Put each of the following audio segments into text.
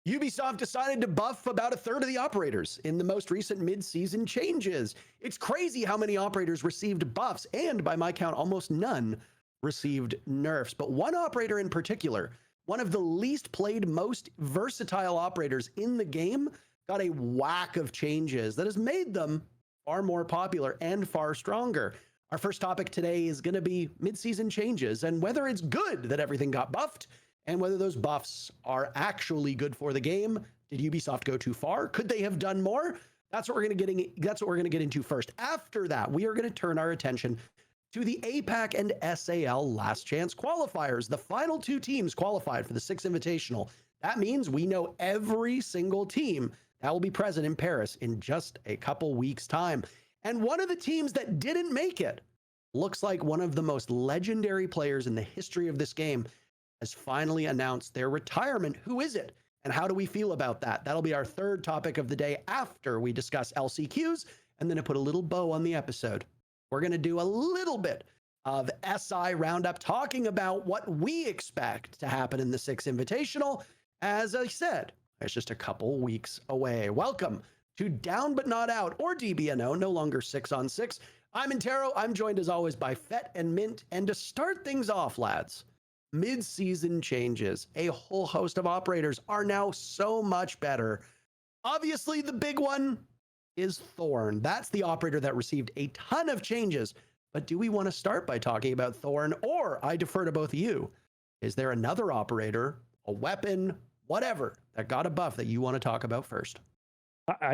Ubisoft decided to buff about a third of the operators in the most recent mid-season changes. It's crazy how many operators received buffs, and by my count, almost none received nerfs. But one operator in particular, one of the least played, most versatile operators in the game, got a whack of changes that has made them far more popular and far stronger. Our first topic today is going to be mid-season changes and whether it's good that everything got buffed, and whether those buffs are actually good for the game. Did Ubisoft go too far? Could they have done more? That's what we're going to get into first. After that, we are going to turn our attention to the APAC and SAL last chance qualifiers. The final two teams qualified for the 6 Invitational. That means we know every single team that will be present in Paris in just a couple weeks' time. And one of the teams that didn't make it looks like one of the most legendary players in the history of this game has finally announced their retirement. Who is it? And how do we feel about that? That'll be our third topic of the day after we discuss LCQs and then to put a little bow on the episode. We're going to do a little bit of SI roundup talking about what we expect to happen in the 6 Invitational. As I said, it's just a couple weeks away. Welcome to Down But Not Out, or DBNO, no longer 6 on 6. I'm Intero. I'm joined as always by Fett and Mint. And to start things off, lads, mid-season changes. A whole host of operators are now so much better. Obviously, the big one is Thorn. That's the operator that received a ton of changes. But do we want to start by talking about Thorn, or I defer to both of you? Is there another operator, a weapon, whatever, that got a buff that you want to talk about first?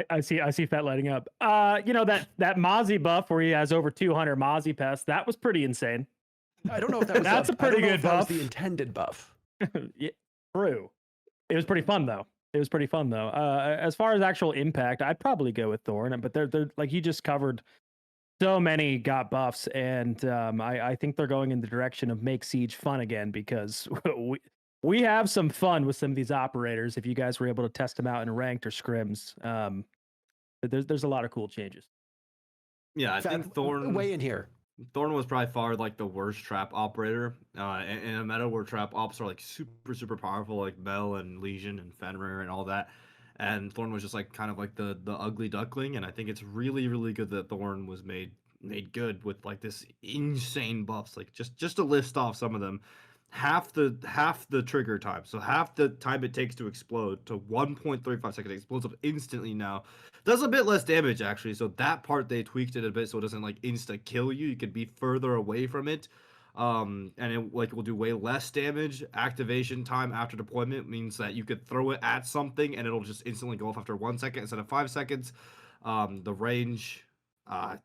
I see Fett lighting up. That Mozzie buff where he has over 200 Mozzie pests, that was pretty insane. I don't know if that was that's a pretty good buff. That was the intended buff. Yeah, true. It was pretty fun though. As far as actual impact, I'd probably go with Thorn, but they're like you just covered. So many got buffs, and I think they're going in the direction of make Siege fun again, because we have some fun with some of these operators. If you guys were able to test them out in ranked or scrims, there's a lot of cool changes. Yeah, I think Thorn way in here. Thorn was probably far like the worst trap operator in a meta where trap ops are like super powerful, like Bell and Legion and Fenrir and all that. And Thorn was just like kind of like the ugly duckling. And I think it's really good that Thorn was made good with like this insane buffs. Like just to list off some of them, half the trigger time, so half the time it takes to explode to 1.35 seconds. It explodes up instantly now. Does a bit less damage actually, so that part they tweaked it a bit so it doesn't like insta kill you. You could be further away from it, and it will do way less damage. Activation time after deployment means that you could throw it at something and it'll just instantly go off after 1 second instead of 5 seconds. The range, I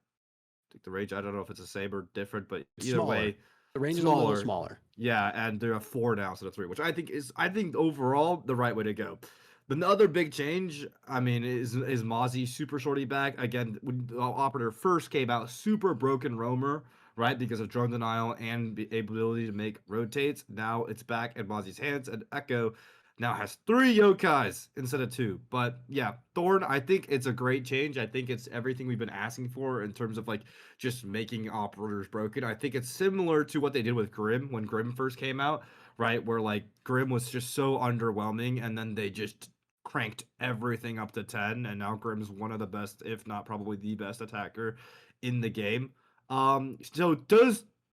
don't know if it's the same or different, but either way, the range is a little smaller. Yeah, and they're a 4 now instead of 3, which I think overall the right way to go. Then the other big change, I mean, is Mozzie super shorty back again. When the operator first came out, super broken roamer, right, because of drone denial and the ability to make rotates. Now it's back in Mozzie's hands, and Echo now has 3 yokais instead of 2. But yeah, Thorn, I think it's a great change. I think it's everything we've been asking for in terms of like just making operators broken. I think it's similar to what they did with Grim when Grim first came out, right? Where like Grim was just so underwhelming, and then they just cranked everything up to 10, and now Grim's one of the best, if not probably the best attacker in the game. So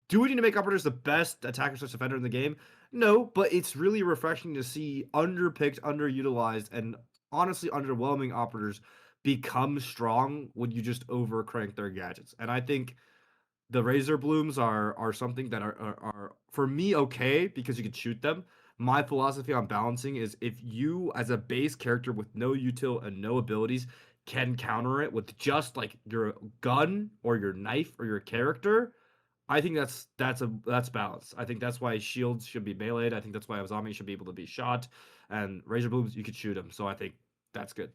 do we need to make operators the best attacker/defender in the game? No, but it's really refreshing to see underpicked, underutilized, and honestly underwhelming operators become strong when you just overcrank their gadgets. And I think the Razor Blooms are something that are for me okay because you can shoot them. My philosophy on balancing is if you as a base character with no util and no abilities can counter it with just like your gun or your knife or your character, I think that's balance. I think that's why shields should be meleeed. I think that's why Azami should be able to be shot, and Razor Blooms you could shoot them. So I think that's good.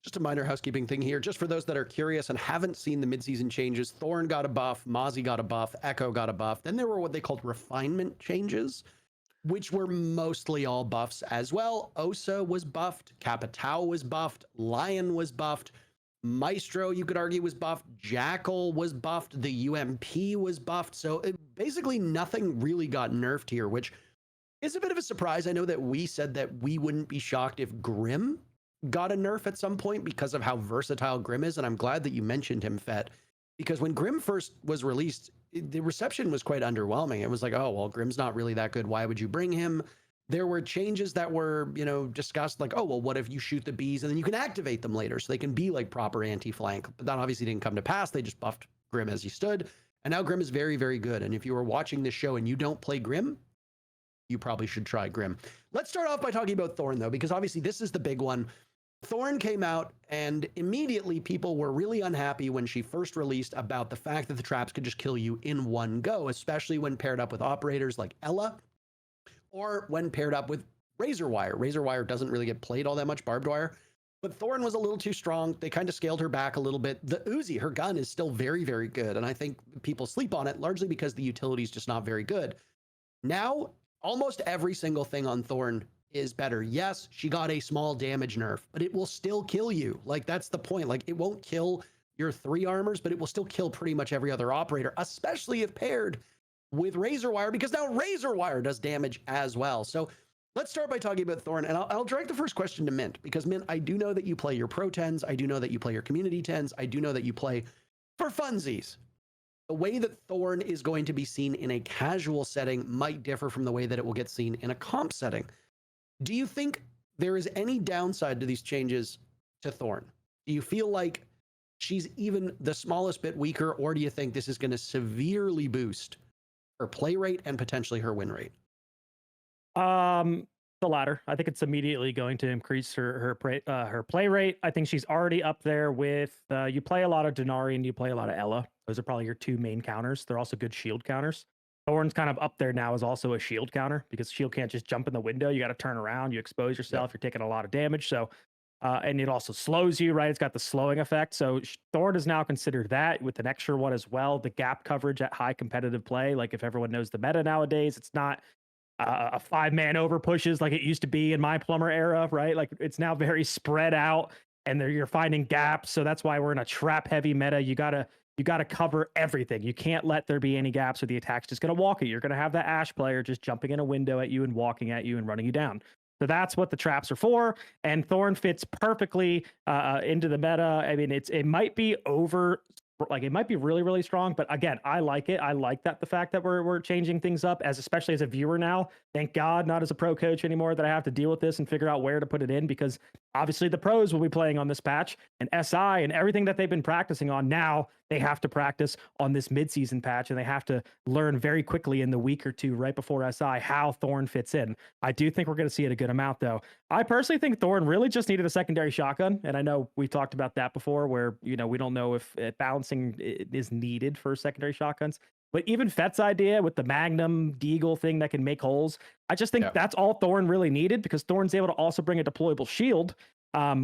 Just a minor housekeeping thing here. Just for those that are curious and haven't seen the mid-season changes, Thorn got a buff, Mozzie got a buff, Echo got a buff. Then there were what they called refinement changes, which were mostly all buffs as well. Osa was buffed, Capitao was buffed, Lion was buffed, Maestro, you could argue, was buffed, Jackal was buffed, the UMP was buffed. So basically nothing really got nerfed here, which is a bit of a surprise. I know that we said that we wouldn't be shocked if Grim got a nerf at some point because of how versatile Grim is, and I'm glad that you mentioned him, Fett, because when Grim first was released, the reception was quite underwhelming. It was like, oh, well, Grim's not really that good. Why would you bring him? There were changes that were, discussed, like, oh, well, what if you shoot the bees and then you can activate them later so they can be like proper anti-flank? But that obviously didn't come to pass. They just buffed Grim as he stood, and now Grim is very, very good. And if you are watching this show and you don't play Grim, you probably should try Grim. Let's start off by talking about Thorn, though, because obviously this is the big one. Thorn came out, and immediately people were really unhappy when she first released about the fact that the traps could just kill you in one go, especially when paired up with operators like Ela, or when paired up with Razor Wire. Razor Wire doesn't really get played all that much, barbed wire, but Thorn was a little too strong. They kind of scaled her back a little bit. The Uzi, her gun, is still very, very good, and I think people sleep on it largely because the utility is just not very good. Now, almost every single thing on Thorn is better. Yes, she got a small damage nerf, but it will still kill you. Like, that's the point. Like, it won't kill your 3 armors, but it will still kill pretty much every other operator, especially if paired with Razor Wire, because now Razor Wire does damage as well. So let's start by talking about Thorn, and I'll direct the first question to Mint, because Mint, I do know that you play your pro 10s. I do know that you play your community 10s. I do know that you play for funsies. The way that Thorn is going to be seen in a casual setting might differ from the way that it will get seen in a comp setting. Do you think there is any downside to these changes to Thorn? Do you feel like she's even the smallest bit weaker, or do you think this is going to severely boost her play rate and potentially her win rate? The latter. I think it's immediately going to increase her play rate. I think she's already up there with you play a lot of Denari and you play a lot of Ela. Those are probably your 2 main counters. They're also good shield counters. Thorn's kind of up there now as also a shield counter, because shield can't just jump in the window. You got to turn around, you expose yourself, You're taking a lot of damage. So, and it also slows you, right? It's got the slowing effect. So Thorn is now considered that with an extra one as well. The gap coverage at high competitive play. Like, if everyone knows the meta nowadays, it's not a 5-man over pushes like it used to be in my plumber era, right? Like, it's now very spread out, and you're finding gaps. So that's why we're in a trap heavy meta. You gotta cover everything. You can't let there be any gaps, or the attack's just gonna walk at you. You're gonna have that Ashe player just jumping in a window at you and walking at you and running you down. So that's what the traps are for. And Thorn fits perfectly into the meta. I mean, it might be over, like, it might be really, really strong, but again, I like it. I like that the fact that we're changing things up, especially as a viewer now. Thank God, not as a pro coach anymore, that I have to deal with this and figure out where to put it in, because obviously the pros will be playing on this patch, and SI and everything that they've been practicing on, now they have to practice on this mid-season patch, and they have to learn very quickly in the week or 2 right before SI how Thorn fits in. I do think we're going to see it a good amount, though. I personally think Thorn really just needed a secondary shotgun, and I know we've talked about that before, where we don't know if balancing is needed for secondary shotguns. But even Fett's idea with the Magnum Deagle thing that can make holes, I just think that's all Thorn really needed, because Thorn's able to also bring a deployable shield,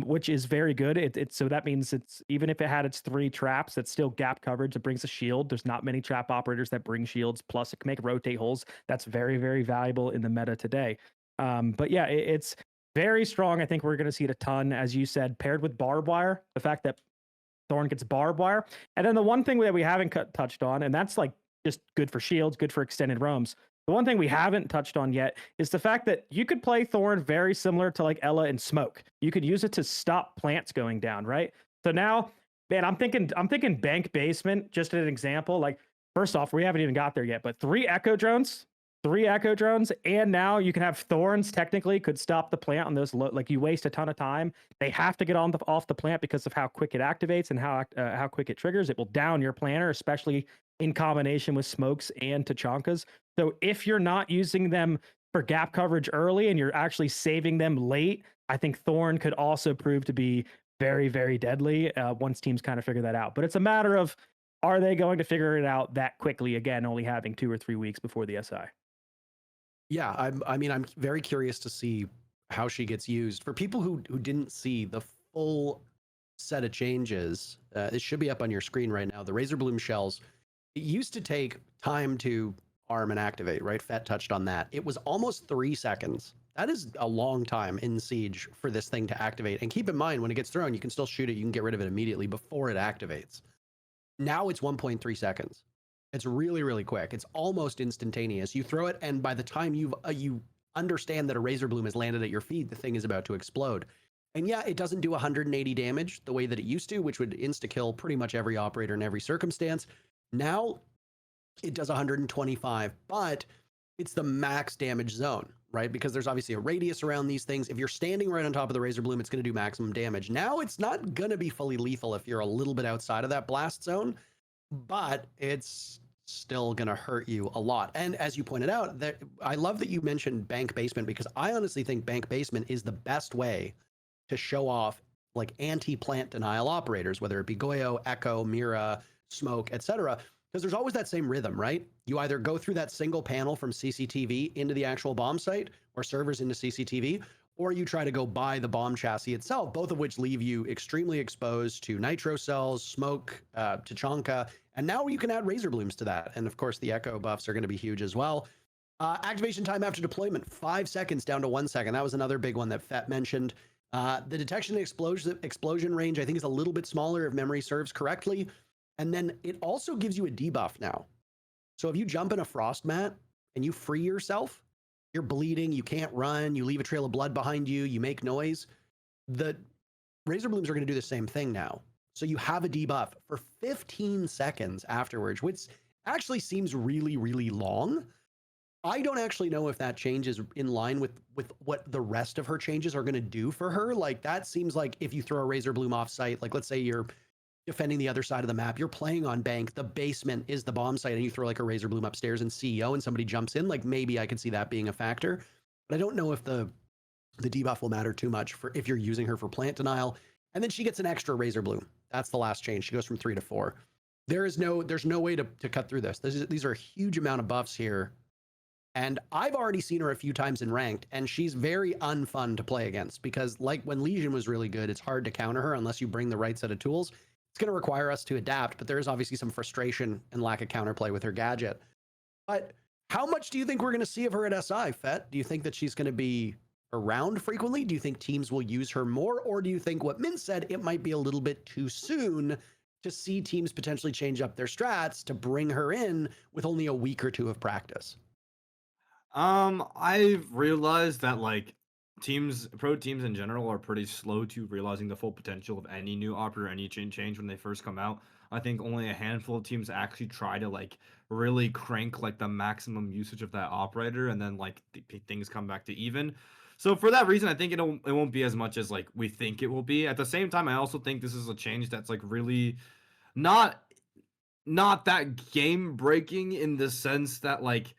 which is very good. So that means it's, even if it had its 3 traps, it's still gap coverage. It brings a shield. There's not many trap operators that bring shields. Plus, it can make rotate holes. That's very, very valuable in the meta today. But yeah, it's very strong. I think we're going to see it a ton, as you said, paired with barbed wire. The fact that Thorn gets barbed wire, and then the one thing that we haven't touched on, and that's like just good for shields, good for extended roams. The one thing we haven't touched on yet is the fact that you could play Thorn very similar to like Ela and Smoke. You could use it to stop plants going down, right? So now, man, I'm thinking bank basement, just an example. Like, first off, we haven't even got there yet, but 3 echo drones, and now you can have Thorns technically could stop the plant on those like, you waste a ton of time. They have to get off the plant because of how quick it activates and how quick it triggers. It will down your planner, especially in combination with smokes and tachankas. So if you're not using them for gap coverage early and you're actually saving them late, I think Thorn could also prove to be very, very deadly once teams kind of figure that out. But it's a matter of, are they going to figure it out that quickly, again, only having 2 or 3 weeks before the SI? Yeah, I'm very curious to see how she gets used. For people who didn't see the full set of changes, it should be up on your screen right now. The Razor Bloom shells, it used to take time to arm and activate, right? Fett touched on that. It was almost 3 seconds. That is a long time in Siege for this thing to activate. And keep in mind, when it gets thrown, you can still shoot it. You can get rid of it immediately before it activates. Now it's 1.3 seconds. It's really, really quick. It's almost instantaneous. You throw it, and by the time you understand that a razor bloom has landed at your feet, the thing is about to explode. And yeah, it doesn't do 180 damage the way that it used to, which would insta-kill pretty much every operator in every circumstance. Now it does 125, but it's the max damage zone, right? Because there's obviously a radius around these things. If you're standing right on top of the razor bloom, it's going to do maximum damage. Now it's not going to be fully lethal if you're a little bit outside of that blast zone, but it's still going to hurt you a lot. And as you pointed out, that I love that you mentioned bank basement, because I honestly think bank basement is the best way to show off like anti-plant denial operators, whether it be Goyo, Echo, Mira, Smoke, etc. Because there's always that same rhythm, right? You either go through that single panel from CCTV into the actual bomb site, or servers into CCTV, or you try to go by the bomb chassis itself, both of which leave you extremely exposed to nitro cells, smoke, Tachanka, and now you can add razor blooms to that. And of course, the Echo buffs are going to be huge as well. Activation time after deployment, 5 seconds down to 1 second. That was another big one that Fett mentioned. The detection and explosion range, I think, is a little bit smaller if memory serves correctly. And then it also gives you a debuff now. So if you jump in a frost mat and you free yourself, you're bleeding, you can't run, you leave a trail of blood behind you, you make noise, the razor blooms are going to do the same thing now. So you have a debuff for 15 seconds afterwards, which actually seems really, really long. I don't actually know if that change is in line with what the rest of her changes are going to do for her. Like, that seems like if you throw a razor bloom off site, like let's say you're defending the other side of the map, you're playing on bank, the basement is the bomb site, and you throw like a razor bloom upstairs in CEO and somebody jumps in, like maybe I could see that being a factor. But I don't know if the debuff will matter too much for if you're using her for plant denial. And then she gets an extra razor bloom. That's the last change. She goes from 3 to 4. There's no way to cut through this. These are a huge amount of buffs here. And I've already seen her a few times in ranked, and she's very unfun to play against, because like when Legion was really good, it's hard to counter her unless you bring the right set of tools. It's going to require us to adapt, but there is obviously some frustration and lack of counterplay with her gadget. But how much do you think we're going to see of her at SI, Fett? Do you think that she's going to be around frequently? Do you think teams will use her more? Or do you think what Min said, it might be a little bit too soon to see teams potentially change up their strats to bring her in with only a week or two of practice? I've realized that like pro teams in general are pretty slow to realizing the full potential of any new operator, any change when they first come out. I think only a handful of teams actually try to like really crank like the maximum usage of that operator, and then like things come back to even. So for that reason, I think it won't be as much as like we think it will be. At the same time, I also think this is a change that's like really not that game breaking, in the sense that like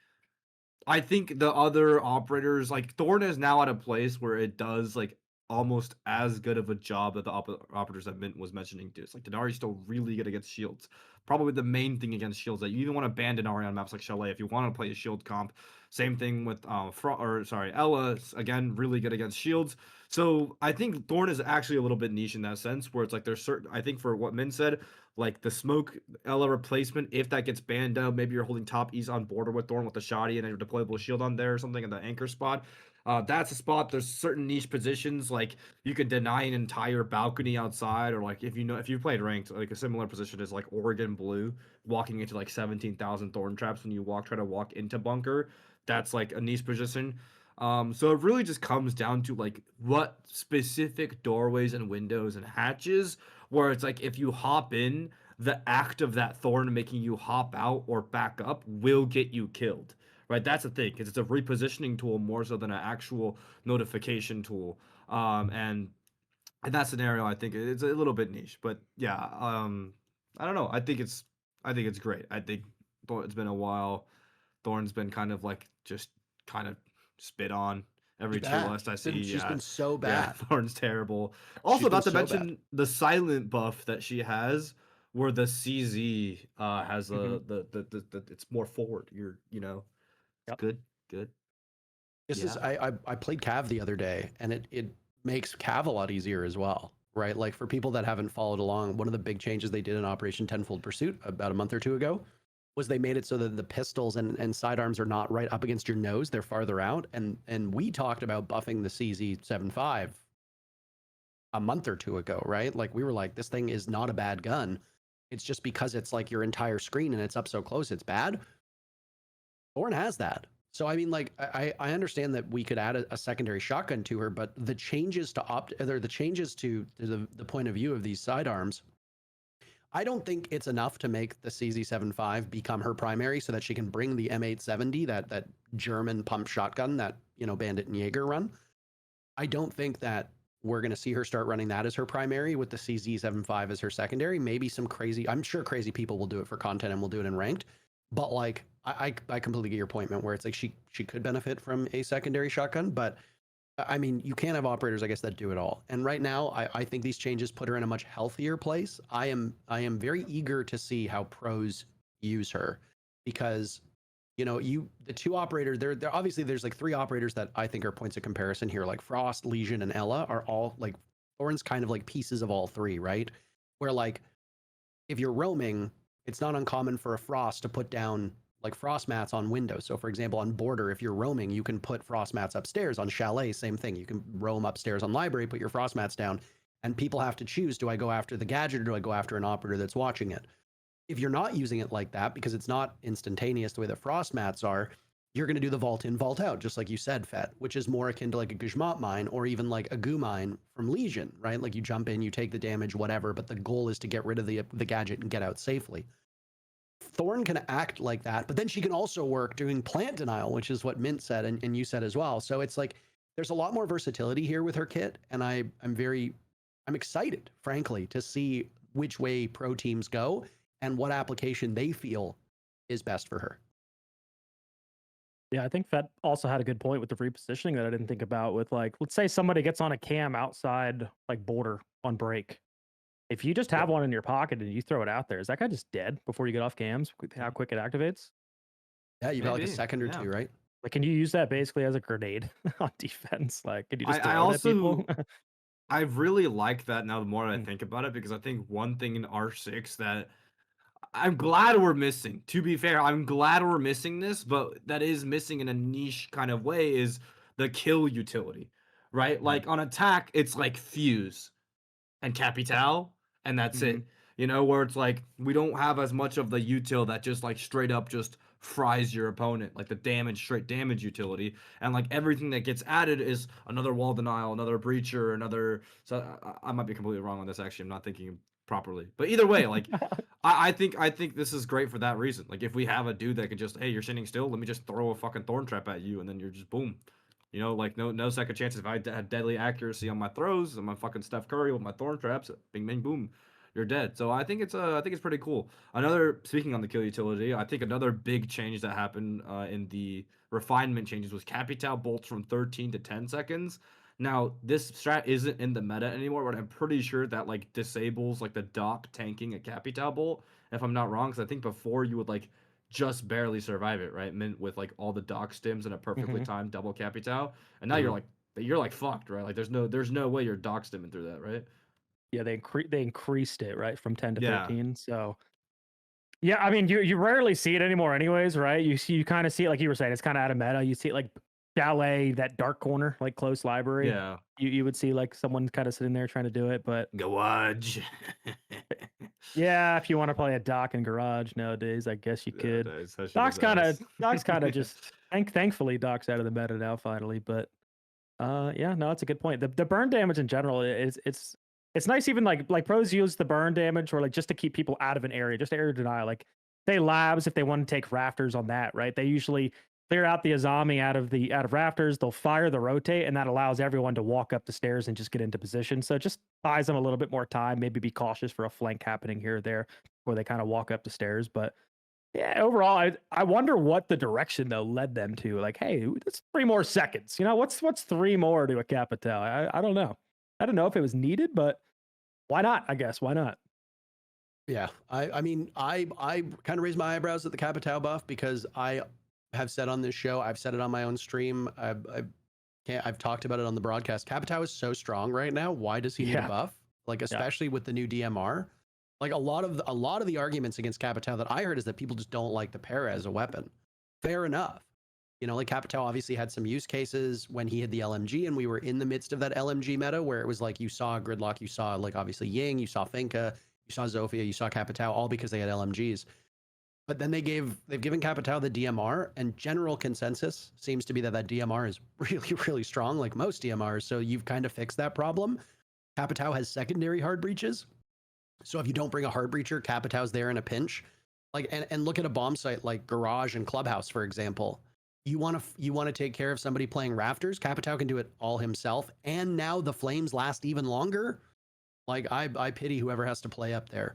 I think the other operators, like Thorn, is now at a place where it does like almost as good of a job that the operators that Mint was mentioning do. It's like Denari's still really good against shields. Probably the main thing against shields, that you even want to ban Denari on maps like Chalet if you want to play a shield comp. Same thing with Ella, again, really good against shields. So I think Thorn is actually a little bit niche in that sense, where it's like there's certain, I think for what Min said, like the smoke Ella replacement, if that gets banned out, maybe you're holding top E's on border with Thorn with the shotty and a deployable shield on there or something in the anchor spot. That's a spot. There's certain niche positions, like you could deny an entire balcony outside, or like if you played ranked, like a similar position is like Oregon Blue, walking into like 17,000 Thorn traps when you try to walk into bunker. That's like a niche position. So it really just comes down to like what specific doorways and windows and hatches, where it's like if you hop in, the act of that Thorn making you hop out or back up will get you killed. Right, that's the thing, because it's a repositioning tool more so than an actual notification tool. And in that scenario, I think it's a little bit niche, but yeah, I don't know. I think it's great. I think it's been a while. Thorn's been kind of like just kind of spit on every tier list I see. She's been so Yeah, bad. Thorn's terrible. Also, not to mention the silent buff that she has, where the CZ has it's more forward. It's good. This is I played Cav the other day, and it makes Cav a lot easier as well, right? Like for people that haven't followed along, one of the big changes they did in Operation Tenfold Pursuit about a month or two ago was they made it so that the pistols and sidearms are not right up against your nose; they're farther out. And we talked about buffing the CZ75 a month or two ago, right? Like we were like, this thing is not a bad gun. It's just because it's like your entire screen and it's up so close, it's bad. Thorn has that. So I mean, like, I understand that we could add a secondary shotgun to her, but the changes to the changes to the point of view of these sidearms, I don't think it's enough to make the CZ75 become her primary so that she can bring the M870, that German pump shotgun that, you know, Bandit and Jaeger run. I don't think that we're going to see her start running that as her primary with the CZ75 as her secondary. Maybe some crazy, I'm sure crazy people will do it for content and will do it in ranked. But like, I completely get your point, man, where it's like she could benefit from a secondary shotgun, but I mean, you can't have operators, I guess, that do it all. And right now, I think these changes put her in a much healthier place. I am very eager to see how pros use her, because, you know, the two operators, there obviously there's like three operators that I think are points of comparison here. Like Frost, Legion, and Ella are all like, Thorn's kind of like pieces of all three, right? Where like, if you're roaming, it's not uncommon for a Frost to put down like frost mats on windows. So for example, on border, if you're roaming, you can put frost mats upstairs. On chalet, same thing. You can roam upstairs on library, put your frost mats down, and people have to choose, do I go after the gadget or do I go after an operator that's watching it? If you're not using it like that, because it's not instantaneous the way that frost mats are, you're going to do the vault in, vault out, just like you said, Fet, which is more akin to like a Guzmat mine or even like a goo mine from Legion, right? Like you jump in, you take the damage, whatever, but the goal is to get rid of the gadget and get out safely. Thorn can act like that, but then she can also work doing plant denial, which is what Mint said and you said as well. So it's like there's a lot more versatility here with her kit, and I'm excited, frankly, to see which way pro teams go and what application they feel is best for her. Yeah, I think Fett also had a good point with the repositioning that I didn't think about with, like, let's say somebody gets on a cam outside like border on break. If you just have one in your pocket and you throw it out there, is that guy just dead before you get off cams? How quick it activates? Yeah, you've got like a second or two, right? Like, can you use that basically as a grenade on defense? Like, can you just I throw it at people? I really like that now the more I think about it, because I think one thing in R6 that I'm glad we're missing, to be fair, I'm glad we're missing this, but that is missing in a niche kind of way, is the kill utility, right? Like on attack, it's like Fuse and Capitao, and that's it. You know, where it's like we don't have as much of the util that just like straight up just fries your opponent, like the damage, straight damage utility, and like everything that gets added is another wall denial, another breacher, another. So I might be completely wrong on this. Actually, I'm not thinking properly, but either way, like I think this is great for that reason. Like if we have a dude that can just, hey, you're sitting still, let me just throw a fucking thorn trap at you, and then you're just boom. You know, like no second chances. If I had deadly accuracy on my throws and my fucking Steph Curry with my thorn traps, bing bang boom, you're dead. So I think it's pretty cool. Another, speaking on the kill utility, I think another big change that happened in the refinement changes was Capitao bolts from 13 to 10 seconds. Now this strat isn't in the meta anymore, but I'm pretty sure that like disables like the dock tanking a Capitao bolt, if I'm not wrong, because I think before you would like just barely survive it, right? Mint with like all the dock stims and a perfectly timed double Capitao, and now you're like fucked, right? Like there's no way you're dock stimming through that, right? Yeah, they increased it, right, from 10 to 13. So yeah, I mean, you rarely see it anymore anyways, right? You kind of see it, like you were saying, it's kind of out of meta. You see it like chalet, that dark corner, like close library. Yeah. You would see like someone kind of sitting there trying to do it, but Garage. yeah, if you want to play a dock and garage nowadays, I guess you could. Nowadays, Doc's kind of just thankfully Doc's out of the meta now finally, but yeah, no, that's a good point. The burn damage in general it's nice, even like pros use the burn damage or like just to keep people out of an area, just area denial. Like say labs, if they want to take rafters on that, right? They usually clear out the Azami out of rafters, they'll fire the rotate, and that allows everyone to walk up the stairs and just get into position. So it just buys them a little bit more time, maybe be cautious for a flank happening here or there before they kind of walk up the stairs. But yeah, overall, I wonder what the direction though led them to. Like, hey, it's 3 more seconds. You know, what's 3 more to a Capitao? I don't know. I don't know if it was needed, but why not? I guess why not? Yeah, I mean, I kind of raised my eyebrows at the Capitao buff because I have said on this show, I've said it on my own stream, I've talked about it on the broadcast. Capitao is so strong right now. Why does he need a buff? Like especially with the new DMR. Like a lot of the arguments against Capitao that I heard is that people just don't like the para as a weapon. Fair enough. You know, like Capitao obviously had some use cases when he had the LMG, and we were in the midst of that LMG meta where it was like you saw Gridlock, you saw like obviously Ying, you saw Finka, you saw Zofia, you saw Capitao, all because they had LMGs. But then they've given Capitao the DMR, and general consensus seems to be that DMR is really, really strong, like most DMRs. So you've kind of fixed that problem. Capitao has secondary hard breaches. So if you don't bring a hard breacher, Capitao's there in a pinch. Like, and look at a bomb site like Garage and Clubhouse, for example. You want to take care of somebody playing Rafters, Capitao can do it all himself. And now the flames last even longer. Like, I pity whoever has to play up there.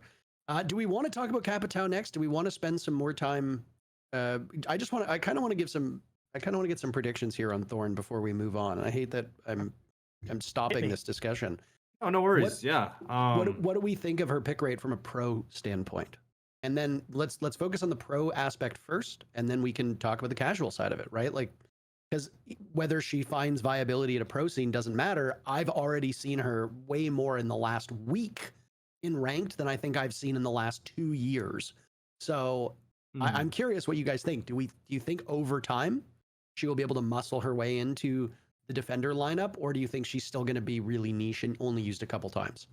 Do we want to talk about Capitao next? Do we want to spend some more time? I kind of want to get some predictions here on Thorn before we move on. I hate that I'm stopping this discussion. Oh, no worries. What do we think of her pick rate from a pro standpoint? And then let's focus on the pro aspect first, and then we can talk about the casual side of it, right? Like, because whether she finds viability at a pro scene doesn't matter. I've already seen her way more in the last week in ranked than I think I've seen in the last 2 years. So I'm curious what you guys think. Do you think over time she will be able to muscle her way into the defender lineup, or do you think she's still going to be really niche and only used a couple times?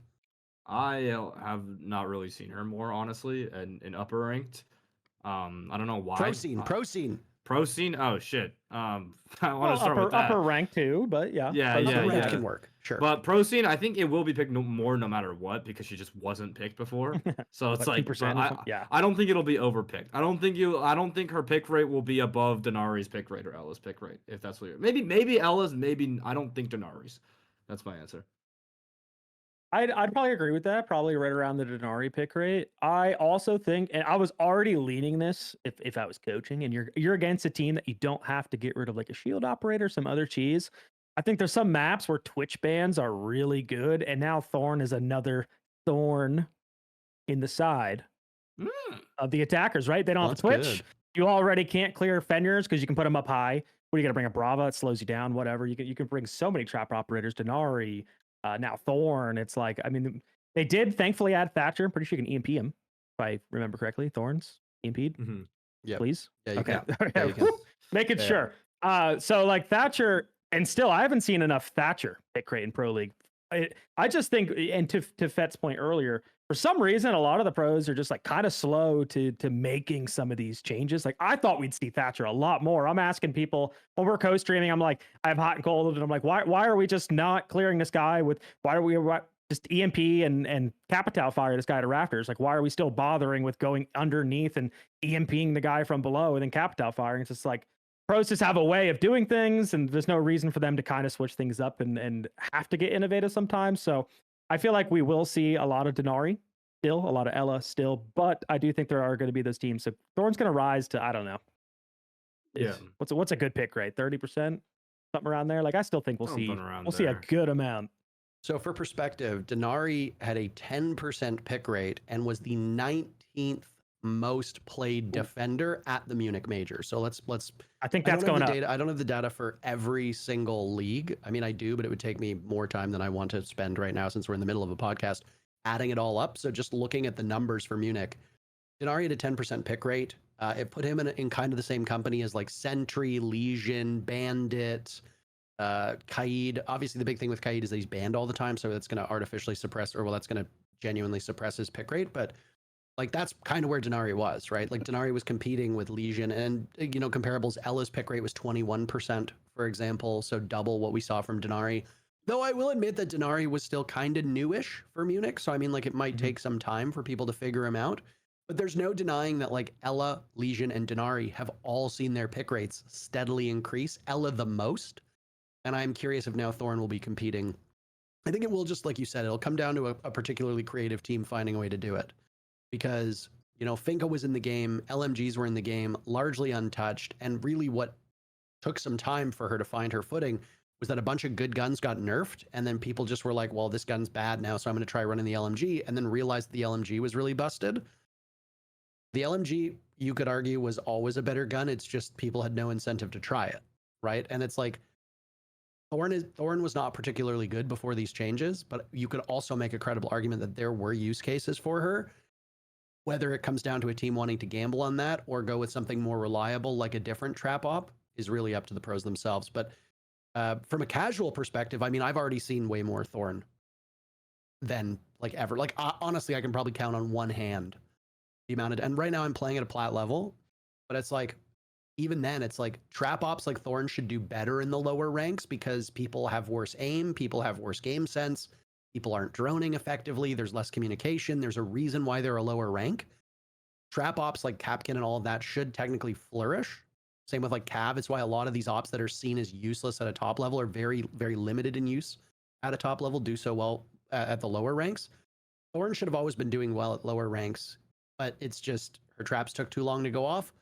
I have not really seen her more, honestly, in upper ranked. I don't know why. Pro scene. Oh shit. I want to start with that. Upper rank too, but yeah. Upper rank can work. Sure. But pro scene, I think it will be picked more no matter what, because she just wasn't picked before. So it's like, I don't think it'll be overpicked. I don't think her pick rate will be above Denari's pick rate or Ella's pick rate, if that's what you're. Maybe Ella's, maybe I don't think Denari's. That's my answer. I'd probably agree with that. Probably right around the Denari pick rate. I also think, and I was already leaning this if I was coaching, and you're against a team that you don't have to get rid of like a shield operator, some other cheese. I think there's some maps where Twitch bans are really good, and now Thorn is another thorn in the side of the attackers, right? They don't have Twitch. Good. You already can't clear Fenrir's because you can put them up high. What are you gonna bring a Brava? It slows you down. Whatever. You can bring so many trap operators. Denari. Now Thorn, it's like, I mean, they did thankfully add Thatcher. I'm pretty sure you can EMP him, if I remember correctly. Thorns EMP'd. Yeah, please. Yeah, okay. Yeah, you can. Making sure. So like Thatcher, and still I haven't seen enough Thatcher pick rate in Pro League. I just think, and to Fett's point earlier, for some reason, a lot of the pros are just like kind of slow to making some of these changes. Like I thought we'd see Thatcher a lot more. I'm asking people when we're co-streaming, I'm like, I have hot and cold, and I'm like, why are we just not clearing this guy with, why are we just EMP and Capitao fire this guy to rafters? Like, why are we still bothering with going underneath and EMPing the guy from below and then Capitao firing? It's just like, pros just have a way of doing things, and there's no reason for them to kind of switch things up and have to get innovative sometimes. So I feel like we will see a lot of Denari still, a lot of Ella still, but I do think there are going to be those teams. So Thorn's going to rise to, I don't know. What's a good pick rate? 30%? Something around there? Like I still think we'll see a good amount. So for perspective, Denari had a 10% pick rate and was the 19th most played defender at the Munich Major. So let's I think that's going up. I don't have the data for every single league. I mean, I do, but it would take me more time than I want to spend right now since we're in the middle of a podcast adding it all up. So just looking at the numbers for Munich, Denari had a 10% pick rate. It put him in kind of the same company as like Sentry, Legion, Bandit, Kaid. Obviously, the big thing with Kaid is that he's banned all the time, so that's going to artificially suppress, or well, that's going to genuinely suppress his pick rate. But like that's kind of where Denari was, right? Like Denari was competing with Legion, and you know, comparables. Ella's pick rate was 21%, for example, so double what we saw from Denari. Though I will admit that Denari was still kind of newish for Munich, so I mean, like it might take some time for people to figure him out. But there's no denying that like Ella, Legion, and Denari have all seen their pick rates steadily increase. Ella the most, and I'm curious if now Thorn will be competing. I think it will, just like you said, it'll come down to a particularly creative team finding a way to do it. Because, you know, Finka was in the game, LMGs were in the game, largely untouched, and really what took some time for her to find her footing was that a bunch of good guns got nerfed, and then people just were like, well, this gun's bad now, so I'm going to try running the LMG, and then realized the LMG was really busted. The LMG, you could argue, was always a better gun, it's just people had no incentive to try it, right? And it's like, Thorn was not particularly good before these changes, but you could also make a credible argument that there were use cases for her. Whether it comes down to a team wanting to gamble on that or go with something more reliable like a different trap op is really up to the pros themselves. But from a casual perspective, I mean, I've already seen way more Thorn than like ever. Like honestly, I can probably count on one hand the amount of, and right now I'm playing at a plat level, but it's like, even then, it's like trap ops like Thorn should do better in the lower ranks because people have worse aim, people have worse game sense, people aren't droning effectively, there's less communication, there's a reason why they're a lower rank. Trap ops like Capkin and all of that should technically flourish. Same with like Cav. It's why a lot of these ops that are seen as useless at a top level are very, very limited in use at a top level, do so well at the lower ranks. Thorn should have always been doing well at lower ranks, but it's just her traps took too long to go off.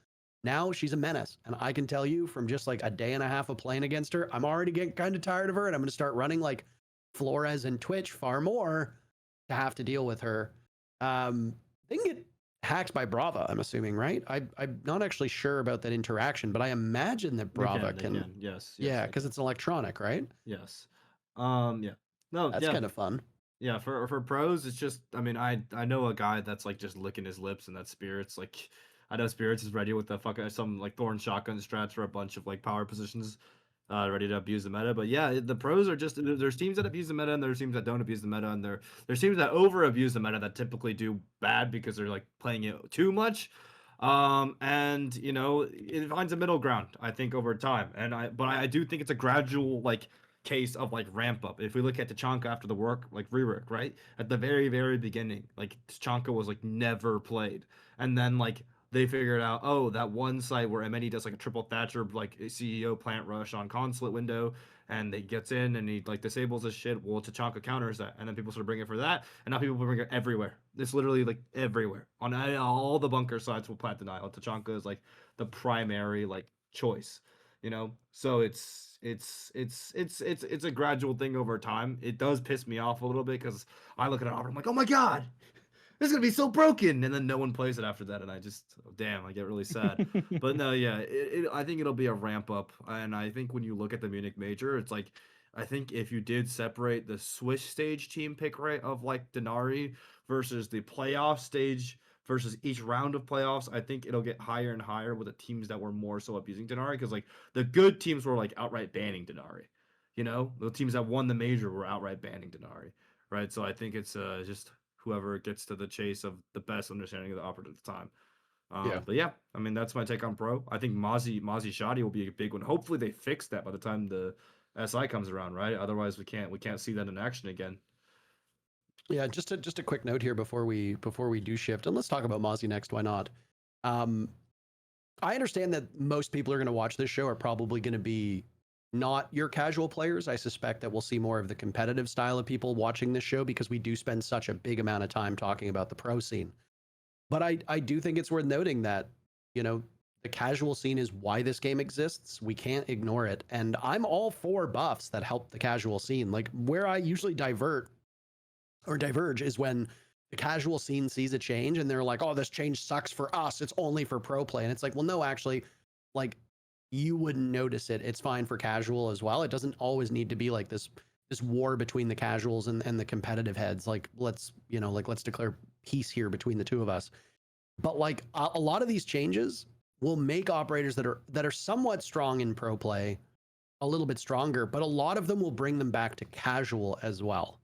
Now she's a menace. And I can tell you from just like a day and a half of playing against her, I'm already getting kind of tired of her. And I'm going to start running like Flores and Twitch far more to have to deal with her. They can get hacked by Brava, I'm assuming, right? I'm not actually sure about that interaction, but I imagine that Brava can. Yes. Yeah, because it's electronic, right? Yes. Yeah. No, That's kind of fun. Yeah, for pros, it's just, I mean, I know a guy that's like just licking his lips, and that's Spirits. Like, I know Spirits is ready with the some like Thorn shotgun strats for a bunch of like power positions, ready to abuse the meta. But yeah, the pros are just, there's teams that abuse the meta, and there's teams that don't abuse the meta, and there's teams that over abuse the meta that typically do bad because they're like playing it too much. And you know, it finds a middle ground, I think, over time. But I do think it's a gradual like case of like ramp up. If we look at Tachanka after the rework, right? At the very, very beginning, like Tachanka was like never played. And then like they figured out, oh, that one site where MNE does like a triple Thatcher like CEO plant rush on consulate window, and he gets in and he like disables his shit. Well, Tachanka counters that, and then people sort of bring it for that, and now people bring it everywhere. It's literally like everywhere on all the bunker sides will plant denial. Tachanka is like the primary like choice, you know. So it's a gradual thing over time. It does piss me off a little bit because I look at it, I'm like, oh my god, this is gonna be so broken, and then no one plays it after that, and I just, damn, I get really sad. But no, yeah, I think it'll be a ramp up, and I think when you look at the Munich Major, it's like, I think if you did separate the Swiss stage team pick rate of like Denari versus the playoff stage versus each round of playoffs, I think it'll get higher and higher with the teams that were more so abusing Denari, because like the good teams were like outright banning Denari, you know, the teams that won the major were outright banning Denari, right? So I think it's just whoever gets to the chase of the best understanding of the operator at the time. But yeah, I mean, that's my take on pro. I think Mozzie Shoddy will be a big one. Hopefully they fix that by the time the SI comes around, right? Otherwise we can't see that in action again. Yeah, just a quick note here before we do shift, and let's talk about Mozzie next. Why not? I understand that most people are going to watch this show are probably going to be not your casual players. I suspect that we'll see more of the competitive style of people watching this show because we do spend such a big amount of time talking about the pro scene. But I do think it's worth noting that, you know, the casual scene is why this game exists. We can't ignore it. And I'm all for buffs that help the casual scene. Like where I usually diverge is when the casual scene sees a change and they're like, oh, this change sucks for us. It's only for pro play. And it's like, well, no, actually, like you wouldn't notice it. It's fine for casual as well. It doesn't always need to be like this war between the casuals and the competitive heads. Like, let's declare peace here between the two of us. But like a lot of these changes will make operators that are somewhat strong in pro play a little bit stronger, but a lot of them will bring them back to casual as well.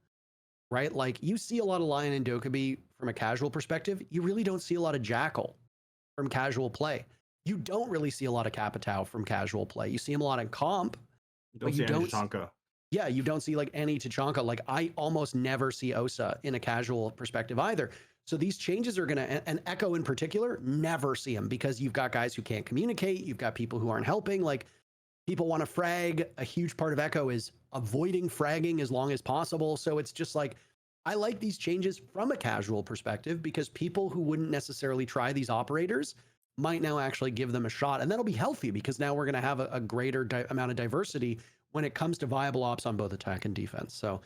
Right? Like you see a lot of Lion and Dokkaebi from a casual perspective. You really don't see a lot of Jackal from casual play. You don't really see a lot of Capitao from casual play. You see him a lot in comp. You don't see Tachanka. Yeah, you don't see like any Tachanka. Like I almost never see Osa in a casual perspective either. So these changes are going to, and Echo in particular, never see him because you've got guys who can't communicate. You've got people who aren't helping. Like people want to frag. A huge part of Echo is avoiding fragging as long as possible. So it's just like, I like these changes from a casual perspective because people who wouldn't necessarily try these operators might now actually give them a shot. And that'll be healthy because now we're going to have a greater amount of diversity when it comes to viable ops on both attack and defense. So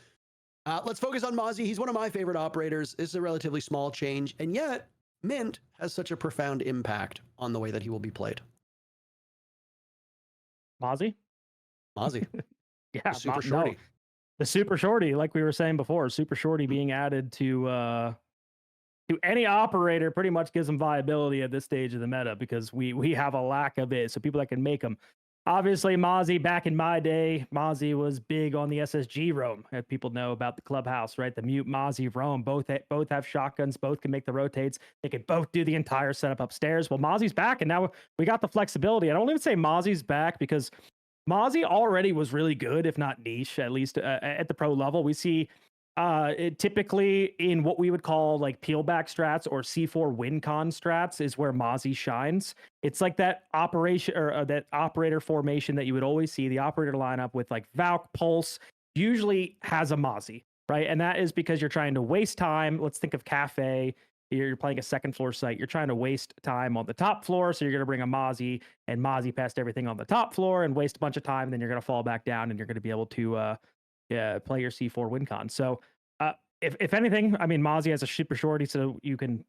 let's focus on Mozzie. He's one of my favorite operators. This is a relatively small change. And yet Mint has such a profound impact on the way that he will be played. Mozzie? Yeah, super shorty. No. The super shorty, like we were saying before, super shorty being added to any operator pretty much gives them viability at this stage of the meta because we have a lack of it. So people that can make them obviously, Mozzie, back in my day, Mozzie was big on the SSG roam. People know about the clubhouse, right? The mute Mozzie roam. Both have shotguns. Both can make the rotates. They could both do the entire setup upstairs. Well, Mozzie's back, and now we got the flexibility. I don't even say Mozzie's back because Mozzie already was really good, if not niche, at least at the pro level. We see typically in what we would call like peelback strats or C4 win con strats is where Mozzie shines. It's like that operation or that operator formation that you would always see. The operator lineup with like Valk, Pulse usually has a Mozzie, right? And that is because you're trying to waste time. Let's think of Cafe. You're playing a second floor site. You're trying to waste time on the top floor. So you're going to bring a Mozzie and Mozzie past everything on the top floor and waste a bunch of time. And then you're going to fall back down and you're going to be able to play your C4 win con. So if anything, I mean, Mozzie has a super shorty, so you can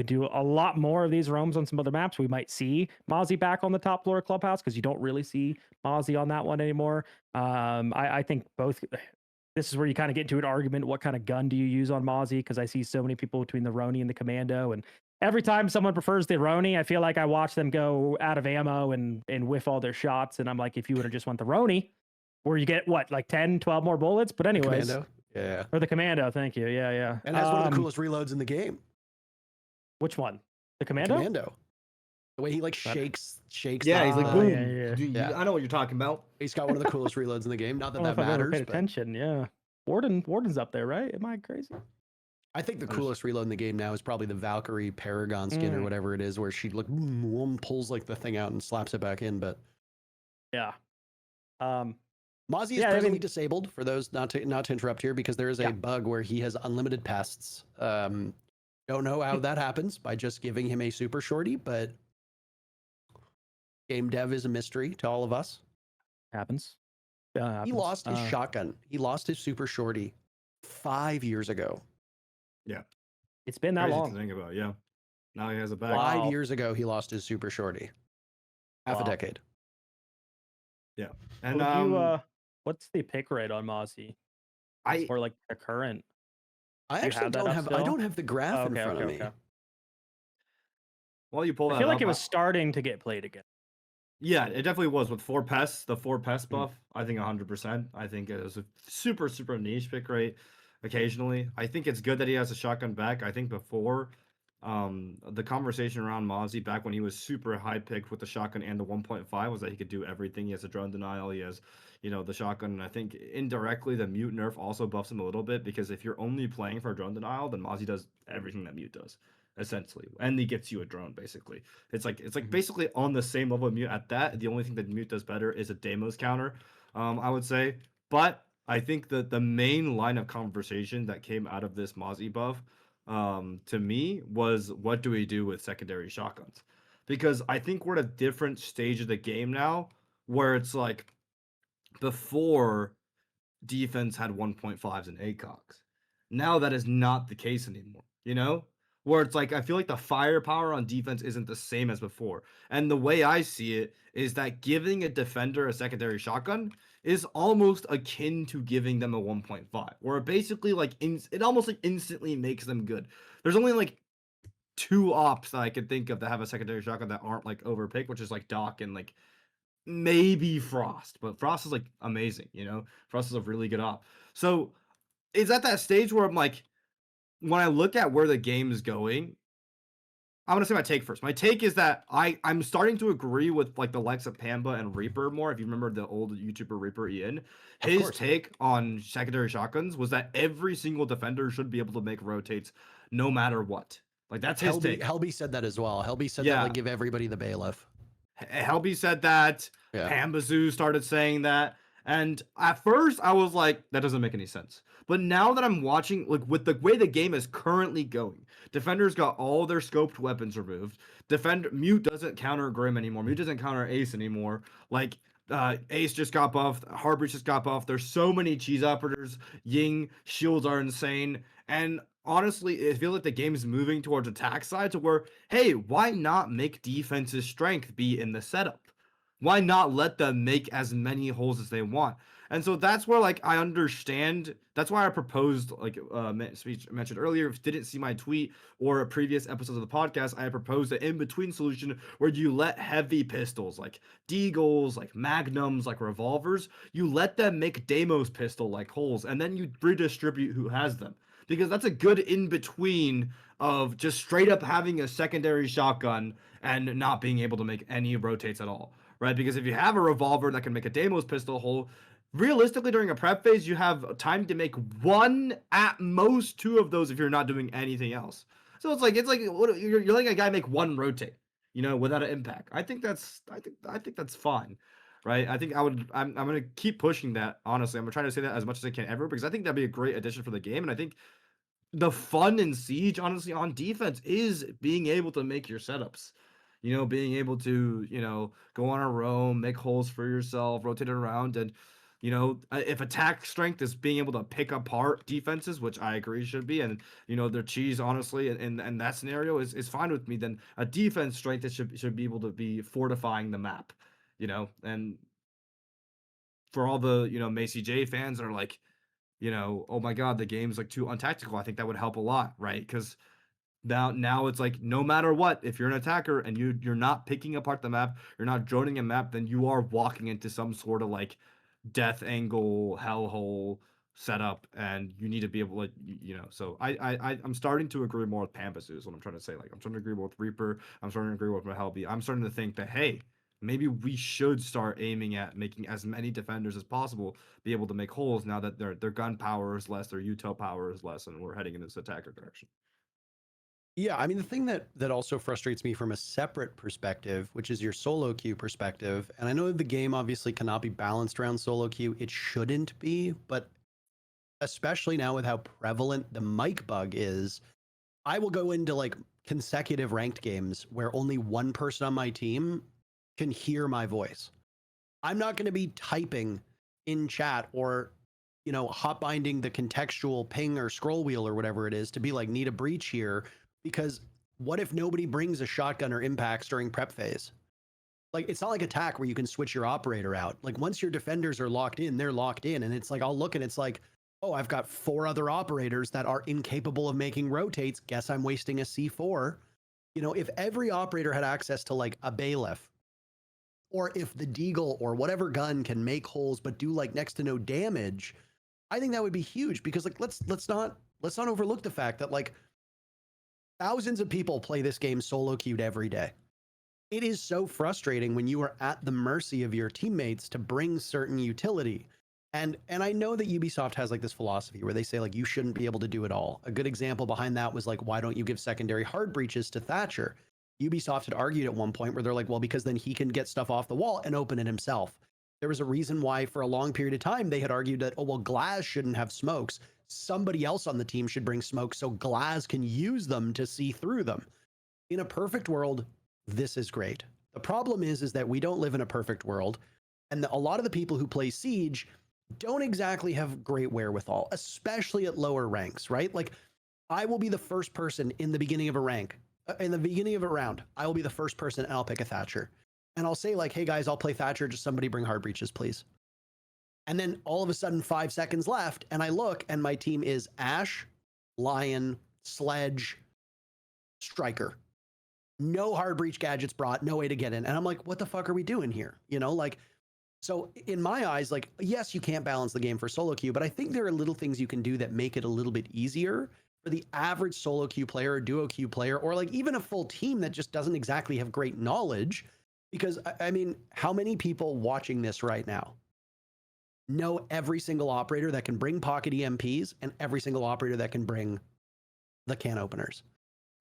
do a lot more of these roams on some other maps. We might see Mozzie back on the top floor of Clubhouse because you don't really see Mozzie on that one anymore. I think both. This is where you kind of get into an argument. What kind of gun do you use on Mozzie? Because I see so many people between the Roni and the Commando. And every time someone prefers the Roni, I feel like I watch them go out of ammo and whiff all their shots. And I'm like, if you would have just went the Roni, where you get what, like 10, 12 more bullets? But anyways. Commando. Yeah. Or the Commando, thank you. Yeah. And has one of the coolest reloads in the game. Which one? The Commando? Commando. The way he like shakes. Yeah, he's like, boom. Yeah. I know what you're talking about. He's got one of the coolest reloads in the game. Not that that I've ever matters. paid attention. Yeah. Warden's up there, right? Am I crazy? I think the coolest reload in the game now is probably the Valkyrie Paragon skin or whatever it is, where she like pulls like the thing out and slaps it back in. But yeah. Mozzie is presently disabled for those not to interrupt here because there is a bug where he has unlimited pests. Don't know how that happens by just giving him a super shorty, but game dev is a mystery to all of us. Happens. He lost his shotgun. He lost his super shorty 5 years ago. Yeah. It's been that Crazy long. to think about, yeah. Now he has a back. 5 years ago, he lost his super shorty. Half a decade. Yeah. And what's the pick rate on Mozzie? Or like the current? I actually don't have. I don't have the graph in front of me. Well, you pull that. I feel like it was starting to get played again. Yeah, it definitely was with 4 pests. The 4 pest buff, I think 100%. I think it was a super niche pick rate. Occasionally, I think it's good that he has a shotgun back. I think before, the conversation around Mozzie back when he was super high picked with the shotgun and the 1.5 was that he could do everything. He has a drone denial. He has, the shotgun. And I think indirectly the mute nerf also buffs him a little bit because if you're only playing for drone denial, then Mozzie does everything that mute does. Essentially, and he gets you a drone. Basically, it's like basically on the same level of mute. At that, the only thing that mute does better is a Deimos counter. I would say, but I think that the main line of conversation that came out of this Mozzie buff, to me, was what do we do with secondary shotguns? Because I think we're at a different stage of the game now, where it's like before defense had 1.5s and ACOGs. Now that is not the case anymore. Where it's like, I feel like the firepower on defense isn't the same as before. And the way I see it is that giving a defender a secondary shotgun is almost akin to giving them a 1.5, where it basically it almost like instantly makes them good. There's only like 2 ops that I could think of that have a secondary shotgun that aren't like overpicked, which is like Doc and like maybe Frost. But Frost is like amazing, Frost is a really good op. So it's at that stage where I'm like, when I look at where the game is going, I'm gonna say my take first. My take is that I'm starting to agree with like the likes of Pamba and Reaper more. If you remember the old YouTuber Reaper Ian, his take on secondary shotguns was that every single defender should be able to make rotates no matter what. Like that's his take. Helby said that as well. Helby said that give everybody the bailiff. Helby said that. Yeah. Pambazoo started saying that. And at first I was like, that doesn't make any sense. But now that I'm watching, like with the way the game is currently going, defenders got all their scoped weapons removed. Mute doesn't counter Grim anymore. Mute doesn't counter Ace anymore. Like Ace just got buffed. Heartbreach just got buffed. There's so many cheese operators. Ying shields are insane. And honestly, it feels like the game is moving towards attack side to where, hey, why not make defense's strength be in the setup? Why not let them make as many holes as they want? And so that's where like I understand. That's why I proposed, like speech mentioned earlier. If you didn't see my tweet or a previous episodes of the podcast, I proposed an in-between solution where you let heavy pistols like deagles, like magnums, like revolvers, you let them make Deimos pistol like holes, and then you redistribute who has them. Because that's a good in-between of just straight up having a secondary shotgun and not being able to make any rotates at all. Right? Because if you have a revolver that can make a Deimos pistol hole, realistically during a prep phase, you have time to make one, at most two of those if you're not doing anything else. So it's like what, you're letting a guy make one rotate, without an impact. I think that's fine. Right? I think I'm gonna keep pushing that, honestly. I'm trying to say that as much as I can ever, because I think that'd be a great addition for the game. And I think the fun in Siege, honestly, on defense is being able to make your setups. Being able to, go on a roam, make holes for yourself, rotate it around, and if attack strength is being able to pick apart defenses, which I agree should be, and their cheese, honestly, in that scenario is fine with me. Then a defense strength that should be able to be fortifying the map, and for all the Macy J fans that are like, oh my god, the game's like too untactical. I think that would help a lot, right? Because now it's like no matter what, if you're an attacker and you're not picking apart the map, you're not droning a map, then you are walking into some sort of like death angle hellhole setup, and you need to be able to So I'm starting to agree more with Pampas is what I'm trying to say. Like I'm starting to agree more with Reaper. I'm starting to agree with Mahelby. I'm starting to think that hey, maybe we should start aiming at making as many defenders as possible be able to make holes now that their gun power is less, their util power is less, and we're heading in this attacker direction. Yeah, I mean, the thing that also frustrates me from a separate perspective, which is your solo queue perspective, and I know the game obviously cannot be balanced around solo queue. It shouldn't be, but especially now with how prevalent the mic bug is, I will go into like consecutive ranked games where only one person on my team can hear my voice. I'm not going to be typing in chat or hot binding the contextual ping or scroll wheel or whatever it is to be like, need a breach here. Because what if nobody brings a shotgun or impacts during prep phase? Like, it's not like attack where you can switch your operator out. Like, once your defenders are locked in, they're locked in. And it's like, I'll look and it's like, oh, I've got 4 other operators that are incapable of making rotates. Guess I'm wasting a C4. If every operator had access to like a bailiff, or if the deagle or whatever gun can make holes but do like next to no damage, I think that would be huge. Because like let's not overlook the fact that like thousands of people play this game solo queued every day. It is so frustrating when you are at the mercy of your teammates to bring certain utility. And I know that Ubisoft has like this philosophy where they say like you shouldn't be able to do it all. A good example behind that was like, why don't you give secondary hard breaches to Thatcher? Ubisoft had argued at one point where they're like, well, because then he can get stuff off the wall and open it himself. There was a reason why for a long period of time they had argued that, oh, well, Glass shouldn't have smokes. Somebody else on the team should bring smoke so Glass can use them to see through them. In a perfect world, this is great. The problem is that we don't live in a perfect world. And a lot of the people who play Siege don't exactly have great wherewithal, especially at lower ranks, right? Like, I will be the first person in the beginning of a rank, in the beginning of a round, I will be the first person and I'll pick a Thatcher. And I'll say like, hey guys, I'll play Thatcher, just somebody bring hard breaches, please. And then all of a sudden 5 seconds left and I look and my team is Ash, Lion, Sledge, Striker. No hard breach gadgets brought, no way to get in. And I'm like, what the fuck are we doing here? So in my eyes, like, yes, you can't balance the game for solo queue, but I think there are little things you can do that make it a little bit easier for the average solo queue player or duo queue player, or like even a full team that just doesn't exactly have great knowledge. Because I mean, how many people watching this right now know every single operator that can bring pocket EMPs and every single operator that can bring the can openers?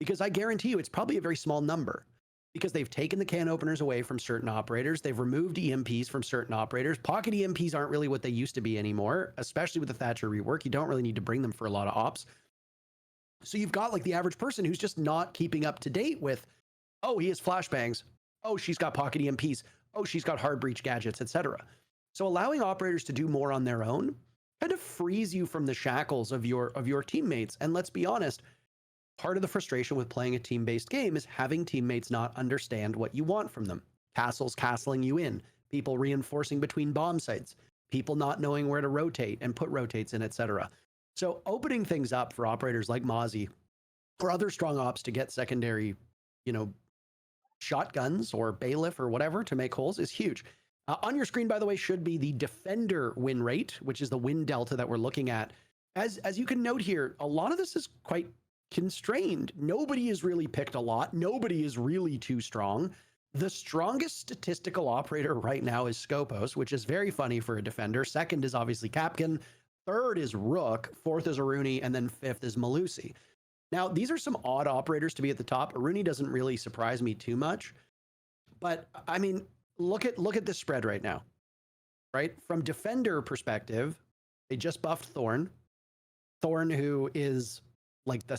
Because I guarantee you it's probably a very small number, because they've taken the can openers away from certain operators. They've removed EMPs from certain operators. Pocket EMPs aren't really what they used to be anymore, especially with the Thatcher rework. You don't really need to bring them for a lot of ops. So you've got like the average person who's just not keeping up to date with, oh, he has flashbangs. Oh, she's got pocket EMPs. Oh, she's got hard breach gadgets, etc. So allowing operators to do more on their own kind of frees you from the shackles of your teammates. And let's be honest, part of the frustration with playing a team-based game is having teammates not understand what you want from them. Castles castling you in, people reinforcing between bomb sites, people not knowing where to rotate and put rotates in, etc. So opening things up for operators like Mozzie or other strong ops to get secondary, shotguns or bailiff or whatever to make holes is huge. On your screen, by the way, should be the defender win rate, which is the win delta that we're looking at. As you can note here, a lot of this is quite constrained. Nobody is really picked a lot. Nobody is really too strong. The strongest statistical operator right now is Scopos, which is very funny for a defender. Second is obviously Capkin. Third is Rook. Fourth is Aruni. And then fifth is Malusi. Now, these are some odd operators to be at the top. Aruni doesn't really surprise me too much. But, I mean, look at this spread right now. Right? From defender perspective, they just buffed Thorn. Thorn, who is like the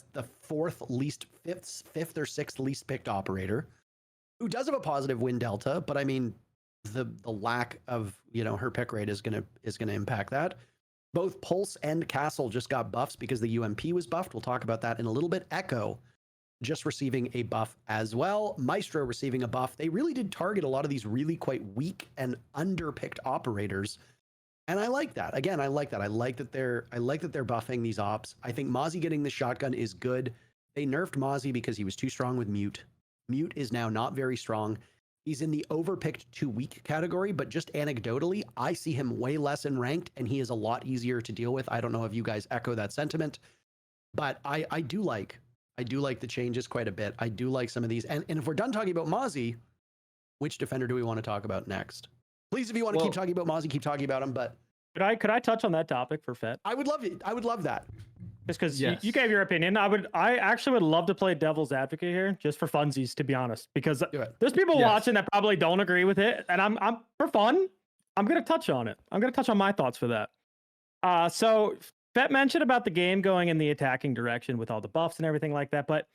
fifth or sixth least picked operator, who does have a positive win delta, but I mean, the lack of her pick rate is gonna impact that. Both Pulse and Castle just got buffs because the UMP was buffed. We'll talk about that in a little bit. Echo just receiving a buff as well. Maestro receiving a buff. They really did target a lot of these really quite weak and underpicked operators. And I like that. Again, I like that. I like that they're buffing these ops. I think Mozzie getting the shotgun is good. They nerfed Mozzie because he was too strong with Mute. Mute is now not very strong. He's in the overpicked too weak category, but just anecdotally, I see him way less in ranked, and he is a lot easier to deal with. I don't know if you guys echo that sentiment, but I do like the changes quite a bit. I do like some of these. And if we're done talking about Mozzie, which defender do we want to talk about next? Please, if you want to keep talking about Mozzie, keep talking about him. But could I touch on that topic for Fett? I would love it. I would love that. Just because you gave your opinion, I actually would love to play devil's advocate here, just for funsies, to be honest. Because there's people watching that probably don't agree with it, and I'm for fun. I'm gonna touch on it. I'm gonna touch on my thoughts for that. So Fett mentioned about the game going in the attacking direction with all the buffs and everything like that, but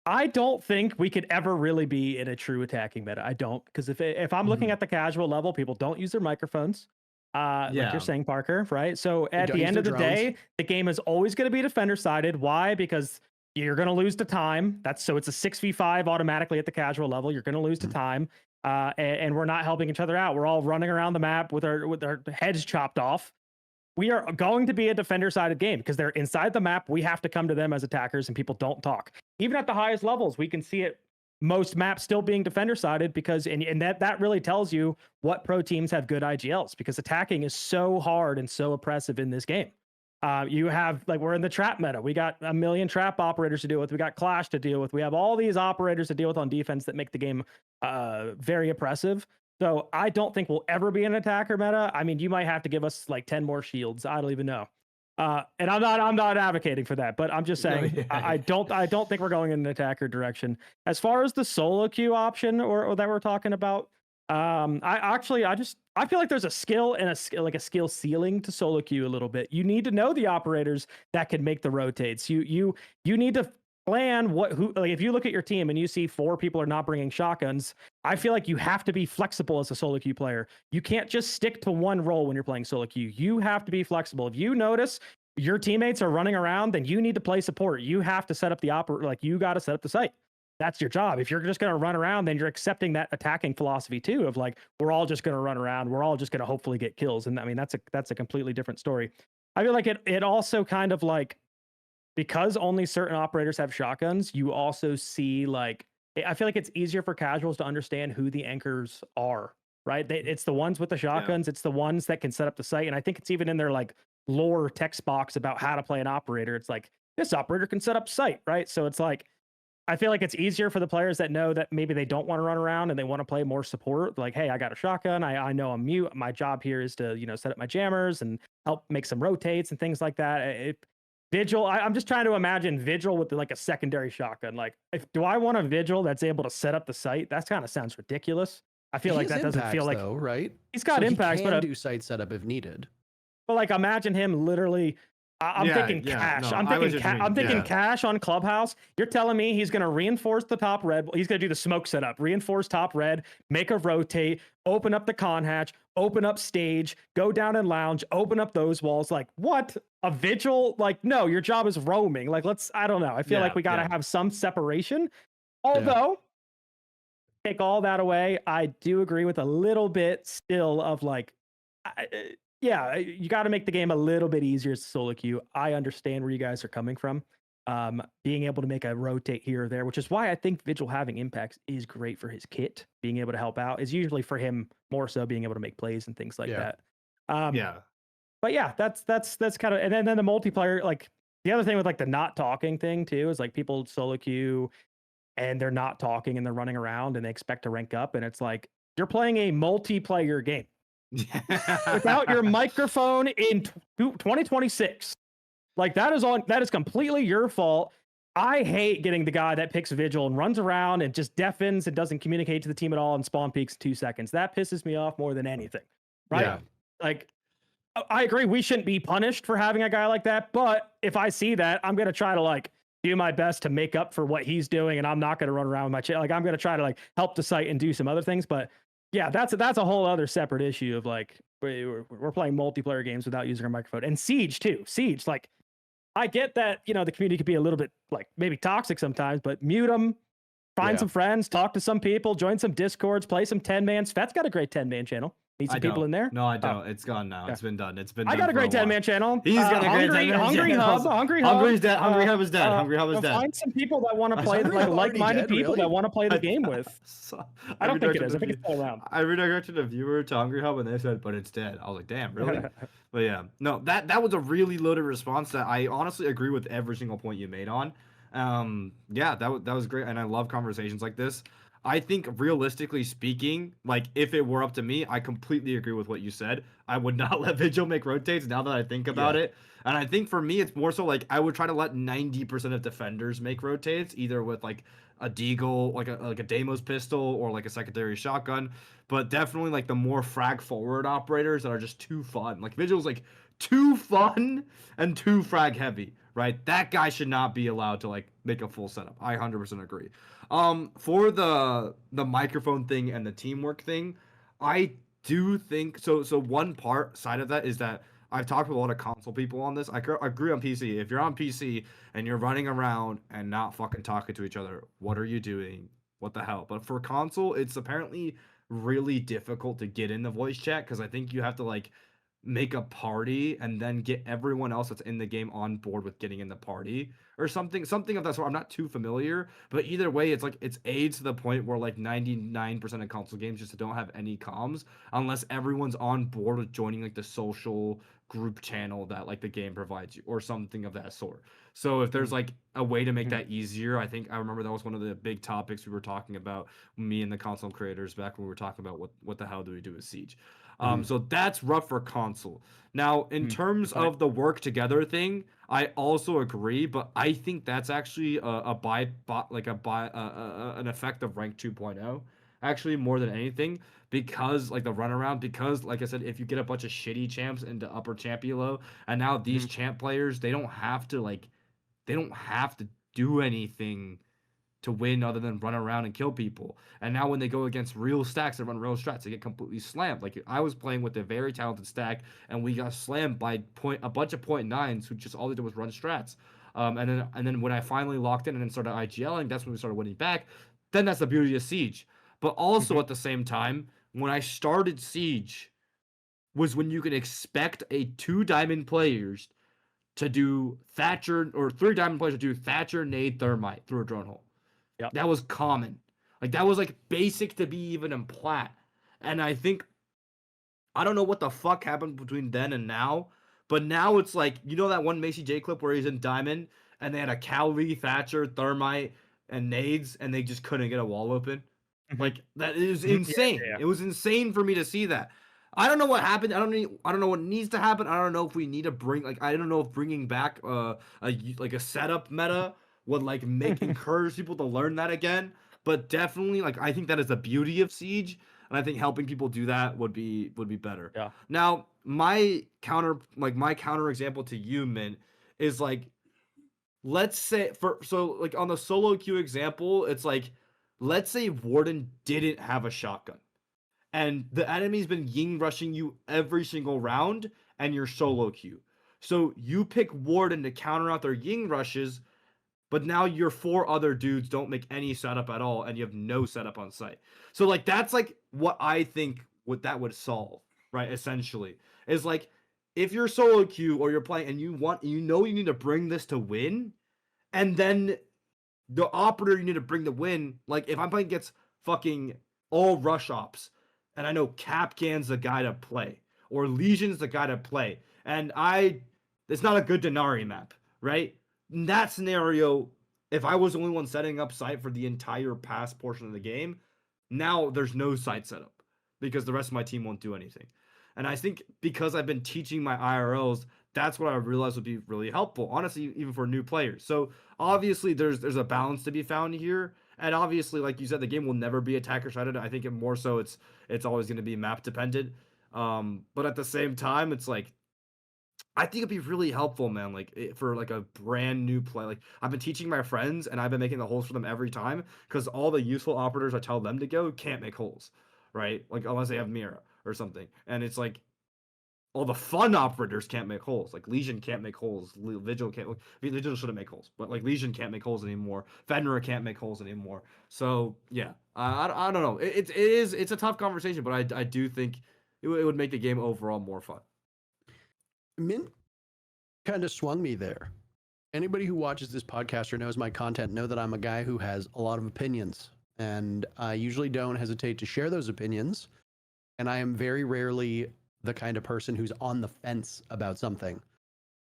I don't think we could ever really be in a true attacking meta. I don't, because if I'm looking at the casual level, people don't use their microphones. Like you're saying, Parker, right? So at the end of the day, the game is always going to be defender-sided. Why? Because you're going to lose to time. So it's a 6v5 automatically at the casual level. You're going to lose to time, and we're not helping each other out. We're all running around the map with our heads chopped off. We are going to be a defender-sided game because they're inside the map. We have to come to them as attackers, and people don't talk. Even at the highest levels, we can see it. Most maps still being defender-sided because and that really tells you what pro teams have good IGLs, because attacking is so hard and so oppressive in this game. You have, like, we're in the trap meta. We got a million trap operators to deal with. We got Clash to deal with. We have all these operators to deal with on defense that make the game very oppressive. So I don't think we'll ever be an attacker meta. I mean, you might have to give us like 10 more shields. I don't even know. And I'm not advocating for that, but I'm just saying I don't think we're going in an attacker direction. As far as the solo queue option or that we're talking about, I feel like there's a skill and a skill ceiling to solo queue a little bit. You need to know the operators that can make the rotates. You need to plan if you look at your team and you see 4 people are not bringing shotguns, I feel like you have to be flexible as a solo queue player. You can't just stick to one role when you're playing solo queue. You have to be flexible. If you notice your teammates are running around, then you need to play support. You have to set up you got to set up the site. That's your job. If you're just going to run around, then you're accepting that attacking philosophy too, of like, we're all just going to run around. We're all just going to hopefully get kills. And I mean, that's a completely different story. I feel like it also kind of like, because only certain operators have shotguns, you also see I feel like it's easier for casuals to understand who the anchors are, right? It's the ones with the shotguns. Yeah. It's the ones that can set up the site. And I think it's even in their like lore text box about how to play an operator. It's like, this operator can set up site, right? So it's like, I feel like it's easier for the players that know that maybe they don't want to run around and they want to play more support. Like, hey, I got a shotgun. I know I'm mute. My job here is to, set up my jammers and help make some rotates and things like that. Vigil, I'm just trying to imagine Vigil with like a secondary shotgun. Like, do I want a Vigil that's able to set up the site? That kind of sounds ridiculous. I feel like that doesn't feel like, right? He's got impacts, but do site setup if needed. But like, imagine him literally. I'm thinking Cash. No, I'm thinking Cash on Clubhouse. You're telling me he's going to reinforce the top red. He's going to do the smoke setup, reinforce top red, make a rotate, open up the con hatch, open up stage, go down and lounge, open up those walls. Like, what? A Vigil? Like, no, your job is roaming. Like, I don't know. I feel like we got to have some separation. Although, take all that away, I do agree with a little bit still of like, yeah, you got to make the game a little bit easier as a solo queue. I understand where you guys are coming from. Being able to make a rotate here or there, which is why I think Vigil having impacts is great for his kit. Being able to help out is usually for him more so being able to make plays and things like that. Yeah. But yeah, that's kind of, and then the multiplayer, like the other thing with like the not talking thing too is like people solo queue and they're not talking and they're running around and they expect to rank up, and it's like you're playing a multiplayer game without your microphone in 2026. Like that is completely your fault. I hate getting the guy that picks Vigil and runs around and just deafens and doesn't communicate to the team at all and spawn peaks in 2 seconds. That pisses me off more than anything. Right? Yeah. Like I agree we shouldn't be punished for having a guy like that, but if I see that, I'm going to try to like do my best to make up for what he's doing, and I'm not going to run around with my chair. Like I'm going to try to like help the site and do some other things, but yeah, that's a whole other separate issue of like we're playing multiplayer games without using our microphone. And Siege too. Siege, like I get that, you know, the community could be a little bit like maybe toxic sometimes, but mute them, find some friends, talk to some people, join some discords, play some 10-man. Svet's got a great 10-man channel. Need some people in there. No, I don't. It's gone now. Yeah. It's been done. It's been. I got a great 10-man channel. He's got a great 10-man Hungry channel. Hub. Hungry Hub. Hungry's dead. Hungry Hub is dead. Hungry Hub is dead. Find some people that want to play, like-minded people that want to play the game with. I don't think it is. I think it's still around. I redirected a viewer to Hungry Hub and they said, "But it's dead." I was like, "Damn, really?" But yeah, no, that was a really loaded response that I honestly agree with every single point you made on. Yeah, that was great, and I love conversations like this. I think realistically speaking, like if it were up to me, I completely agree with what you said. I would not let Vigil make rotates now that I think about it. And I think for me, it's more so like I would try to let 90% of defenders make rotates, either with like a deagle, like a Deimos pistol or like a secondary shotgun. But definitely like the more frag forward operators that are just too fun. Like Vigil's like too fun and too frag heavy, right? That guy should not be allowed to like make a full setup. I 100% agree. For the microphone thing and the teamwork thing, I do think so. One side of that is that I've talked with a lot of console people on this. I agree on PC. If you're on PC and you're running around and not fucking talking to each other, what are you doing? What the hell? But for console, it's apparently really difficult to get in the voice chat because I think you have to like make a party and then get everyone else that's in the game on board with getting in the party or something of that sort. I'm not too familiar, but either way, it's like it's AIDS to the point where like 99% of console games just don't have any comms unless everyone's on board with joining like the social group channel that like the game provides you or something of that sort. So if there's like a way to make that easier, I think I remember that was one of the big topics we were talking about, me and the console creators, back when we were talking about what the hell do we do with Siege. So that's rough for console. Now, in terms of the work together thing, I also agree, but I think that's actually an effect of rank 2.0, actually more than anything, because like the runaround, because like I said, if you get a bunch of shitty champs into upper champ elo, and now these champ players, they don't have to do anything to win other than run around and kill people. And now when they go against real stacks and run real strats, they get completely slammed. Like I was playing with a very talented stack and we got slammed by a bunch of 0.9s who just all they did was run strats. And then when I finally locked in and then started IGLing, that's when we started winning back. Then that's the beauty of Siege. But also at the same time, when I started Siege was when you could expect a 2 diamond players to do Thatcher, or 3 diamond players to do Thatcher, nade, thermite through a drone hole. Yep. That was common. Like that was like basic to be even in plat. And I think I don't know what the fuck happened between then and now, but now it's like, you know that one Macy J clip where he's in diamond and they had a Cowley, Thatcher, thermite, and nades and they just couldn't get a wall open? Like that is insane. It was insane for me to see that. I don't know what happened. I don't know what needs to happen. I don't know if we need to I don't know if bringing back a setup meta would like encourage people to learn that again. But definitely, like I think that is the beauty of Siege, and I think helping people do that would be better. Yeah. Now, my counter example to you, Mint, is like, let's say on the solo queue example, it's like, let's say Warden didn't have a shotgun, and the enemy's been ying rushing you every single round, and you're solo queue. So you pick Warden to counter out their ying rushes. But now your 4 other dudes don't make any setup at all, and you have no setup on site. So like that's like what I think that would solve, right? Essentially, is like if you're solo queue or you're playing and you need to bring this to win, and then the operator you need to bring the win. Like if I'm playing against fucking all rush ops, and I know Capcan's the guy to play, or Legion's the guy to play, and it's not a good Denari map, right? In that scenario, if I was the only one setting up site for the entire pass portion of the game, now there's no site setup because the rest of my team won't do anything. And I think because I've been teaching my IRLs, that's what I realized would be really helpful, honestly, even for new players. So obviously there's a balance to be found here. And obviously, like you said, the game will never be attacker sided. I think more so it's always going to be map dependent. But at the same time, it's like I think it'd be really helpful, man. Like for like a brand new play. Like I've been teaching my friends, and I've been making the holes for them every time because all the useful operators I tell them to go can't make holes, right? Like unless they have Mira or something. And it's like all the fun operators can't make holes. Like Legion can't make holes. Vigil can't. Vigil shouldn't make holes, but like Legion can't make holes anymore. Fenrir can't make holes anymore. So yeah, I don't know. It's a tough conversation, but I do think it would make the game overall more fun. Mint kind of swung me there. Anybody who watches this podcast or knows my content know that I'm a guy who has a lot of opinions, and I usually don't hesitate to share those opinions. And I am very rarely the kind of person who's on the fence about something.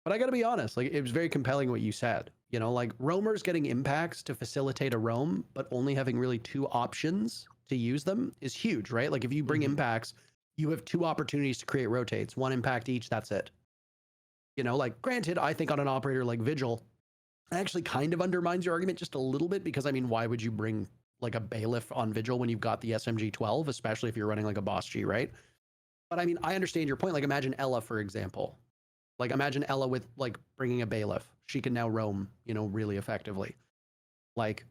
But I got to be honest, like it was very compelling what you said. You know, like roamers getting impacts to facilitate a roam, but only having really two options to use them is huge, right? Like if you bring impacts, you have two opportunities to create rotates, one impact each, that's it. You know, like granted, I think on an operator like Vigil, it actually kind of undermines your argument just a little bit because I mean, why would you bring like a bailiff on Vigil when you've got the SMG 12, especially if you're running like a boss G, right? But I mean, I understand your point. Like imagine Ella, for example. Like imagine Ella with like bringing a bailiff. She can now roam, you know, really effectively. Like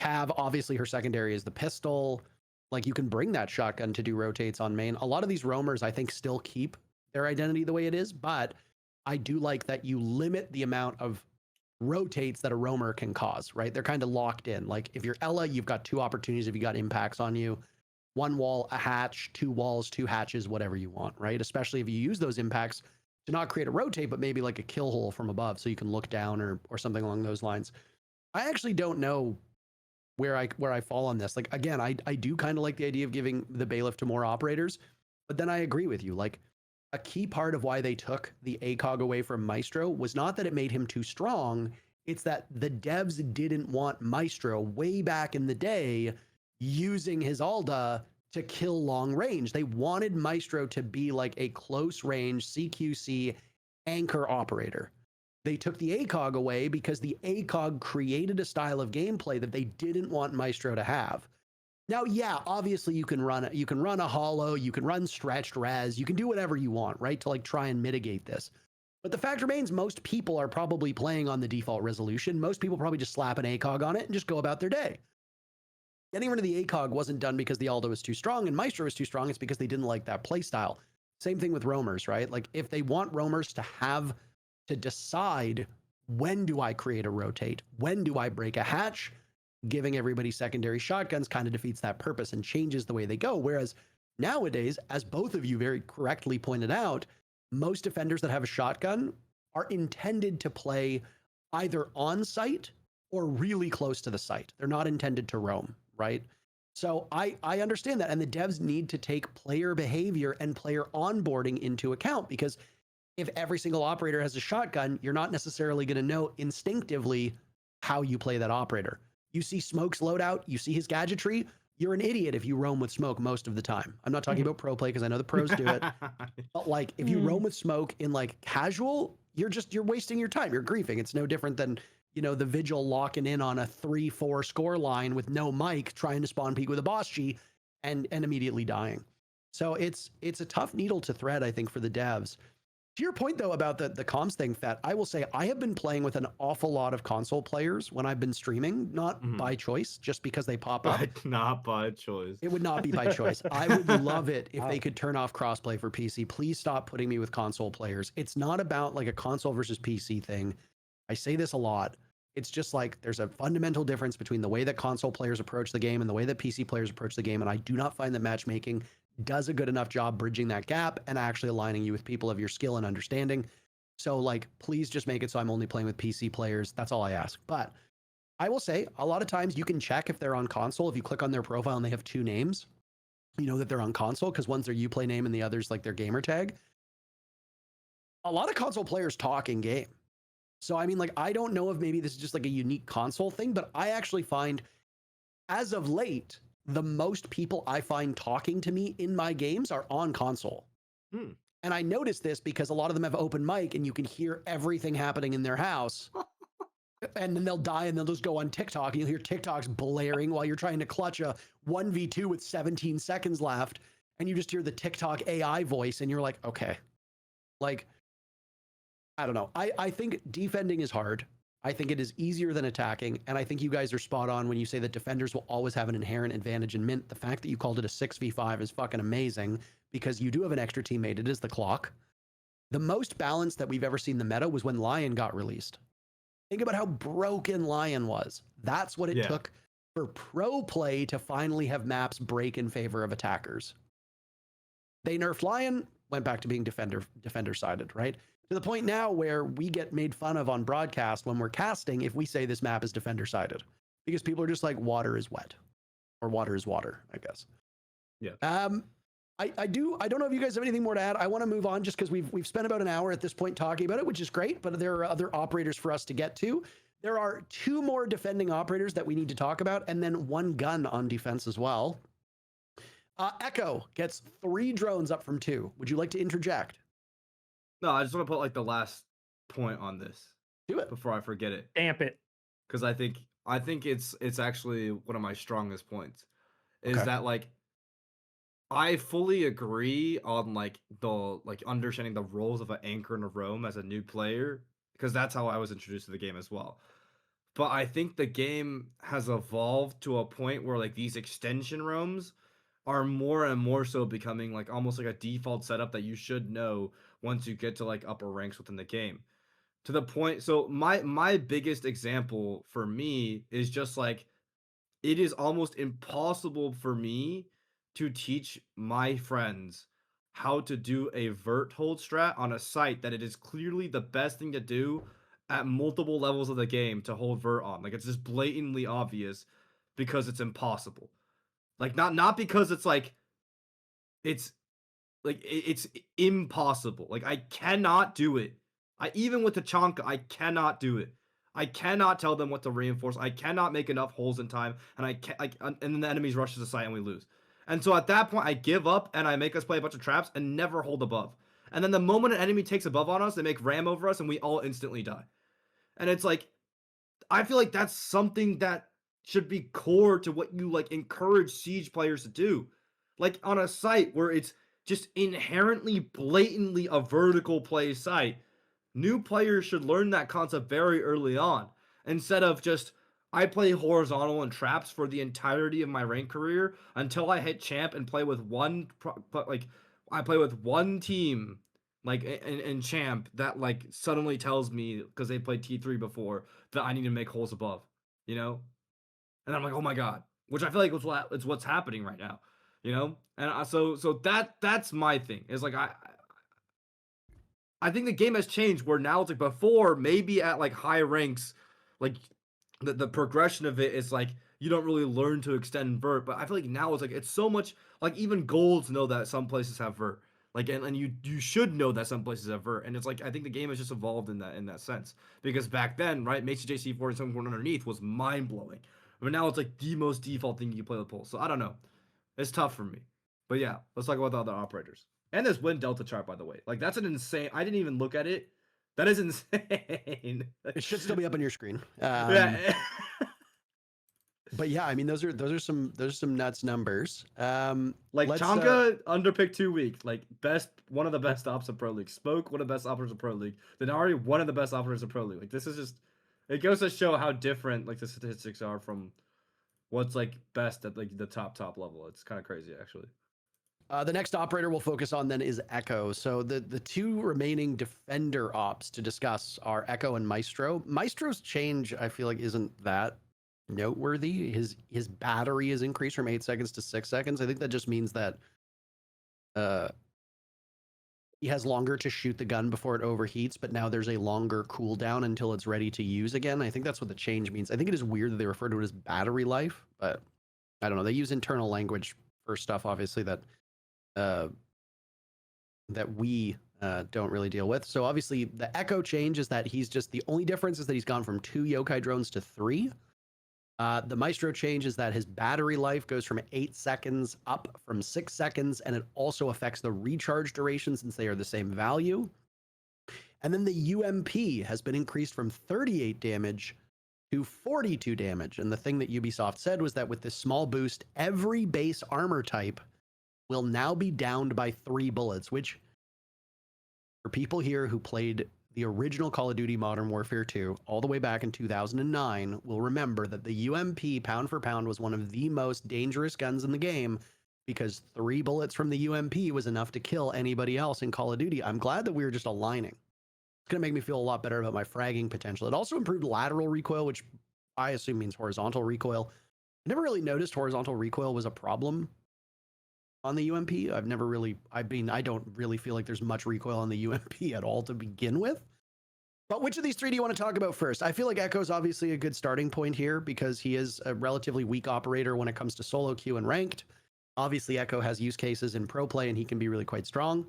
Cav, obviously her secondary is the pistol. Like you can bring that shotgun to do rotates on main. A lot of these roamers, I think, still keep their identity the way it is, but I do like that you limit the amount of rotates that a roamer can cause, right? They're kind of locked in. Like if you're Ella, you've got two opportunities if you got impacts on you. One wall, a hatch, two walls, two hatches, whatever you want, right? Especially if you use those impacts to not create a rotate, but maybe like a kill hole from above so you can look down or something along those lines. I actually don't know where I fall on this. Like again, I do kind of like the idea of giving the bailiff to more operators, but then I agree with you. Like a key part of why they took the ACOG away from Maestro was not that it made him too strong. It's that the devs didn't want Maestro way back in the day using his Alda to kill long range. They wanted Maestro to be like a close range CQC anchor operator. They took the ACOG away because the ACOG created a style of gameplay that they didn't want Maestro to have. Now, yeah, obviously you can run a hollow, you can run stretched res, you can do whatever you want, right, to like try and mitigate this. But the fact remains, most people are probably playing on the default resolution. Most people probably just slap an ACOG on it and just go about their day. Getting rid of the ACOG wasn't done because the Aldo was too strong and Maestro was too strong. It's because they didn't like that play style. Same thing with roamers, right? Like if they want roamers to have to decide, when do I create a rotate? When do I break a hatch? Giving everybody secondary shotguns kind of defeats that purpose and changes the way they go. Whereas nowadays, as both of you very correctly pointed out, most defenders that have a shotgun are intended to play either on site or really close to the site. They're not intended to roam, right? So I understand that. And the devs need to take player behavior and player onboarding into account, because if every single operator has a shotgun, you're not necessarily going to know instinctively how you play that operator. You see Smoke's loadout, you see his gadgetry, you're an idiot if you roam with Smoke most of the time. I'm not talking about pro play because I know the pros do it. But like if you roam with Smoke in like casual, you're wasting your time. You're griefing. It's no different than, you know, the Vigil locking in on a 3-4 score line with no mic, trying to spawn peek with a boss G and immediately dying. So it's a tough needle to thread, I think, for the devs. To your point, though, about the comms thing, Fat, I will say I have been playing with an awful lot of console players when I've been streaming, not by choice, just because they pop up. Not by choice. It would not be by choice. I would love it if they could turn off crossplay for PC. Please stop putting me with console players. It's not about like a console versus PC thing. I say this a lot. It's just like there's a fundamental difference between the way that console players approach the game and the way that PC players approach the game. And I do not find that matchmaking does a good enough job bridging that gap and actually aligning you with people of your skill and understanding. So like, please just make it so I'm only playing with PC players. That's all I ask. But I will say a lot of times you can check if they're on console. If you click on their profile and they have 2 names, you know that they're on console because one's their Uplay name and the other's like their gamer tag. A lot of console players talk in game. So, I mean, like, I don't know if maybe this is just like a unique console thing, but I actually find as of late, the most people I find talking to me in my games are on console. And I noticed this because a lot of them have open mic and you can hear everything happening in their house. And then they'll die and they'll just go on TikTok and you'll hear TikToks blaring while you're trying to clutch a 1v2 with 17 seconds left. And you just hear the TikTok AI voice and you're like, okay, like, I don't know. I think defending is hard. I think it is easier than attacking. And I think you guys are spot on when you say that defenders will always have an inherent advantage in Mint. The fact that you called it a 6v5 is fucking amazing because you do have an extra teammate. It is the clock. The most balanced that we've ever seen the meta was when Lion got released. Think about how broken Lion was. That's what it took for pro play to finally have maps break in favor of attackers. They nerfed Lion, went back to being defender-sided, right? To the point now where we get made fun of on broadcast when we're casting if we say this map is defender-sided. Because people are just like, water is wet. Or water is water, I guess. Yeah. I don't know if you guys have anything more to add. I want to move on just because we've spent about an hour at this point talking about it, which is great, but there are other operators for us to get to. There are 2 more defending operators that we need to talk about, and then 1 gun on defense as well. Echo gets 3 drones up from 2. Would you like to interject? No, I just want to put like the last point on this. Do it before I forget it. Stamp it. Because I think it's actually one of my strongest points. Is Okay. that like I fully agree on like the understanding the roles of an anchor and a roam as a new player, because that's how I was introduced to the game as well. But I think the game has evolved to a point where like these extension roams are more and more so becoming like almost like a default setup that you should know once you get to like upper ranks within the game. To the point, so my biggest example for me is just like it is almost impossible for me to teach my friends how to do a vert hold strat on a site that it is clearly the best thing to do at multiple levels of the game to hold vert on. Like it's just blatantly obvious because it's impossible. Like not because it's impossible. Like I cannot do it. Even with the Chonka, I cannot do it. I cannot tell them what to reinforce. I cannot make enough holes in time, and and then the enemies rush to the site and we lose. And so at that point, I give up and I make us play a bunch of traps and never hold above. And then the moment an enemy takes above on us, they make ram over us and we all instantly die. And it's like, I feel like that's something that should be core to what you like encourage Siege players to do. Like on a site where it's just inherently, blatantly a vertical play site, new players should learn that concept very early on, instead of just, I play horizontal and traps for the entirety of my rank career until I hit champ and play with I play with one team like in champ that like suddenly tells me, because they played T3 before, that I need to make holes above, you know? And I'm like, oh my god, which I feel like it's what's happening right now, you know? And so that's my thing. Is like I think the game has changed where now it's like before, maybe at like high ranks, like the progression of it is like you don't really learn to extend vert, but I feel like now it's like it's so much like even golds know that some places have vert. Like and you should know that some places have vert. And it's like I think the game has just evolved in that sense. Because back then, right, Mozzie JC4 and someone going underneath was mind blowing. But now it's like the most default thing you can play with pulse. So I don't know. It's tough for me. But yeah, let's talk about the other operators. And this win delta chart, by the way. Like that's an insane. I didn't even look at it. That is insane. It should still be up on your screen. Yeah. But yeah, I mean those are some nuts numbers. Like let's, Chonka underpicked 2 weeks. Like one of the best ops of Pro League. Spoke one of the best operators of Pro League. Denari one of the best operators of Pro League. Like this is just, it goes to show how different like the statistics are from what's like best at like the top level. It's kind of crazy actually. The next operator we'll focus on then is Echo. So the 2 remaining defender ops to discuss are Echo and Maestro. Maestro's change, I feel like, isn't that noteworthy. His battery is increased from 8 seconds to 6 seconds. I think that just means that he has longer to shoot the gun before it overheats, but now there's a longer cooldown until it's ready to use again. I think that's what the change means. I think it is weird that they refer to it as battery life, but I don't know. They use internal language for stuff, obviously, that we don't really deal with. So obviously the Echo change is that the only difference is that he's gone from 2 yokai drones to 3. The Maestro change is that his battery life goes from 8 seconds up from 6 seconds, and it also affects the recharge duration since they are the same value. And then the UMP has been increased from 38 damage to 42 damage. And the thing that Ubisoft said was that with this small boost, every base armor type will now be downed by 3 bullets, which for people here who played the original Call of Duty Modern Warfare 2 all the way back in 2009 will remember that the UMP pound for pound was one of the most dangerous guns in the game because 3 bullets from the UMP was enough to kill anybody else in Call of Duty. I'm glad that we were just aligning. It's going to make me feel a lot better about my fragging potential. It also improved lateral recoil, which I assume means horizontal recoil. I never really noticed horizontal recoil was a problem on the UMP. I don't really feel like there's much recoil on the UMP at all to begin with. But which of these 3 do you want to talk about first? I feel like Echo's obviously a good starting point here because he is a relatively weak operator when it comes to solo queue and ranked. Obviously, Echo has use cases in pro play and he can be really quite strong.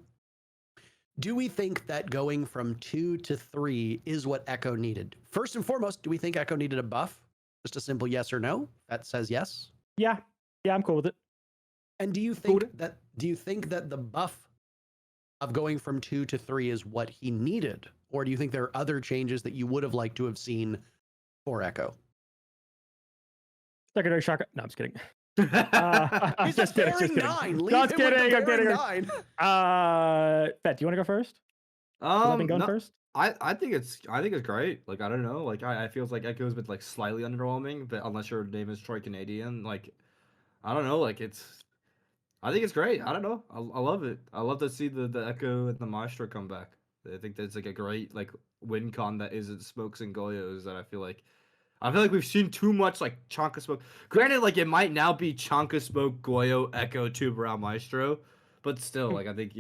Do we think that going from 2 to 3 is what Echo needed? First and foremost, do we think Echo needed a buff? Just a simple yes or no. That says yes. Yeah, I'm cool with it. And do you think that the buff of going from 2 to 3 is what he needed? Or do you think there are other changes that you would have liked to have seen for Echo? Secondary shotgun. No, I'm just kidding. He's just kidding. Just kidding. I'm kidding. Bet, do you want to go first? Going first? I think it's great. Like, I don't know. Like, I feels like Echo's been like slightly underwhelming, but unless your name is Troy Canadian, like, I don't know. Like, I think it's great. I don't know. I love it. I love to see the Echo and the Maestro come back. I think that's like a great like win con that isn't smokes and goyos that I feel like we've seen too much like Chonka Smoke. Granted, like it might now be Chonka Smoke, Goyo, Echo, Tubarão, Maestro, but still, like I think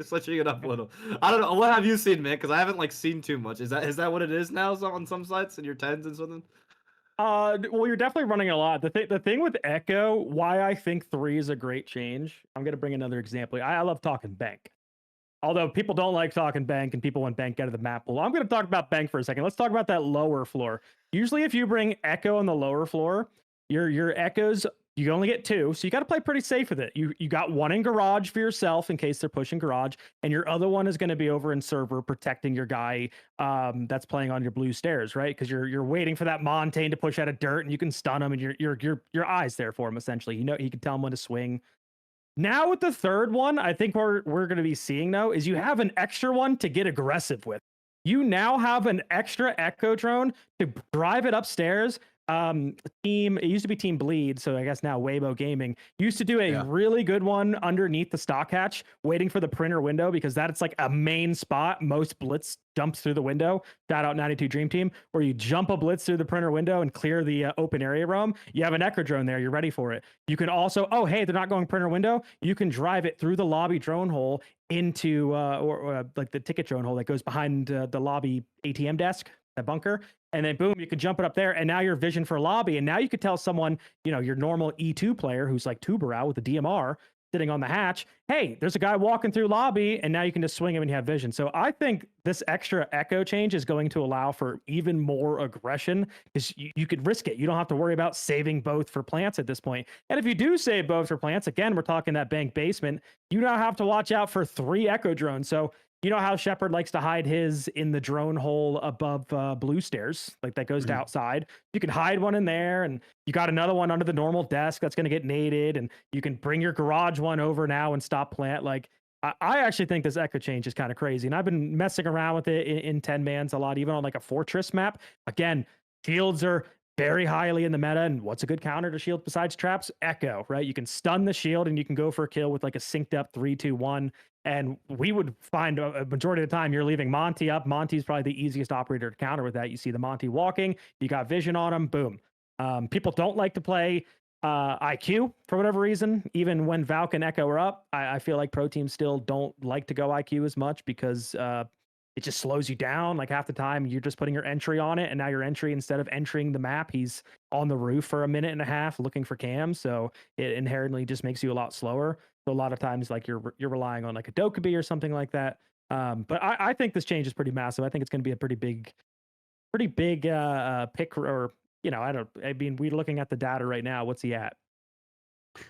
switching it up a little. I don't know. What have you seen, man? Because I haven't like seen too much. Is that what it is now on some sites in your 10s and something? Well, you're definitely running a lot. The thing with Echo, why I think 3 is a great change. I'm gonna bring another example. I love talking bank. Although people don't like talking bank and people want bank out of the map. Well, I'm going to talk about bank for a second. Let's talk about that lower floor. Usually if you bring Echo on the lower floor, your Echoes, you only get 2. So you got to play pretty safe with it. You got 1 in garage for yourself in case they're pushing garage. And your other one is going to be over in server protecting your guy that's playing on your blue stairs, right? Because you're waiting for that Montaigne to push out of dirt and you can stun him and your eyes there for him essentially. You know, you can tell him when to swing. Now with the third one, I think we're going to be seeing though is you have an extra one to get aggressive with. You now have an extra Echo drone to drive it upstairs. It used to be Team Bleed, so I guess now Weibo Gaming used to do a really good one underneath the stock hatch, waiting for the printer window because that's like a main spot. Most blitz jumps through the window. Shout out 92 Dream Team, where you jump a blitz through the printer window and clear the open area roam. You have an Echo drone there. You're ready for it. You can also, oh hey, they're not going printer window. You can drive it through the lobby drone hole into or like the ticket drone hole that goes behind the lobby ATM desk. That bunker, and then boom, you can jump it up there, and now your vision for lobby, and now you could tell someone, your normal E2 player who's like Tubarão with the DMR sitting on the hatch, hey, there's a guy walking through lobby, and now you can just swing him and you have vision. So I think this extra Echo change is going to allow for even more aggression because you could risk it. You don't have to worry about saving both for plants at this point. And if you do save both for plants, again, we're talking that bank basement, you now have to watch out for 3 Echo drones. So you know how Shepard likes to hide his in the drone hole above blue stairs, like that goes to outside. You can hide one in there, and you got another one under the normal desk that's going to get naded, and you can bring your garage one over now and stop plant. Like I actually think this Echo change is kind of crazy, and I've been messing around with it in 10-mans a lot, even on like a fortress map. Again, shields are very highly in the meta, and what's a good counter to shield besides traps? Echo, right? You can stun the shield, and you can go for a kill with like a synced up 3-2-1. And we would find a majority of the time you're leaving Monty up. Monty's probably the easiest operator to counter with that. You see the Monty walking, you got vision on him, boom. People don't like to play IQ for whatever reason. Even when Valk and Echo are up, I feel like pro teams still don't like to go IQ as much because it just slows you down. Like half the time you're just putting your entry on it, and now your entry, instead of entering the map, he's on the roof for a minute and a half looking for cams. So it inherently just makes you a lot slower. So a lot of times like you're relying on like a Dokkaebi or something like that. But I think this change is pretty massive. I think it's going to be a pretty big pick, or I mean, we're looking at the data right now. What's he at?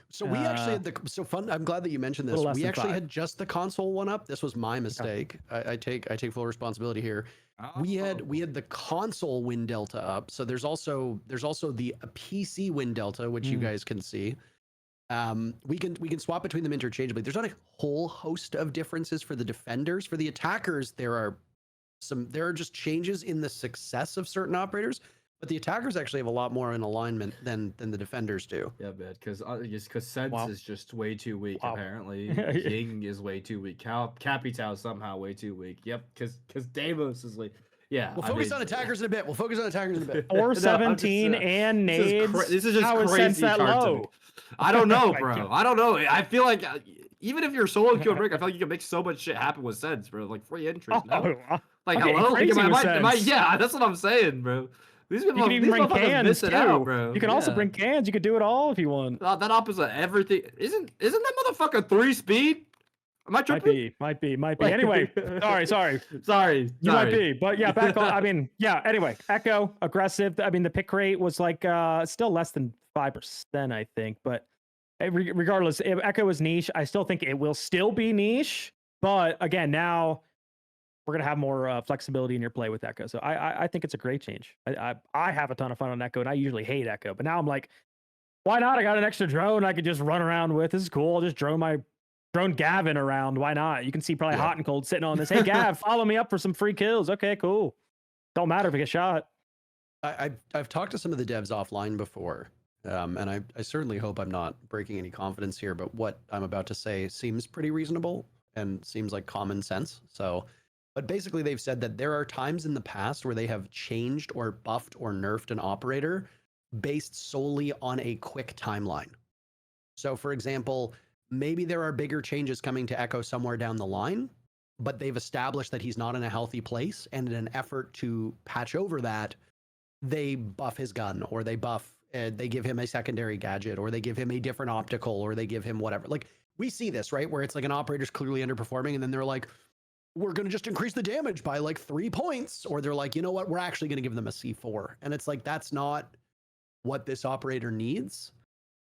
So we actually had fun. I'm glad that you mentioned this. We actually 5. had just the console one up. This was my mistake. I take full responsibility here. We had the console win delta up. So there's also the PC win delta, which you guys can see. We can swap between them interchangeably. There's not a whole host of differences for the defenders. For the attackers, there are just changes in the success of certain operators. But the attackers actually have a lot more in alignment than the defenders do. Yeah, man, because Sense is just way too weak, apparently. Ying is way too weak. Capitao is somehow way too weak. Yep, because Deimos is like... Yeah, we'll focus on attackers in a bit. 417 and nades. This is just crazy that low. I don't know, bro. I don't know. I feel like even if you're solo queue and break, I feel like you can make so much shit happen with Sense, bro. Like free entries. Like hello, yeah, that's what I'm saying, bro. You can even bring cans too. Out, bro. You can also bring cans. You could do it all if you want. That opposite everything isn't that motherfucker 3 speed? Am I tripping? Might be. Anyway, sorry. You might be, but yeah, back on. I mean, yeah. Anyway, Echo aggressive. I mean, the pick rate was like still less than 5%, I think. But regardless, if Echo is niche, I still think it will still be niche. But again, now we're gonna have more flexibility in your play with Echo. So I think it's a great change. I have a ton of fun on Echo, and I usually hate Echo, but now I'm like, why not? I got an extra drone I could just run around with. This is cool. I'll just drone Gavin around. Why not? You can see probably Hot and Cold sitting on this. Hey, Gav, follow me up for some free kills. Okay, cool. Don't matter if I get shot. I've talked to some of the devs offline before, and I certainly hope I'm not breaking any confidence here, but what I'm about to say seems pretty reasonable and seems like common sense. But basically they've said that there are times in the past where they have changed or buffed or nerfed an operator based solely on a quick timeline. So for example, maybe there are bigger changes coming to Echo somewhere down the line, but they've established that he's not in a healthy place, and in an effort to patch over that, they buff his gun, or they give him a secondary gadget, or they give him a different optical, or they give him whatever. Like, we see this, right? Where it's like an operator's clearly underperforming, and then they're like, we're going to just increase the damage by like 3 points. Or they're like, you know what? We're actually going to give them a C4. And it's like, that's not what this operator needs.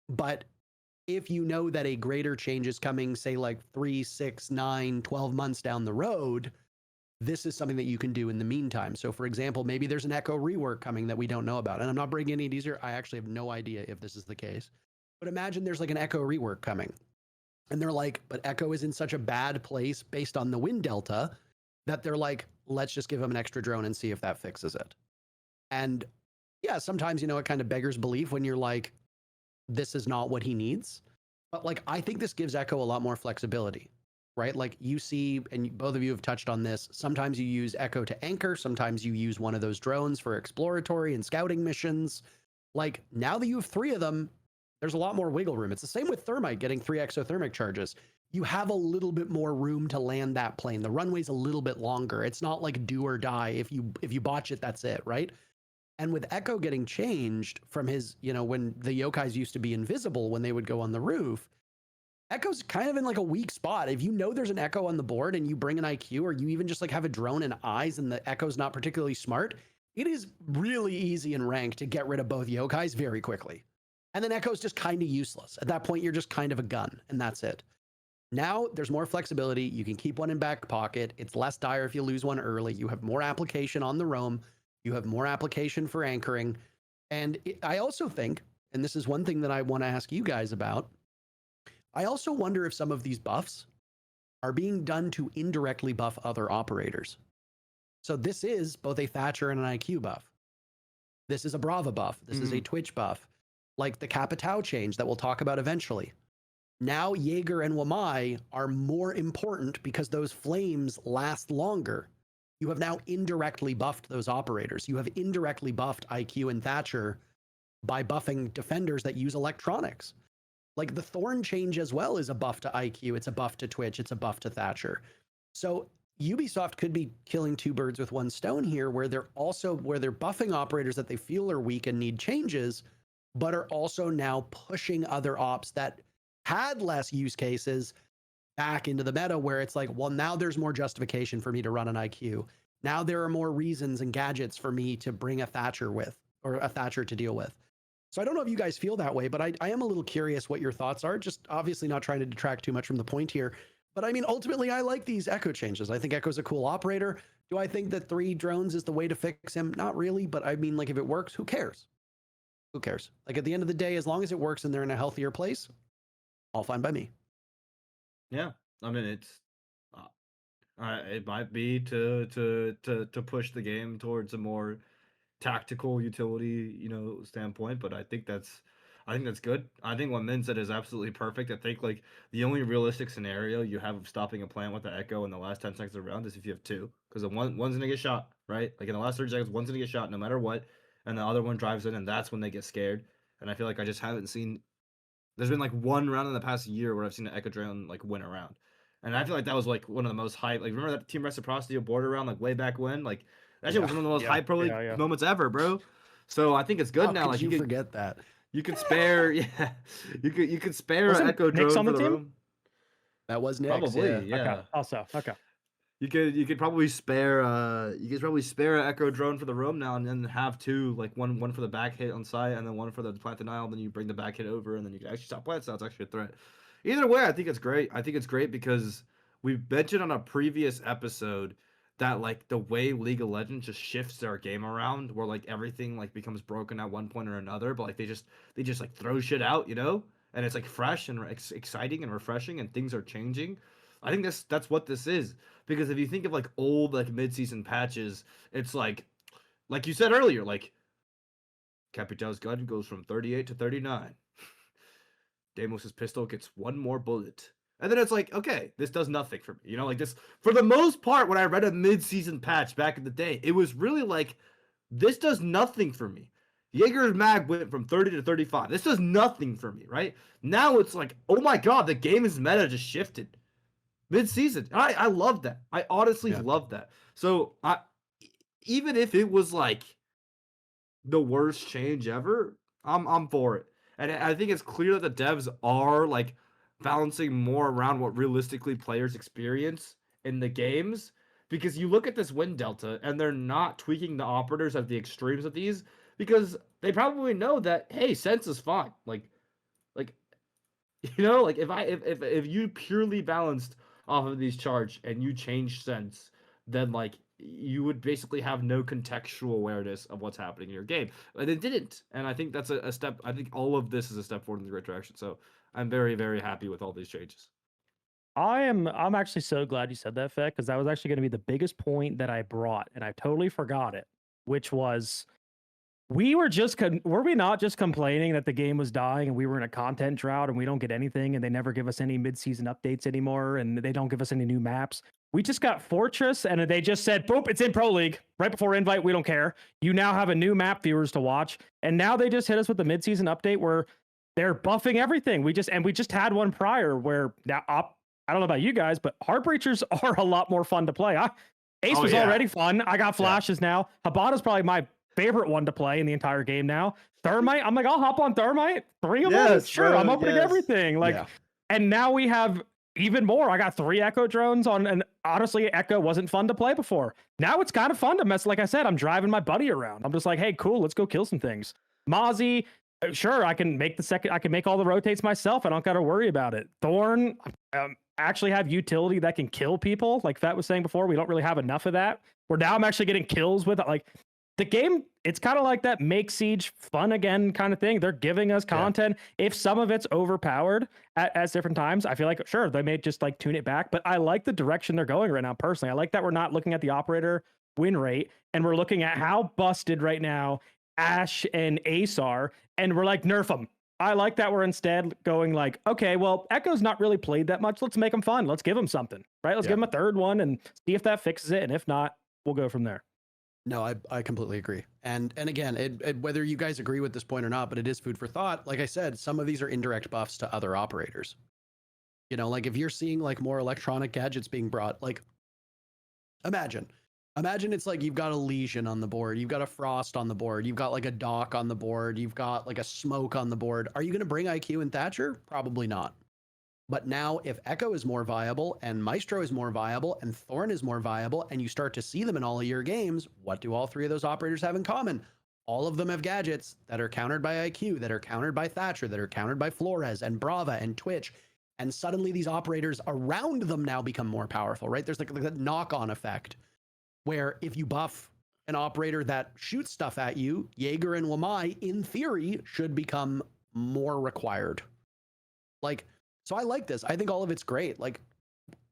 But if you know that a greater change is coming, say like 3, 6, 9, 12 months down the road, this is something that you can do in the meantime. So for example, maybe there's an Echo rework coming that we don't know about. And I'm not bringing any easier. I actually have no idea if this is the case. But imagine there's like an Echo rework coming. And they're like, but Echo is in such a bad place based on the win delta that they're like, let's just give him an extra drone and see if that fixes it. And yeah, sometimes, it kind of beggars belief when you're like, this is not what he needs. But like, I think this gives Echo a lot more flexibility, right? Like you see, and both of you have touched on this, sometimes you use Echo to anchor, sometimes you use one of those drones for exploratory and scouting missions. Like now that you have 3 of them, there's a lot more wiggle room. It's the same with Thermite getting 3 exothermic charges. You have a little bit more room to land that plane. The runway's a little bit longer. It's not like do or die. If you botch it, that's it, right? And with Echo getting changed from his, when the yokais used to be invisible when they would go on the roof, Echo's kind of in like a weak spot. If you know there's an Echo on the board and you bring an IQ, or you even just like have a drone and eyes and the Echo's not particularly smart, it is really easy in rank to get rid of both yokais very quickly. And then Echo's just kind of useless. At that point, you're just kind of a gun, and that's it. Now, there's more flexibility. You can keep one in back pocket. It's less dire if you lose one early. You have more application on the roam. You have more application for anchoring. And I also think, and this is one thing that I want to ask you guys about, I also wonder if some of these buffs are being done to indirectly buff other operators. So this is both a Thatcher and an IQ buff. This is a Brava buff. This is a Twitch buff. Like the Capitao change that we'll talk about eventually. Now Jaeger and Wamai are more important because those flames last longer. You have now indirectly buffed those operators. You have indirectly buffed IQ and Thatcher by buffing defenders that use electronics. Like the Thorn change as well is a buff to IQ, it's a buff to Twitch, it's a buff to Thatcher. So Ubisoft could be killing two birds with one stone here, where they're buffing operators that they feel are weak and need changes, but are also now pushing other ops that had less use cases back into the meta, where it's like, well, now there's more justification for me to run an IQ. Now there are more reasons and gadgets for me to bring a Thatcher to deal with. So I don't know if you guys feel that way, but I am a little curious what your thoughts are. Just obviously not trying to detract too much from the point here. But I mean, ultimately, I like these Echo changes. I think Echo's a cool operator. Do I think that 3 drones is the way to fix him? Not really, but I mean, like, if it works, who cares? Who cares? Like, at the end of the day, as long as it works and they're in a healthier place, all fine by me. Yeah, I mean, it might be to push the game towards a more tactical utility, standpoint, but I think that's good. I think what Min said is absolutely perfect. I think like the only realistic scenario you have of stopping a plant with the Echo in the last 10 seconds of the round is if you have 2, because one's gonna get shot, right? Like in the last 30 seconds, one's gonna get shot no matter what, and the other one drives in, and that's when they get scared. And I feel like I just haven't seen. There's been like one round in the past year where I've seen an Echo drone like win a round, and I feel like that was like one of the most hype. Like remember that Team Reciprocity border round like way back when? Like that shit was one of the most hype pro league moments ever, bro. So I think it's good now. Like you forget that. You could spare, you could spare an Echo drone on for the the team? room. That was Nesk. Probably, yeah. Okay. Also, okay. You could probably spare an Echo drone for the room now, and then have 2, like one for the back hit on site, and then one for the plant denial. Then you bring the back hit over, and then you can actually stop plants. So it's actually a threat. Either way, I think it's great. I think it's great because we mentioned on a previous episode that like the way League of Legends just shifts their game around, where like everything like becomes broken at one point or another, but like they just like throw shit out, and it's like fresh and exciting and refreshing, and things are changing. I think that's what this is, because if you think of like old like mid-season patches, it's like you said earlier, like Capitao's gun goes from 38 to 39. Deimos' pistol gets 1 more bullet. And then it's like, okay, this does nothing for me. Like this, for the most part, when I read a mid-season patch back in the day, it was really like, this does nothing for me. Jaeger's mag went from 30 to 35. This does nothing for me, right? Now it's like, oh my god, the game's meta just shifted. Mid-season. I love that. I honestly love that. So even if it was like the worst change ever, I'm for it. And I think it's clear that the devs are like balancing more around what realistically players experience in the games, because you look at this win delta and they're not tweaking the operators at the extremes of these, because they probably know that, hey, sense is fine. Like if you purely balanced off of these charge and you change sense, then like you would basically have no contextual awareness of what's happening in your game. And it didn't. And I think that's a step. I think all of this is a step forward in the right direction. So I'm very, very happy with all these changes. I'm actually so glad you said that, Feck, because that was actually going to be the biggest point that I brought, and I totally forgot it, which was were we not just complaining that the game was dying and we were in a content drought and we don't get anything, and they never give us any mid-season updates anymore, and they don't give us any new maps? We just got Fortress, and they just said, boop, it's in Pro League. Right before invite, we don't care. You now have a new map, viewers, to watch. And now they just hit us with the mid-season update where they're buffing everything. We just had one prior where now I don't know about you guys, but Heartbreachers are a lot more fun to play. Ace was already fun. I got flashes now. Habata's probably my favorite one to play in the entire game now. Thermite, I'm like, I'll hop on Thermite. 3 of them? Sure, bro, I'm opening everything. And now we have even more. I got 3 Echo drones on, and honestly, Echo wasn't fun to play before. Now it's kind of fun to mess. Like I said, I'm driving my buddy around. I'm just like, hey, cool, let's go kill some things. Mozzie, sure, I can make all the rotates myself. I don't got to worry about it. Thorn, actually have utility that can kill people. Like Fat was saying before, we don't really have enough of that. Where now I'm actually getting kills with it. Like the game, it's kind of like that make Siege fun again kind of thing. They're giving us content. If some of it's overpowered at different times, I feel like, sure, they may just like tune it back. But I like the direction they're going right now, personally. I like that we're not looking at the operator win rate, and we're looking at how busted right now Ash and Ace are, and we're like, nerf them. I like that we're instead going like, okay, well, Echo's not really played that much. Let's make him fun. Let's give him something, right? Let's give him a third one and see if that fixes it. And if not, we'll go from there. No, I completely agree. And again, whether you guys agree with this point or not, but it is food for thought. Like I said, some of these are indirect buffs to other operators. You know, like if you're seeing like more electronic gadgets being brought, like imagine it's like you've got a Legion on the board, you've got a Frost on the board, you've got like a Doc on the board, you've got like a Smoke on the board. Are you going to bring IQ and Thatcher? Probably not. But now if Echo is more viable and Maestro is more viable and Thorn is more viable and you start to see them in all of your games, what do all three of those operators have in common? All of them have gadgets that are countered by IQ, that are countered by Thatcher, that are countered by Flores and Brava and Twitch. And suddenly these operators around them now become more powerful, right? There's like that knock-on effect where if you buff an operator that shoots stuff at you, Jaeger and Wamai, in theory, should become more required. Like, so I like this. I think all of it's great. Like,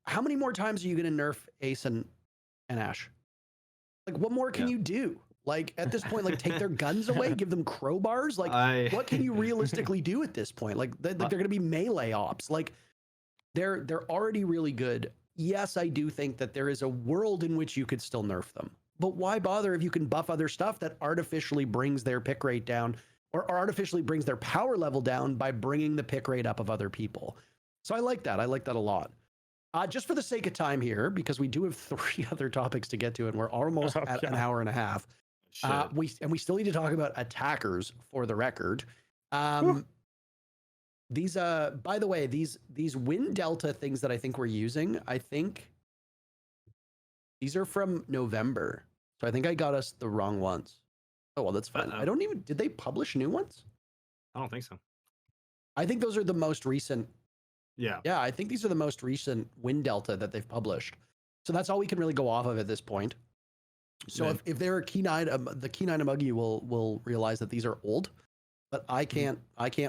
how many more times are you going to nerf Ace and Ash? Like, what more can you do? Like, at this point, like, take their guns away, give them crowbars. Like, what can you realistically do at this point? Like, they're going to be melee ops. Like, they're already really good. Yes, I do think that there is a world in which you could still nerf them. But why bother if you can buff other stuff that artificially brings their pick rate down or artificially brings their power level down by bringing the pick rate up of other people? So I like that. I like that a lot. Just for the sake of time here, because we do have 3 other topics to get to, and we're almost at an hour and a half. We still need to talk about attackers for the record. These, by the way, these win delta things that I think we're using, I think these are from November. So I think I got us the wrong ones. Oh, well, that's fine. I don't even, did they publish new ones? I don't think so. I think those are the most recent. Yeah. Yeah, I think these are the most recent win delta that they've published. So that's all we can really go off of at this point. So if they're a keen-eyed, the keen-eyed among you will realize that these are old, but I can't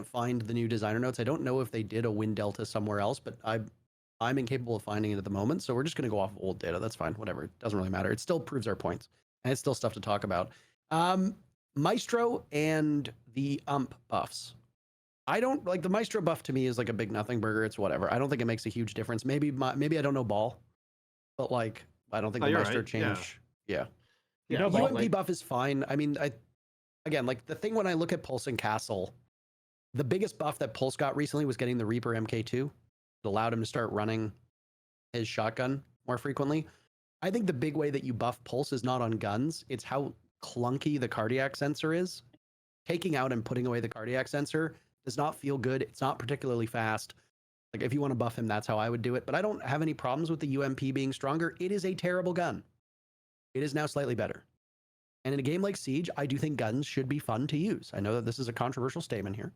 find the new designer notes. I don't know if they did a win delta somewhere else, but I'm incapable of finding it at the moment. So we're just going to go off of old data. That's fine. Whatever. It doesn't really matter. It still proves our points, and it's still stuff to talk about. Maestro and the buffs. I don't like the Maestro buff. To me is like a big nothing burger. It's whatever. I don't think it makes a huge difference. Maybe I don't know ball, but like I don't think the Maestro change. Yeah. You know, UMP buff is fine. I mean, again, like the thing when I look at Pulse and Castle, the biggest buff that Pulse got recently was getting the Reaper MK2. It allowed him to start running his shotgun more frequently. I think the big way that you buff Pulse is not on guns. It's how clunky the cardiac sensor is. Taking out and putting away the cardiac sensor does not feel good. It's not particularly fast. Like if you want to buff him, that's how I would do it. But I don't have any problems with the UMP being stronger. It is a terrible gun. It is now slightly better. And in a game like Siege, I do think guns should be fun to use. I know that this is a controversial statement here,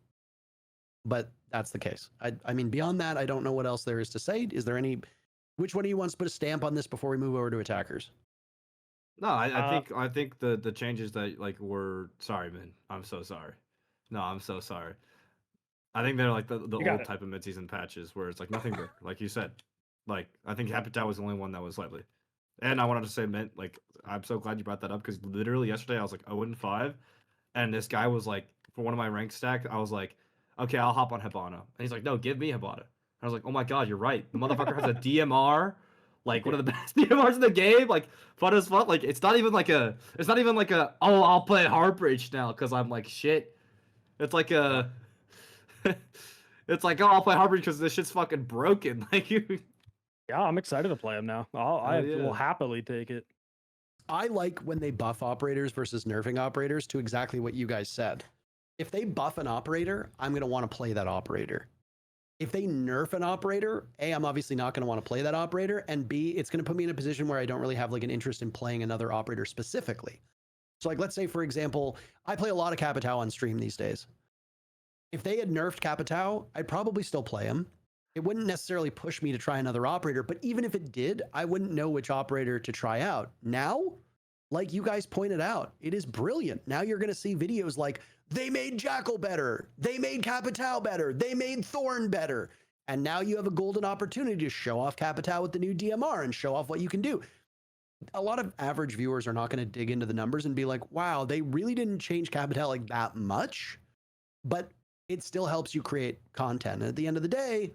but that's the case. I mean, beyond that, I don't know what else there is to say. Is there any, which one of you wants to put a stamp on this before we move over to attackers? No, I think the changes that like were, sorry, man. I'm so sorry. No, I'm so sorry. I think they're like the old type of midseason patches where it's like nothing but, like you said. Like, I think Capitao was the only one that was slightly. And I wanted to say, Mint, like, I'm so glad you brought that up because literally yesterday I was like 0-5. And this guy was like, for one of my rank stack, I was like, okay, I'll hop on Hibana. And he's like, no, give me Hibana. I was like, oh my God, you're right. The motherfucker has a DMR, like one of the best DMRs in the game, like fun as fuck. Like, it's not even like a, oh, I'll play Heartbreach now because I'm like, shit. It's like a, it's like, oh, I'll play Heartbreach because this shit's fucking broken. Like, yeah, I'm excited to play him now. I will happily take it. I like when they buff operators versus nerfing operators to exactly what you guys said. If they buff an operator, I'm going to want to play that operator. If they nerf an operator, A, I'm obviously not going to want to play that operator, and B, it's going to put me in a position where I don't really have like an interest in playing another operator specifically. So like, let's say, for example, I play a lot of Capitao on stream these days. If they had nerfed Capitao, I'd probably still play him. It wouldn't necessarily push me to try another operator, but even if it did, I wouldn't know which operator to try out. Now, like you guys pointed out, it is brilliant. Now you're going to see videos like, they made Jackal better, they made Capitao better, they made Thorn better. And now you have a golden opportunity to show off Capitao with the new DMR and show off what you can do. A lot of average viewers are not going to dig into the numbers and be like, wow, they really didn't change Capitao like that much, but it still helps you create content. And at the end of the day,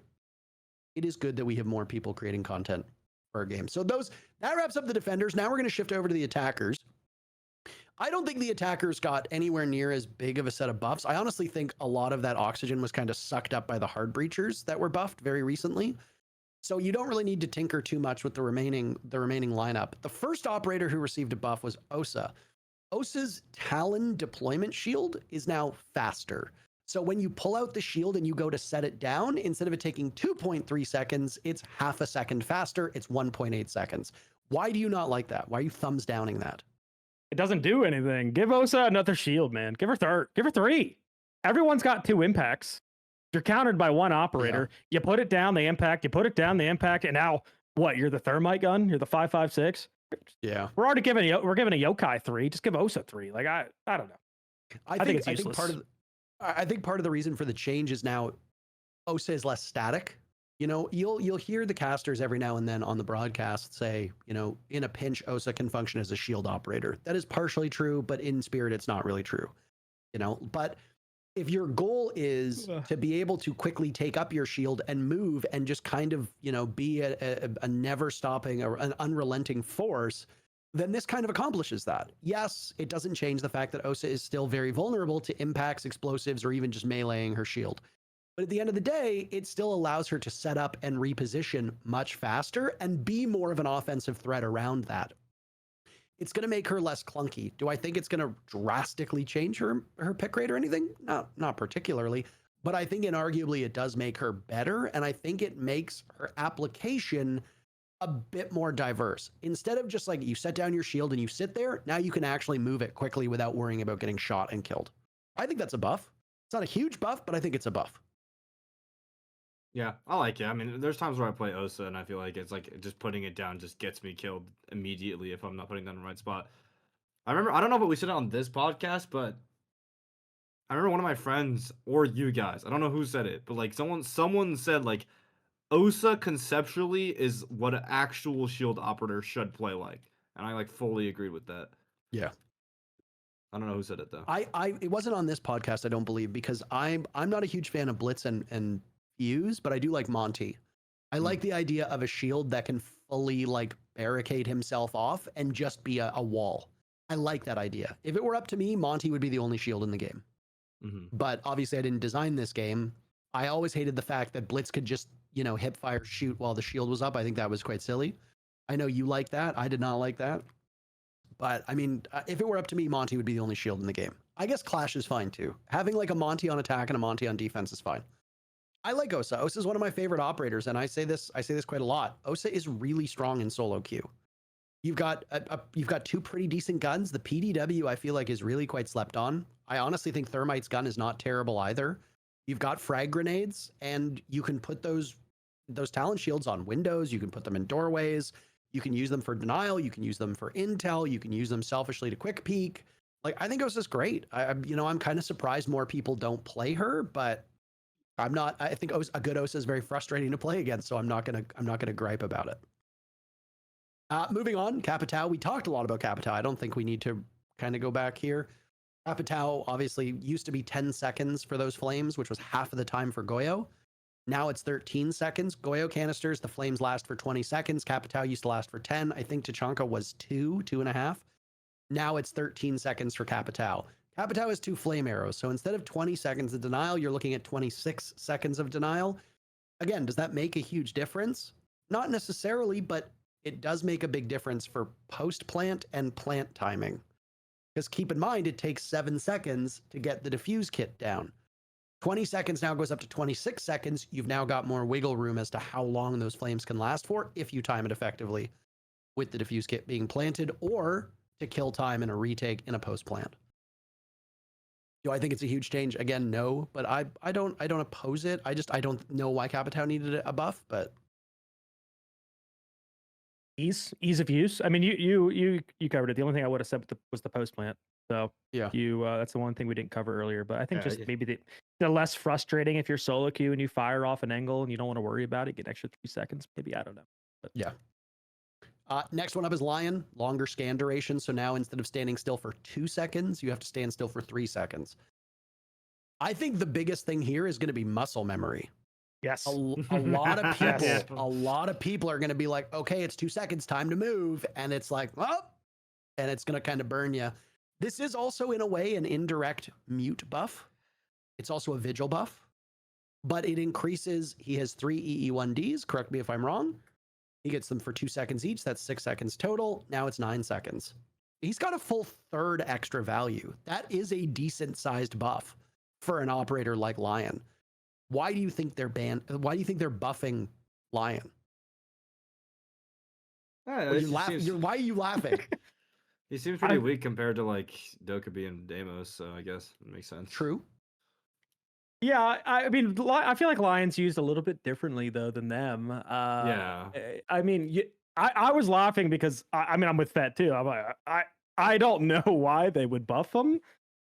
it is good that we have more people creating content for our game. So that wraps up the defenders. Now we're going to shift over to the attackers. I don't think the attackers got anywhere near as big of a set of buffs. I honestly think a lot of that oxygen was kind of sucked up by the hard breachers that were buffed very recently. So you don't really need to tinker too much with the remaining lineup. The first operator who received a buff was Osa. Osa's Talon deployment shield is now faster. So when you pull out the shield and you go to set it down, instead of it taking 2.3 seconds, it's half a second faster. It's 1.8 seconds. Why do you not like that? Why are you thumbs downing that? It doesn't do anything. Give Osa another shield, man. Give her give her 3. Everyone's got 2 impacts. You're countered by 1 operator. Yeah. You put it down, they impact. You put it down, they impact. And now, what? You're the thermite gun? You're the 5.56? Yeah. We're already giving a Yokai 3. Just give Osa 3. Like I don't know. I think it's useless. I think part of the reason for the change is now Osa is less static. You know, you'll hear the casters every now and then on the broadcast say, you know, in a pinch, Osa can function as a shield operator. That is partially true, but in spirit, it's not really true. You know, but if your goal is to be able to quickly take up your shield and move and just kind of, you know, be a never stopping or an unrelenting force, then this kind of accomplishes that. Yes, it doesn't change the fact that Osa is still very vulnerable to impacts, explosives, or even just meleeing her shield. But at the end of the day, it still allows her to set up and reposition much faster and be more of an offensive threat around that. It's going to make her less clunky. Do I think it's going to drastically change her pick rate or anything? Not particularly. But I think inarguably it does make her better. And I think it makes her application a bit more diverse. Instead of just like you set down your shield and you sit there, now you can actually move it quickly without worrying about getting shot and killed. I think that's a buff. It's not a huge buff, but I think it's a buff. Yeah, I like it. I mean, there's times where I play Osa and I feel like it's like just putting it down just gets me killed immediately if I'm not putting it in the right spot. I remember, I don't know if we said it on this podcast, but I remember one of my friends or you guys, I don't know who said it, but like someone said like Osa conceptually is what an actual shield operator should play like. And I like fully agreed with that. Yeah. I don't know who said it though. It wasn't on this podcast, I don't believe, because I'm not a huge fan of Blitz and Fuse, but I do like Monty. I like the idea of a shield that can fully like barricade himself off and just be a wall. I like that idea. If it were up to me, Monty would be the only shield in the game. But obviously I didn't design this game. I always hated the fact that Blitz could just, you know, hip fire shoot while the shield was up. I think that was quite silly. I know you like that. I did not like that. But I mean, if it were up to me, Monty would be the only shield in the game. I guess Clash is fine too. Having like a Monty on attack and a Monty on defense is fine. I like Osa. Osa is one of my favorite operators, and I say this quite a lot. Osa is really strong in solo queue. You've got 2 pretty decent guns. The PDW I feel like is really quite slept on. I honestly think Thermite's gun is not terrible either. You've got frag grenades, and you can put those Talon shields on windows. You can put them in doorways. You can use them for denial. You can use them for intel. You can use them selfishly to quick peek. Like, I think Osa's great. I'm kind of surprised more people don't play her, but I'm not. I think a good Osa is very frustrating to play against, so I'm not gonna gripe about it. Moving on, Capitao. We talked a lot about Capitao. I don't think we need to kind of go back here. Capitao obviously used to be 10 seconds for those flames, which was half of the time for Goyo. Now it's 13 seconds. Goyo canisters, the flames last for 20 seconds. Capitao used to last for 10. I think Tachanka was 2.5. Now it's 13 seconds for Capitao. Capitao has 2 flame arrows, so instead of 20 seconds of denial, you're looking at 26 seconds of denial. Again, does that make a huge difference? Not necessarily, but it does make a big difference for post-plant and plant timing. Because keep in mind, it takes 7 seconds to get the diffuse kit down. 20 seconds now goes up to 26 seconds. You've now got more wiggle room as to how long those flames can last for if you time it effectively with the diffuse kit being planted, or to kill time in a retake in a post-plant. Do I think it's a huge change? Again, no, but I don't oppose it. I don't know why Capitao needed a buff, but ease of use. I mean, you covered it. The only thing I would have said was the post plant. So yeah, that's the one thing we didn't cover earlier. But I think maybe the less frustrating if you're solo queue and you fire off an angle and you don't want to worry about it, get an extra 3 seconds. Maybe, I don't know. But yeah. Next one up is Lion, longer scan duration. So now instead of standing still for 2 seconds, you have to stand still for 3 seconds. I think the biggest thing here is going to be muscle memory. Yes. A lot of people, a lot of people are going to be like, okay, it's 2 seconds, time to move. And it's like, oh, and it's going to kind of burn you. This is also, in a way, an indirect mute buff. It's also a vigil buff, but it increases. He has 3 EE1Ds. Correct me if I'm wrong. He gets them for 2 seconds each. That's 6 seconds total. Now it's 9 seconds. He's got a full third extra value. That is a decent sized buff for an operator like Lion. Why do you think they're Why do you think they're buffing Lion? Why are you laughing? He seems pretty weak compared to like Dokkaebi and Deimos, so I guess it makes sense. True. Yeah, I mean, I feel like Lion's used a little bit differently though than them. Yeah. I mean, I was laughing because I mean I'm with Fett too. I'm like, I don't know why they would buff him.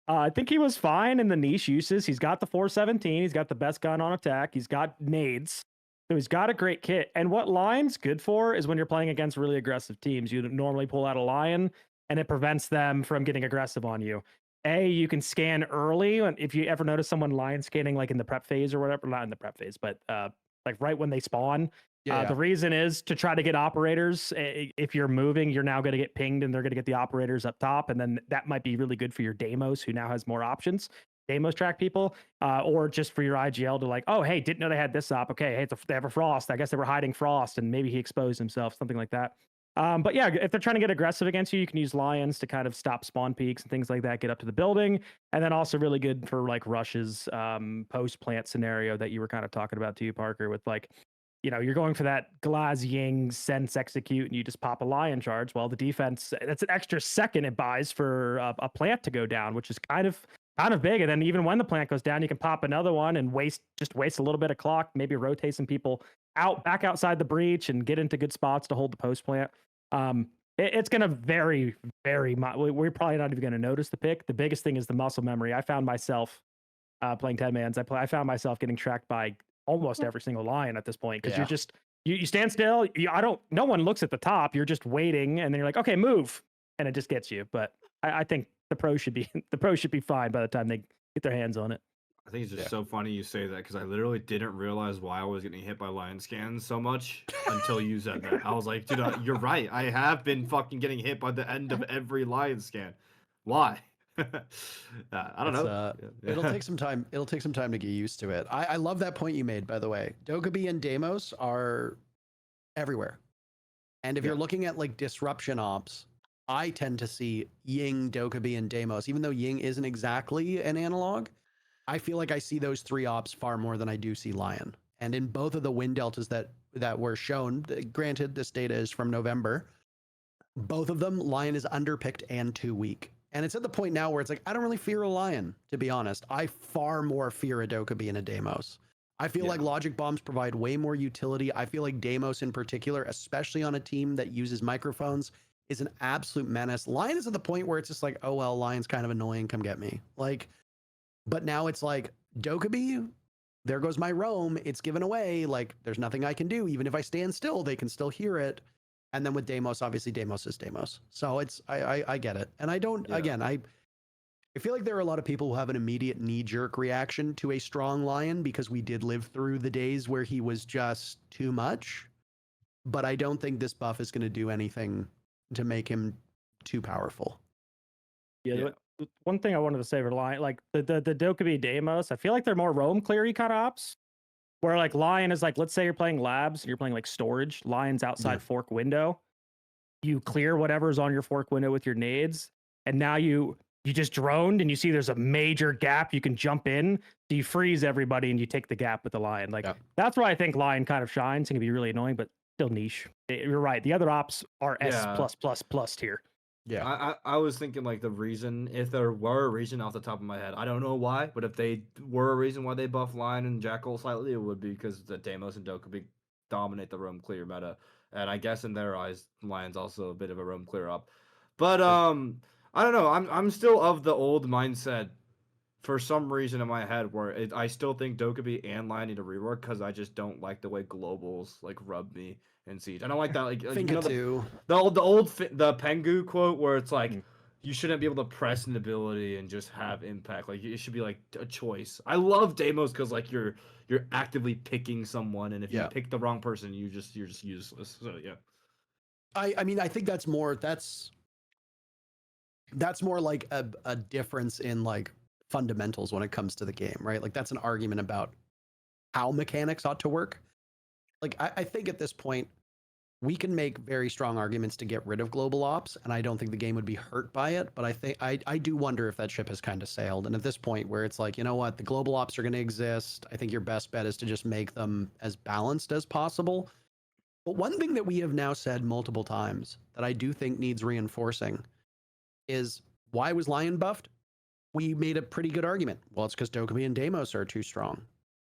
I think he was fine in the niche uses. He's got the 417. He's got the best gun on attack. He's got nades. So he's got a great kit. And what Lion's good for is when you're playing against really aggressive teams. You normally pull out a Lion, and it prevents them from getting aggressive on you. You can scan early. And if you ever notice someone Lion scanning like in the prep phase or whatever, not in the prep phase, but like right when they spawn. The reason is to try to get operators. If you're moving, you're now going to get pinged and they're going to get the operators up top. And then that might be really good for your Deimos, who now has more options. Deimos track people, or just for your IGL to like, oh, hey, didn't know they had this op. Okay, hey, they have a Frost. I guess they were hiding Frost and maybe he exposed himself, something like that. But yeah, if they're trying to get aggressive against you, you can use Lions to kind of stop spawn peaks and things like that, get up to the building. And then also really good for like rushes, post-plant scenario that you were kind of talking about too, Parker, with like, you know, you're going for that Glaz Ying sense execute and you just pop a Lion charge. Well, the defense, that's an extra second it buys for a plant to go down, which is kind of big. And then even when the plant goes down, you can pop another one and waste a little bit of clock, maybe rotate some people back outside the breach and get into good spots to hold the post plant. It's going to vary very much. We're probably not even going to notice the pick. The biggest thing is the muscle memory. I found myself playing 10-mans. I found myself getting tracked by almost every single Lion at this point because you're just you stand still. No one looks at the top. You're just waiting, and then you're like, okay, move, and it just gets you. But I think the pros should be fine by the time they get their hands on it. I think it's just so funny you say that because I literally didn't realize why I was getting hit by Lion scans so much until you said that. I was like, dude, you're right. I have been fucking getting hit by the end of every Lion scan. Why? I don't know. It'll take some time. It'll take some time to get used to it. I love that point you made, by the way. Dokkaebi and Deimos are everywhere. And if you're looking at like disruption ops, I tend to see Ying, Dokkaebi, and Deimos. Even though Ying isn't exactly an analog, I feel like I see those 3 ops far more than I do see Lion. And in both of the win deltas that were shown, granted this data is from November, both of them, Lion is underpicked and too weak. And it's at the point now where it's like, I don't really fear a Lion, to be honest. I far more fear a Dokkaebi and a Deimos. I feel like logic bombs provide way more utility. I feel like Deimos in particular, especially on a team that uses microphones, is an absolute menace. Lion is at the point where it's just like, oh, well, Lion's kind of annoying. Come get me. Like, but now it's like, Dokkaebi, there goes my roam. It's given away. Like, there's nothing I can do. Even if I stand still, they can still hear it. And then with Deimos, obviously Deimos is Deimos. So it's, I get it. And I don't, again, I feel like there are a lot of people who have an immediate knee-jerk reaction to a strong Lion because we did live through the days where he was just too much. But I don't think this buff is going to do anything to make him too powerful. Yeah. One thing I wanted to say for Lion, like the Dokkaebi Deimos, I feel like they're more roam cleary kind of ops. Where like Lion is like, let's say you're playing labs and you're playing like storage, Lion's outside fork window. You clear whatever's on your fork window with your nades, and now you just droned and you see there's a major gap you can jump in. So you freeze everybody and you take the gap with the Lion. Like that's where I think Lion kind of shines. It can be really annoying, but still niche. You're right. The other ops are S+++ tier. Yeah, I was thinking like the reason, if there were a reason off the top of my head, I don't know why, but if they were a reason why they buff Lion and Jackal slightly, it would be because the Deimos and Dokkaebi dominate the roam clear meta, and I guess in their eyes, Lion's also a bit of a roam clear up. But I don't know. I'm still of the old mindset for some reason in my head where I still think Dokkaebi and Lion need a rework because I just don't like the way globals like rub me in Siege. I don't like that. Like you know, the Pengu quote where it's like you shouldn't be able to press an ability and just have impact. Like it should be like a choice. I love Deimos because like you're actively picking someone, and if you pick the wrong person, you're just useless. So yeah. I mean, I think that's That's more like a difference in like fundamentals when it comes to the game, right? Like that's an argument about how mechanics ought to work. Like I think at this point we can make very strong arguments to get rid of global ops, and I don't think the game would be hurt by it. But I think I do wonder if that ship has kind of sailed. And at this point, where it's like, you know what, the global ops are going to exist, I think your best bet is to just make them as balanced as possible. But one thing that we have now said multiple times that I do think needs reinforcing is, why was Lion buffed? We made a pretty good argument. Well, it's because Dokkaebi and Deimos are too strong.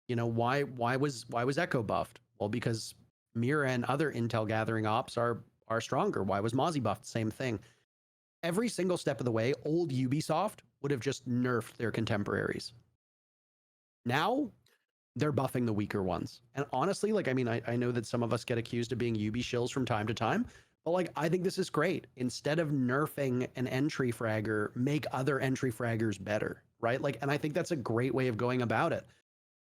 You know, why was Echo buffed? Well, because Mira and other intel gathering ops are stronger. Why was Mozzie buffed? Same thing. Every single step of the way, old Ubisoft would have just nerfed their contemporaries. Now they're buffing the weaker ones. And honestly, like, I mean, I know that some of us get accused of being Ubi shills from time to time, but like, I think this is great. Instead of nerfing an entry fragger, make other entry fraggers better, right? Like, and I think that's a great way of going about it.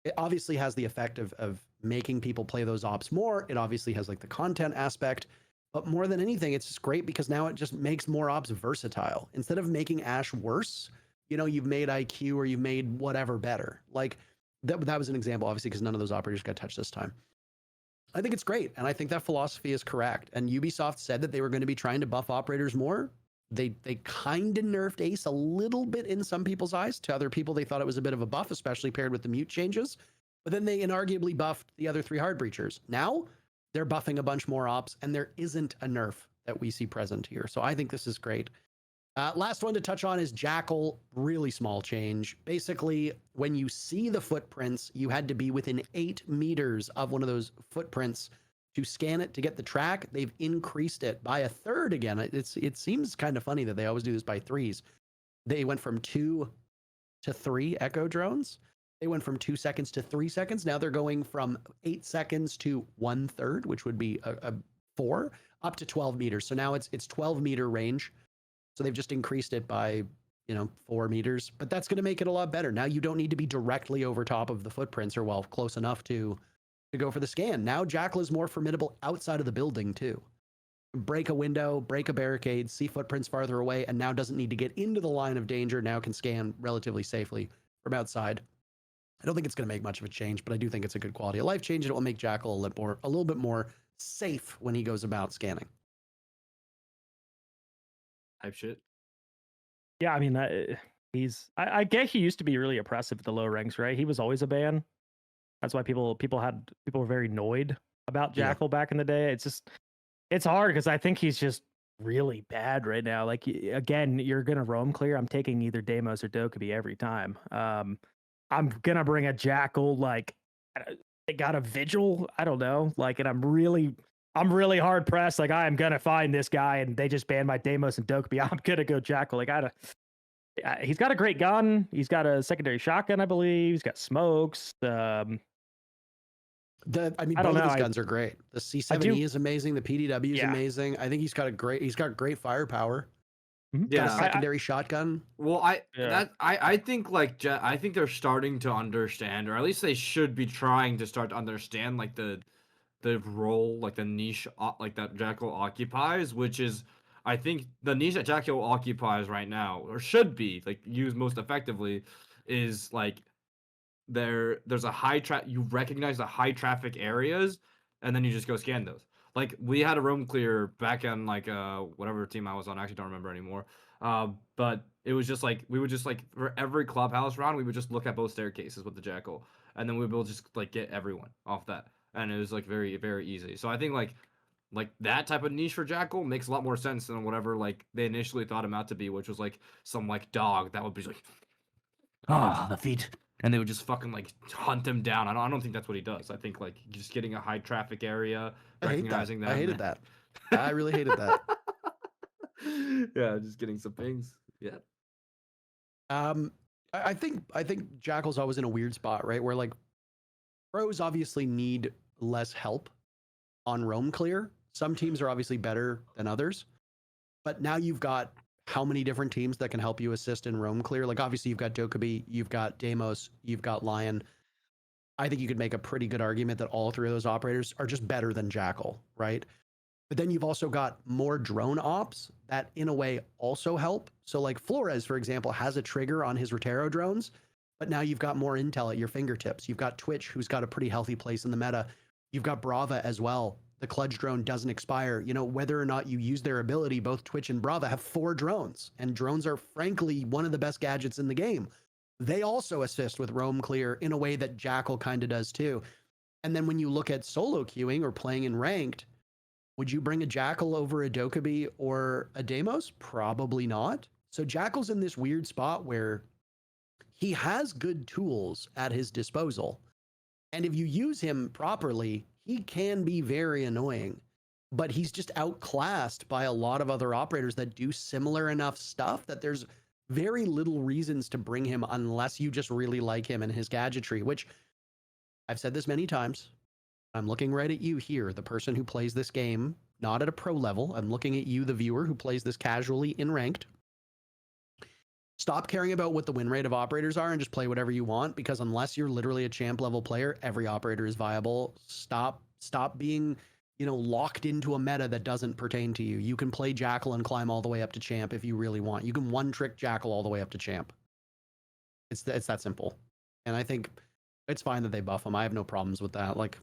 It obviously has the effect of making people play those ops more. It obviously has like the content aspect, but more than anything, it's just great because now it just makes more ops versatile. Instead of making Ash worse, you know, you've made IQ or you've made whatever better. Like that was an example, obviously, because none of those operators got touched this time. I think it's great, and I think that philosophy is correct. And Ubisoft said that they were going to be trying to buff operators more. They kind of nerfed Ace a little bit in some people's eyes. To other people, they thought it was a bit of a buff, especially paired with the mute changes. But then they inarguably buffed the other 3 hard breachers. Now they're buffing a bunch more ops, and there isn't a nerf that we see present here. So I think this is great. Last one to touch on is Jackal. Really small change. Basically, when you see the footprints, you had to be within 8 meters of one of those footprints to scan it to get the track. They've increased it by a third again. It seems kind of funny that they always do this by threes. They went from 2 to 3 echo drones. They went from 2 seconds to 3 seconds. Now they're going from 8 seconds to 1/3, which would be a 4, up to 12 meters. So now it's 12 meter range. So they've just increased it by, 4 meters, but that's going to make it a lot better. Now you don't need to be directly over top of the footprints, or well, close enough to go for the scan. Now Jackal is more formidable outside of the building too. Break a window, break a barricade, see footprints farther away, and now doesn't need to get into the line of danger. Now can scan relatively safely from outside. I don't think it's going to make much of a change, but I do think it's a good quality of life change. It will make Jackal a little bit more safe when he goes about scanning. Type shit. Yeah, I mean, I get he used to be really oppressive at the low ranks, right? He was always a ban. That's why people were very annoyed about Jackal back in the day. It's hard because I think he's just really bad right now. Like, again, you're gonna roam clear. I'm taking either Deimos or Dokkaebi every time. I'm gonna bring a Jackal. Like, they got a vigil. I don't know. Like, and I'm really hard pressed. Like, I am gonna find this guy, and they just banned my Deimos and Dokkaebi. I'm gonna go Jackal. Like, he's got a great gun. He's got a secondary shotgun, I believe. He's got smokes. Both of his guns are great. The C7E is amazing. The PDW is amazing. I think he's got great firepower. Yeah, secondary shotgun. Well, I think I think they're starting to understand, or at least they should be trying to start to understand, like the role, like the niche, like that Jackal occupies, which is, I think the niche that Jackal occupies right now, or should be like used most effectively, is like there's a you recognize the high traffic areas, and then you just go scan those. Like, we had a roam clear back on like whatever team I was on. I actually don't remember anymore. But it was just like we would just, like, for every clubhouse round, we would just look at both staircases with the Jackal, and then we would just like get everyone off that, and it was like very, very easy. So I think like that type of niche for Jackal makes a lot more sense than whatever like they initially thought him out to be, which was like some like dog that would be like, the feet, and they would just fucking like hunt him down. I don't think that's what he does. I think like just getting a high traffic area, recognizing that. I hated that. I really hated that. Yeah, just getting some pings. Yeah. I think Jackal's always in a weird spot, right? Where like pros obviously need less help on roam clear. Some teams are obviously better than others, but now you've got how many different teams that can help you assist in roam clear? Like, obviously you've got Dokkaebi, you've got Deimos, you've got Lion. I think you could make a pretty good argument that all 3 of those operators are just better than Jackal, right? But then you've also got more drone ops that in a way also help. So like Flores, for example, has a trigger on his Retero drones, but now you've got more intel at your fingertips. You've got Twitch, who's got a pretty healthy place in the meta. You've got Brava as well. The Kludge drone doesn't expire. You know, whether or not you use their ability, both Twitch and Brava have 4 drones, and drones are frankly one of the best gadgets in the game. They also assist with roam clear in a way that Jackal kind of does too. And then when you look at solo queuing or playing in ranked, would you bring a Jackal over a Dokkaebi or a Deimos? Probably not. So Jackal's in this weird spot where he has good tools at his disposal. And if you use him properly, he can be very annoying. But he's just outclassed by a lot of other operators that do similar enough stuff that there's very little reasons to bring him unless you just really like him and his gadgetry, which I've said this many times. I'm looking right at you here, the person who plays this game, not at a pro level. I'm looking at you, the viewer who plays this casually in ranked. Stop caring about what the win rate of operators are and just play whatever you want, because unless you're literally a champ level player, every operator is viable. Stop being, you know, locked into a meta that doesn't pertain to you. You can play Jackal and climb all the way up to champ if you really want. You can one trick Jackal all the way up to champ. It's that simple. And I think it's fine that they buff him. I have no problems with that. Like,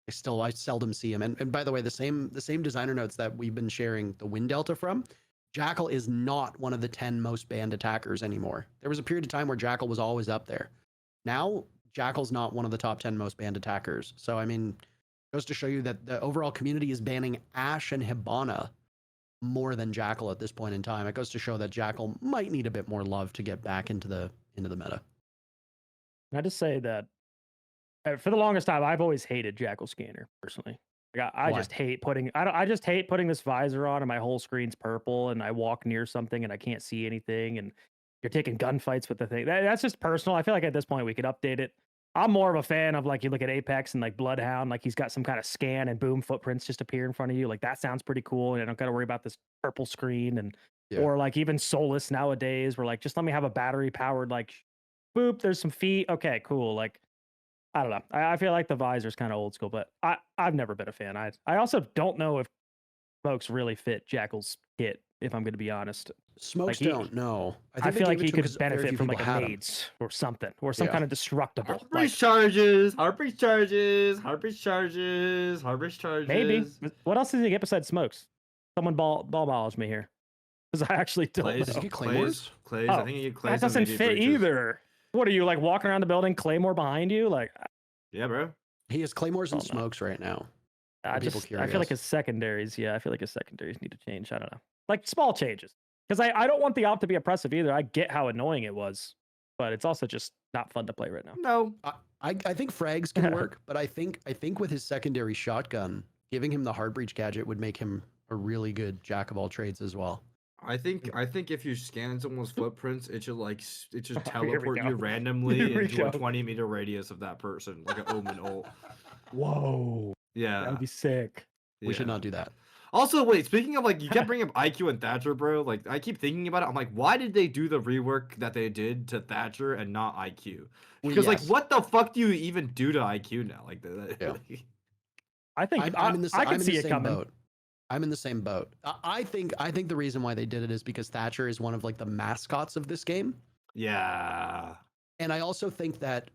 I seldom see him. And by the way, the same designer notes that we've been sharing the win delta from, Jackal is not one of the 10 most banned attackers anymore. There was a period of time where Jackal was always up there. Now, Jackal's not one of the top 10 most banned attackers. So, I mean, goes to show you that the overall community is banning Ashe and Hibana more than Jackal at this point in time. It goes to show that Jackal might need a bit more love to get back into the meta. Can I just say that for the longest time, I've always hated Jackal Scanner personally. Like, I just hate putting. I just hate putting this visor on and my whole screen's purple, and I walk near something and I can't see anything, and you're taking gunfights with the thing. That's just personal. I feel like at this point we could update it. I'm more of a fan of, like, you look at Apex and like Bloodhound, like he's got some kind of scan and boom footprints just appear in front of you. Like that sounds pretty cool, and I don't got to worry about this purple screen and or like even Solus nowadays, where like just let me have a battery powered like boop. There's some feet. Okay, cool. Like. I don't know. I feel like the visor's kind of old school, but I've never been a fan. I also don't know if Smokes really fit Jackal's kit, if I'm going to be honest. Smokes Like don't know. I feel like he could benefit from like a nades or something, or some kind of destructible. Heartbreak charges, heartbreak charges, heartbreak charges, heartbreak charges. Maybe. What else does he get besides Smokes? Someone ball knowledge me here, because I actually don't know. Does he get Claymores? Clays. I think he get Clays. That doesn't fit either. What are you, like, walking around the building, Claymore behind you? Like, yeah, bro. He has Claymores and Smokes right now. I feel like his secondaries, I feel like his secondaries need to change. I don't know. Like, small changes. Because I don't want the op to be oppressive either. I get how annoying it was, but it's also just not fun to play right now. No. I think frags can work, but I think with his secondary shotgun, giving him the Heartbreach gadget would make him a really good jack of all trades as well. I think if you scan someone's footprints, it should teleport you randomly into a 20-meter radius of that person, like an Omen ult. Whoa. Yeah. That'd be sick. We should not do that. Also, wait, speaking of, like, you kept bringing up IQ and Thatcher, bro. Like, I keep thinking about it. I'm like, why did they do the rework that they did to Thatcher and not IQ? Because, like, what the fuck do you even do to IQ now? Like, I think I can see it coming. Boat. I'm in the same boat. I think the reason why they did it is because Thatcher is one of, like, the mascots of this game. Yeah. And I also think that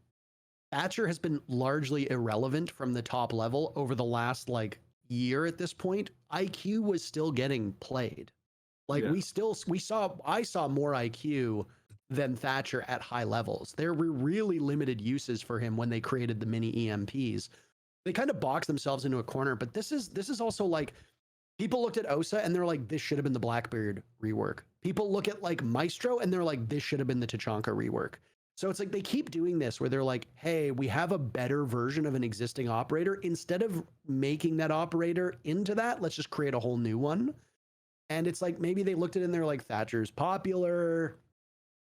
Thatcher has been largely irrelevant from the top level over the last, like, year at this point. IQ was still getting played. Like, I saw more IQ than Thatcher at high levels. There were really limited uses for him when they created the mini EMPs. They kind of boxed themselves into a corner, but this is also, like, people looked at Osa and they're like, this should have been the Blackbeard rework. People look at, like, Maestro and they're like, this should have been the Tachanka rework. So it's like they keep doing this where they're like, hey, we have a better version of an existing operator. Instead of making that operator into that, let's just create a whole new one. And it's like, maybe they looked at it and they're like, Thatcher's popular.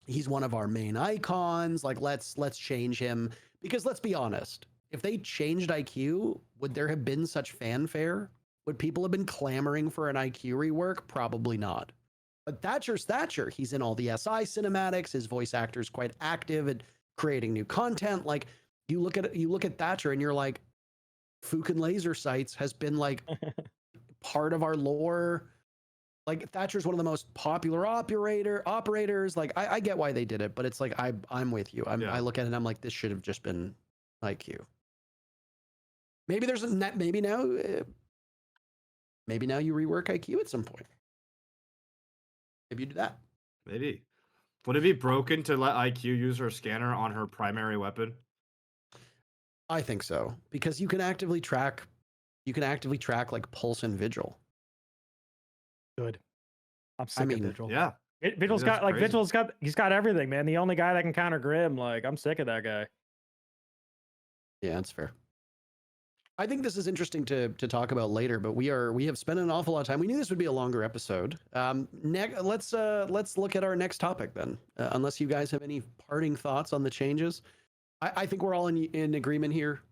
He's one of our main icons. Like, let's change him. Because let's be honest, if they changed IQ, would there have been such fanfare? Would people have been clamoring for an IQ rework? Probably not. But Thatcher's Thatcher. He's in all the SI cinematics. His voice actor is quite active at creating new content. Like, you look at Thatcher and you're like, Fukin Laser Sights has been, like, part of our lore. Like Thatcher's one of the most popular operators. Like I get why they did it, but it's like I'm with you. I look at it and I'm like, this should have just been IQ. Maybe there's maybe now you rework IQ at some point. Maybe you do that. Maybe. Would it be broken to let IQ use her scanner on her primary weapon? I think so, because you can actively track like pulse and vigil. Good. I'm sick of Vigil. Yeah. Vigil's got like crazy. He's got everything, man. The only guy that can counter Grim, like I'm sick of that guy. Yeah, that's fair. I think this is interesting to talk about later, but we have spent an awful lot of time. We knew this would be a longer episode. Let's look at our next topic then. Unless you guys have any parting thoughts on the changes, I think we're all in agreement here.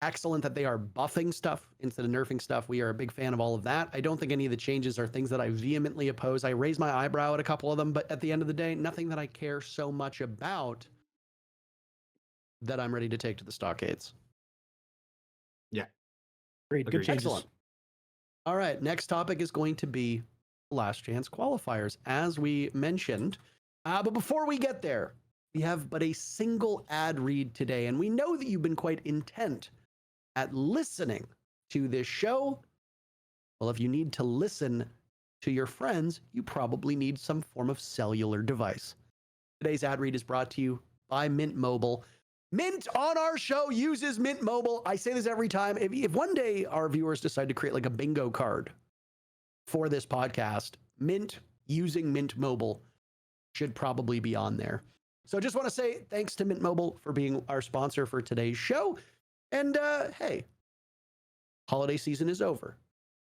Excellent that they are buffing stuff instead of nerfing stuff. We are a big fan of all of that. I don't think any of the changes are things that I vehemently oppose. I raise my eyebrow at a couple of them, but at the end of the day, nothing that I care so much about that I'm ready to take to the stockades. Yeah. Great. Good changes. Excellent. All right. Next topic is going to be last chance qualifiers, as we mentioned. But before we get there, we have but a single ad read today, and we know that you've been quite intent at listening to this show. Well, if you need to listen to your friends, you probably need some form of cellular device. Today's ad read is brought to you by Mint Mobile. Mint on our show uses Mint Mobile. I say this every time. If one day our viewers decide to create like a bingo card for this podcast, Mint using Mint Mobile should probably be on there. So just want to say thanks to Mint Mobile for being our sponsor for today's show. And hey, holiday season is over.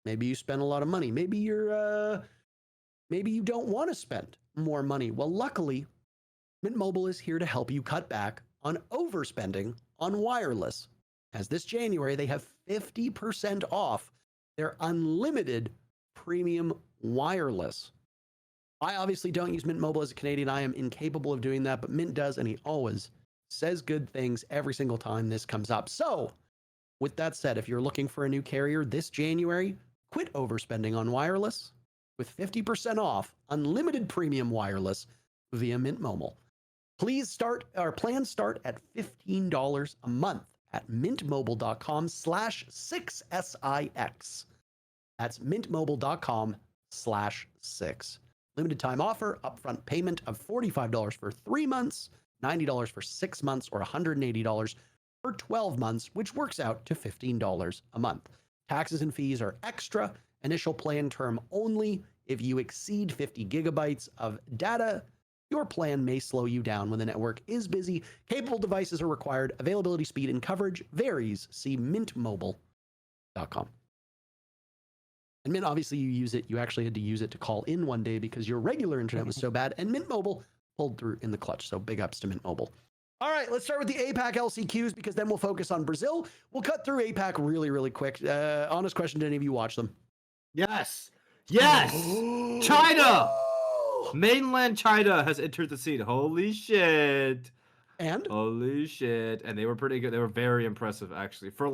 Maybe you spent a lot of money. Maybe maybe you don't want to spend more money. Well, luckily, Mint Mobile is here to help you cut back on overspending on wireless. As this January, they have 50% off their unlimited premium wireless. I obviously don't use Mint Mobile as a Canadian. I am incapable of doing that, but Mint does, and he always says good things every single time this comes up. So, with that said, if you're looking for a new carrier this January, quit overspending on wireless with 50% off unlimited premium wireless via Mint Mobile. Please plans start at $15 a month at mintmobile.com/6SIX. That's mintmobile.com/6. Limited time offer, upfront payment of $45 for 3 months, $90 for 6 months, or $180 for 12 months, which works out to $15 a month. Taxes and fees are extra. Initial plan term only. If you exceed 50 gigabytes of data, your plan may slow you down when the network is busy. Capable devices are required. Availability, speed, and coverage varies. See mintmobile.com. And Mint, obviously, you actually had to use it to call in one day because your regular internet was so bad, and Mint Mobile pulled through in the clutch. So big ups to Mint Mobile. All right, let's start with the APAC LCQs because then we'll focus on Brazil. We'll cut through APAC really, really quick. Honest question, did any of you watch them? Yes. Yes. China. Mainland China has entered the scene. Holy shit. And? Holy shit. And they were pretty good. They were very impressive, actually. For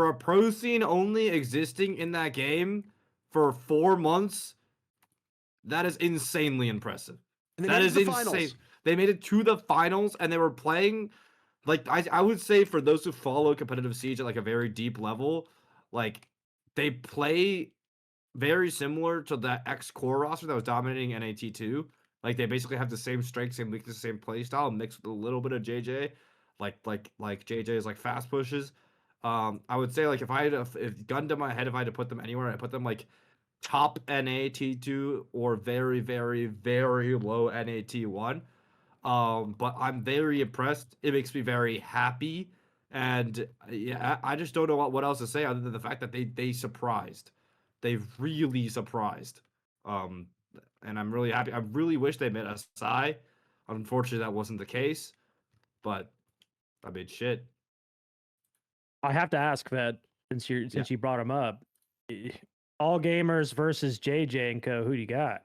a pro scene only existing in that game for 4 months, that is insanely impressive. That is insane. Finals. They made it to the finals, and they were playing, like, I would say for those who follow competitive Siege at like a very deep level, like, they play very similar to the X-Core roster that was dominating NAT2. Like, they basically have the same strengths, same weaknesses, same play style, mixed with a little bit of JJ. Like JJ's like fast pushes. I would say, like, if gun to my head, if I had to put them anywhere, I'd put them like top NAT2 or very, very, very low NAT1. But I'm very impressed. It makes me very happy. And yeah, I just don't know what else to say other than the fact that they surprised. They really surprised. And I'm really happy. I really wish they met SI. Unfortunately, that wasn't the case. But I mean, shit. I have to ask that since you brought him up. All Gamers versus JJ and Co. Who do you got?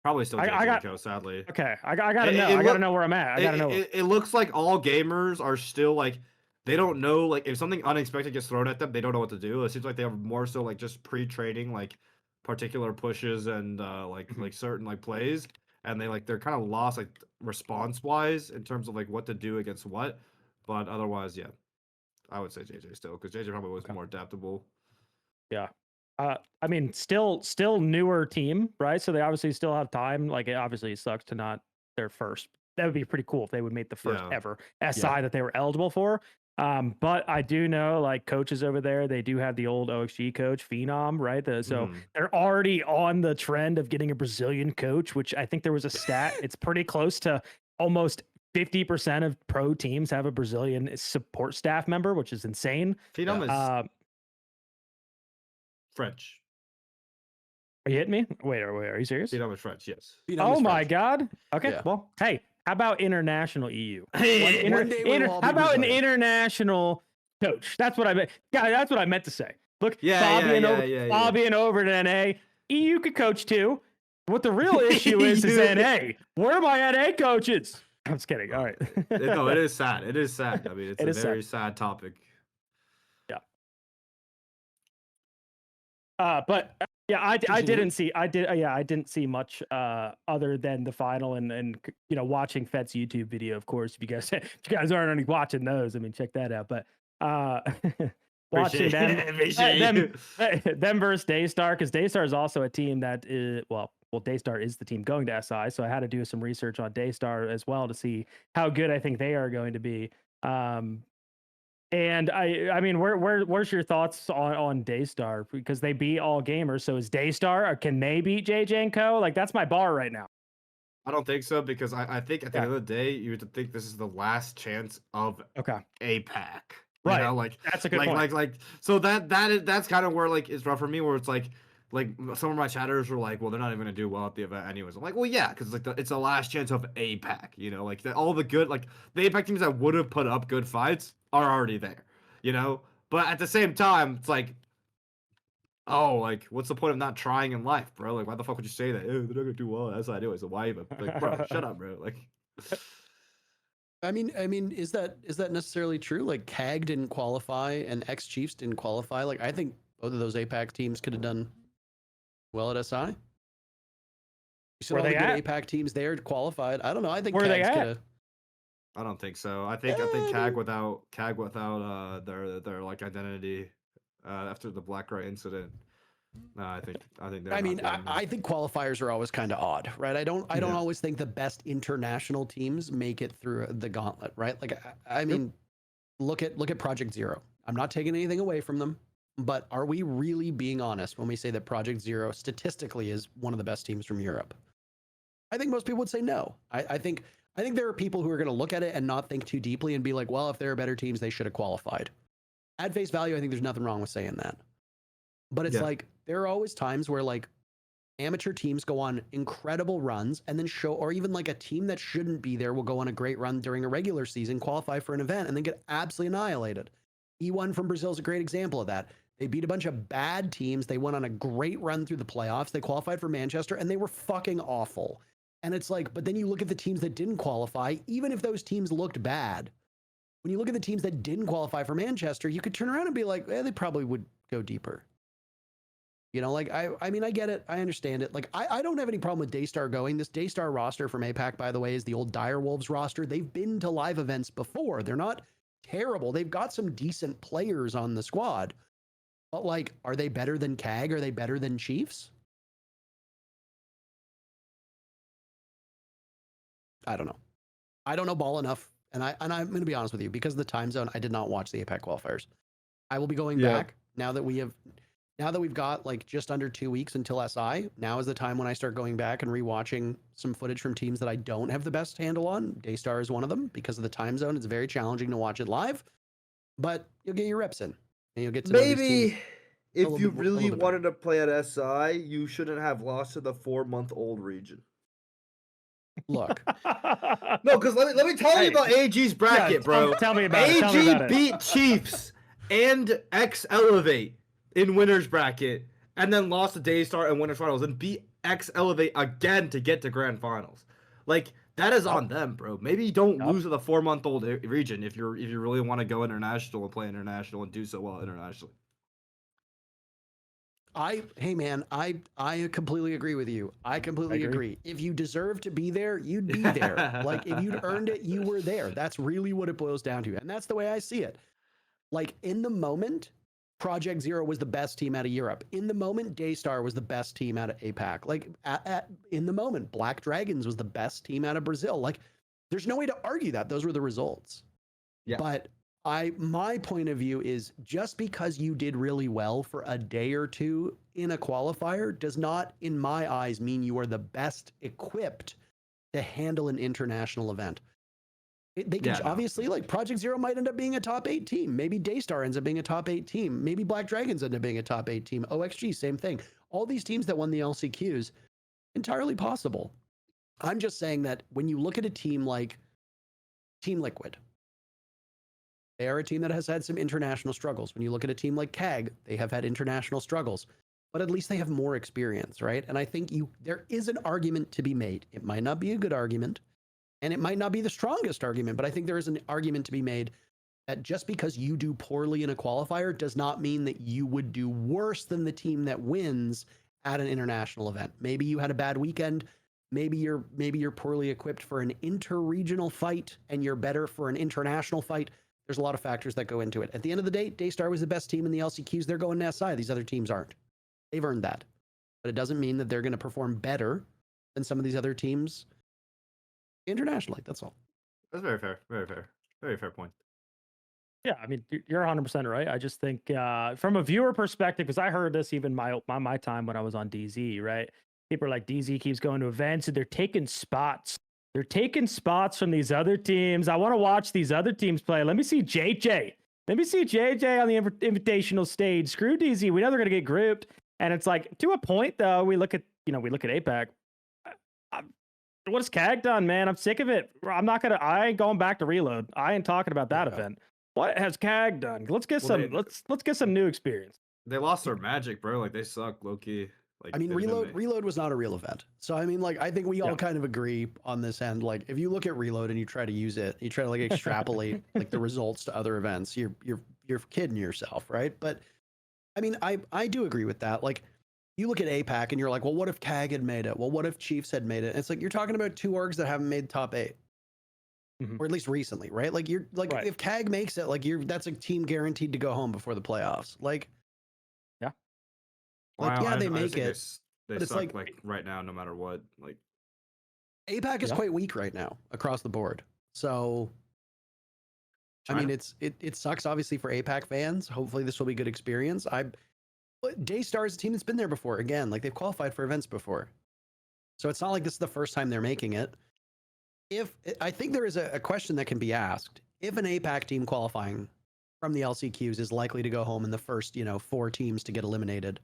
Probably still JJ and Co. Sadly. Okay, I gotta know. I gotta know where I'm at. I gotta know. It looks like All Gamers are still like they don't know, like, if something unexpected gets thrown at them, they don't know what to do. It seems like they are more so like just pre-training like particular pushes and like certain like plays, and they're kind of lost like response wise in terms of like what to do against what. But otherwise, yeah, I would say JJ still, because JJ probably was more adaptable. Yeah. I mean, still newer team, right? So they obviously still have time. Like, it obviously sucks to not their first. That would be pretty cool if they would make the first ever SI that they were eligible for. But I do know, like, coaches over there, they do have the old OXG coach, Phenom, right? So they're already on the trend of getting a Brazilian coach, which I think there was a stat. It's pretty close to almost 50% of pro teams have a Brazilian support staff member, which is insane. Phenom is French. Are you hitting me? Wait, are you serious? Phenom is French, yes. Oh my God. Okay, well, hey, how about international EU? How about an international coach? That's what I meant. Yeah, that's what I meant to say. Look, Fabian over to NA. EU could coach too. What the real issue is NA. Where are my NA coaches? I'm just kidding. All right. No, it is sad. It is sad. I mean, it's a very sad topic. Yeah. But yeah, I didn't see much other than the final and you know, watching Fet's YouTube video, of course. If you guys aren't already watching those, I mean, check that out. But watching them versus Daystar, because Daystar is also a team that is Daystar is the team going to SI, so I had to do some research on Daystar as well to see how good I think they are going to be. And I mean, where's your thoughts on Daystar? Because they beat all gamers. So is Daystar, or can they beat JJ and Co? Like, that's my bar right now. I don't think so, because I think at the end of the day, you have to think this is the last chance of APAC. Right. You know, like, that's a good point. So that's kind of where, like, it's rough for me, where it's like some of my chatters were like, well, they're not even gonna do well at the event anyways. I'm like, well, yeah, because like it's the last chance of APAC. You know, like all the good, like the APAC teams that would have put up good fights are already there. You know, but at the same time, it's like, oh, like, what's the point of not trying in life, bro? Like, why the fuck would you say that? Oh, they're not gonna do well. That's what I do. So why even? Like, bro, shut up, bro. Like, I mean, is that necessarily true? Like, CAG didn't qualify and X Chiefs didn't qualify. Like, I think both of those APAC teams could have done well at SI. You said all the good APAC teams there qualified. I don't know. I think CAG's could have. I don't think so. I think CAG without their like identity after the Blackrock incident. I think. I think qualifiers are always kind of odd, right? I don't always think the best international teams make it through the gauntlet, right? Like, I mean, look at Project Zero. I'm not taking anything away from them, but are we really being honest when we say that Project Zero statistically is one of the best teams from Europe? I think most people would say no. I think there are people who are going to look at it and not think too deeply and be like, well, if there are better teams, they should have qualified. At face value, I think there's nothing wrong with saying that. But it's like, there are always times where like amateur teams go on incredible runs and then or even like a team that shouldn't be there will go on a great run during a regular season, qualify for an event, and then get absolutely annihilated. E1 from Brazil is a great example of that. They beat a bunch of bad teams. They went on a great run through the playoffs. They qualified for Manchester and they were fucking awful. And it's like, but then you look at the teams that didn't qualify, even if those teams looked bad. When you look at the teams that didn't qualify for Manchester, you could turn around and be like, they probably would go deeper. You know, like, I mean, I get it. I understand it. Like, I don't have any problem with Daystar going. This Daystar roster from APAC, by the way, is the old Direwolves roster. They've been to live events before. They're not terrible. They've got some decent players on the squad. But, like, are they better than CAG? Are they better than Chiefs? I don't know. I don't know ball enough. And I'm going to be honest with you, because of the time zone, I did not watch the APAC qualifiers. I will be going back now that we've got like just under 2 weeks until SI. Now is the time when I start going back and rewatching some footage from teams that I don't have the best handle on. Daystar is one of them. Because of the time zone, it's very challenging to watch it live. But you'll get your reps in. And you'll get to maybe if you really wanted to play at SI, you shouldn't have lost to the 4-month-old region. Look. No, because let me tell you about AG's bracket, bro. Tell me about it. AG beat Chiefs and X Elevate in winners bracket, and then lost to Daystar in winners finals, and beat X Elevate again to get to grand finals. Like, that is on them, bro. Maybe you don't Yep. lose to the 4-month-old region if you really want to go international and play international and do so well internationally. Hey man, I completely agree with you. I completely agree. If you deserve to be there, you'd be there. Like if you'd earned it, you were there. That's really what it boils down to. And that's the way I see it. Like in the moment, Project Zero was the best team out of Europe. In the moment, Daystar was the best team out of APAC. Like in the moment, Black Dragons was the best team out of Brazil. Like there's no way to argue that. Those were the results. Yeah. But my point of view is just because you did really well for a day or two in a qualifier does not, in my eyes, mean you are the best equipped to handle an international event. They can obviously, like Project Zero might end up being a top 8 team. Maybe Daystar ends up being a top 8 team. Maybe Black Dragons end up being a top 8 team. OXG, same thing. All these teams that won the LCQs, entirely possible. I'm just saying that when you look at a team like Team Liquid, they are a team that has had some international struggles. When you look at a team like CAG, they have had international struggles, but at least they have more experience, right? And I think there is an argument to be made. It might not be a good argument, and it might not be the strongest argument, but I think there is an argument to be made that just because you do poorly in a qualifier does not mean that you would do worse than the team that wins at an international event. Maybe you had a bad weekend. Maybe you're poorly equipped for an inter-regional fight and you're better for an international fight. There's a lot of factors that go into it. At the end of the day, Daystar was the best team in the LCQs. They're going to SI. These other teams aren't. They've earned that. But it doesn't mean that they're going to perform better than some of these other teams internationally. That's all. That's very fair. Very fair. Very fair point. Yeah, I mean, you're 100% right. I just think from a viewer perspective, because I heard this even my time when I was on DZ, right? People are like, DZ keeps going to events and they're taking spots. They're taking spots from these other teams. I want to watch these other teams play. Let me see JJ. Let me see JJ on the invitational stage. Screw DZ. We know they're going to get grouped. And it's like, to a point, though, we look at APAC. What has CAG done, man? I'm sick of it. I ain't going back to Reload. I ain't talking about that event. What has CAG done? Let's get let's get some new experience. They lost their magic, bro. Like they suck, low key. Like, I mean, Reload was not a real event. So I mean, like, I think we all kind of agree on this end. Like, if you look at Reload and you try to use it, you try to like extrapolate like the results to other events, you're kidding yourself, right? But I mean, I do agree with that. Like, you look at APAC and you're like, well, what if CAG had made it? Well, what if Chiefs had made it? And it's like you're talking about 2 orgs that haven't made top 8. Or at least recently, right? Like you're like if CAG makes it, like that's a team guaranteed to go home before the playoffs. Like, they make it. They but it's suck like right now, no matter what. Like APAC is quite weak right now across the board. So China? I mean, it sucks obviously for APAC fans. Hopefully this will be a good experience. Daystar is a team that's been there before. Again, like they've qualified for events before. So it's not like this is the first time they're making it. I think there is a question that can be asked. If an APAC team qualifying from the LCQs is likely to go home in the first, 4 teams to get eliminated,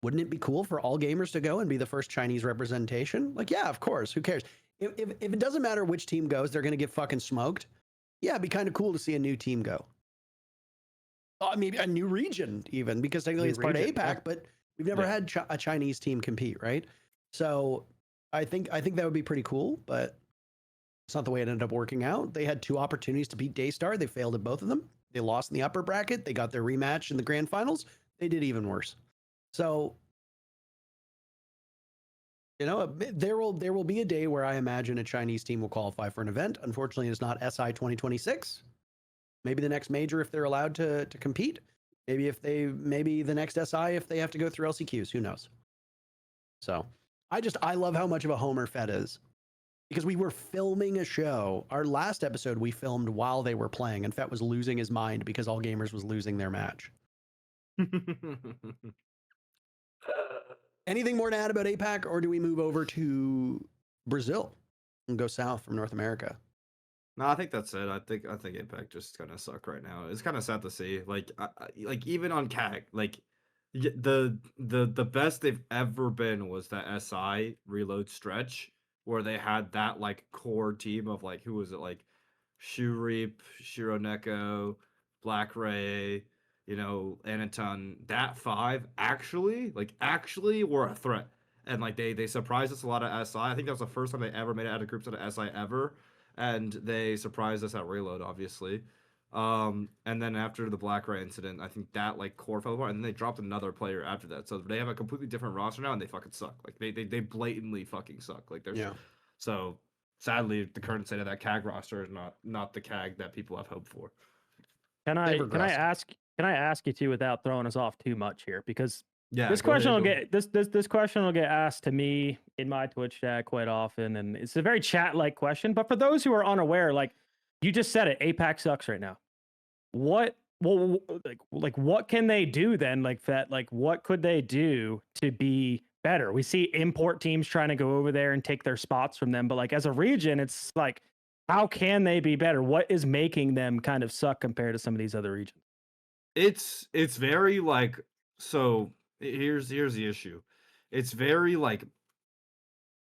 wouldn't it be cool for all gamers to go and be the first Chinese representation? Like, yeah, of course. Who cares? If it doesn't matter which team goes, they're going to get fucking smoked. Yeah, it'd be kind of cool to see a new team go. Maybe a new region even, because technically it's part of APAC, but we've never had a Chinese team compete, right? So I think that would be pretty cool, but it's not the way it ended up working out. They had 2 opportunities to beat Daystar. They failed at both of them. They lost in the upper bracket. They got their rematch in the grand finals. They did even worse. So, there will be a day where I imagine a Chinese team will qualify for an event. Unfortunately, it's not SI 2026. Maybe the next major if they're allowed to compete. Maybe the next SI if they have to go through LCQs. Who knows? So, I love how much of a homer Fed is. Because we were filming a show. Our last episode we filmed while they were playing, and Fett was losing his mind because All Gamers was losing their match. Anything more to add about APAC, or do we move over to Brazil and go south from North America? No, I think that's it. I think APAC just kind of suck right now. It's kind of sad to see. Like even on CAG, like the best they've ever been was that SI Reload stretch, where they had that like core team of like, who was it, like Shureep, Shironeko, Black Ray, Anaton. That 5 actually were a threat. and like they surprised us a lot at SI. I think that was the first time they ever made it out of groups at SI ever, and they surprised us at Reload, obviously. And then after the Blackray incident, I think that like core fell apart, and then they dropped another player after that. So they have a completely different roster now, and they fucking suck. Like they blatantly fucking suck. Like there's so sadly the current state of that CAG roster is not the CAG that people have hoped for. Can I ask you too, without throwing us off too much here, because Yeah, this question will get this question will get asked to me in my Twitch chat quite often, and it's a very chat-like question. But for those who are unaware, like you just said it, APAC sucks right now. What what can they do then? Like that, like what could they do to be better? We see import teams trying to go over there and take their spots from them, but like as a region, it's like, how can they be better? What is making them kind of suck compared to some of these other regions? It's very like, so here's the issue. It's very like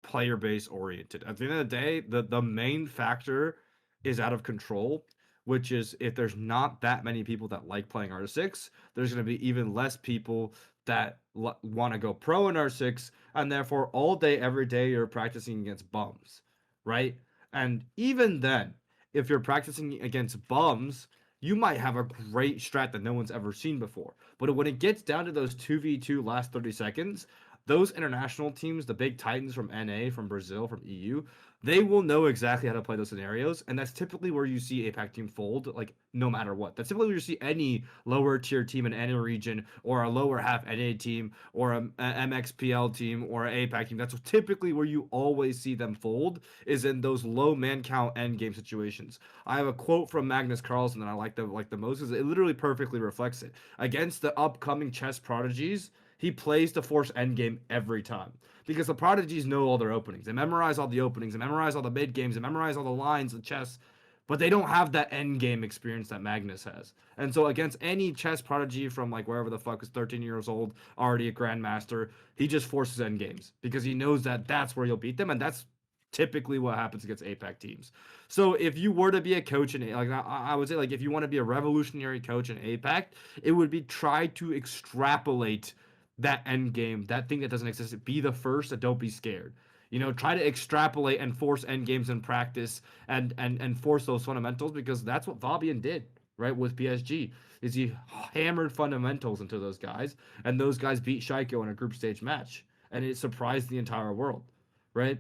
player base oriented. At the end of the day, the main factor is out of control, which is if there's not that many people that like playing R6, there's going to be even less people that want to go pro in R6, and therefore all day every day you're practicing against bums, right? And even then, if you're practicing against bums, you might have a great strat that no one's ever seen before. But when it gets down to those 2v2 last 30 seconds, those international teams, the big titans from NA, from Brazil, from EU, they will know exactly how to play those scenarios. And that's typically where you see APAC team fold, like no matter what. That's typically where you see any lower tier team in any region, or a lower half NA team, or a MXPL team, or an APAC team. That's typically where you always see them fold, is in those low man count end game situations. I have a quote from Magnus Carlsen that I like the most, because it literally perfectly reflects it. Against the upcoming chess prodigies, he plays to force endgame every time, because the prodigies know all their openings. They memorize all the openings. They memorize all the mid games. They memorize all the lines, the chess, but they don't have that endgame experience that Magnus has. And so against any chess prodigy from like wherever the fuck is 13 years old, already a grandmaster, he just forces endgames because he knows that that's where you'll beat them, and that's typically what happens against APAC teams. So if you were to be a coach in, like I would say, like if you want to be a revolutionary coach in APAC, it would be try to extrapolate that end game, that thing that doesn't exist. Be the first, and don't be scared. You know, try to extrapolate and force end games in practice, and force those fundamentals, because that's what Fabian did, right, with PSG. Is he hammered fundamentals into those guys, and those guys beat Shaiko in a group stage match, and it surprised the entire world, right?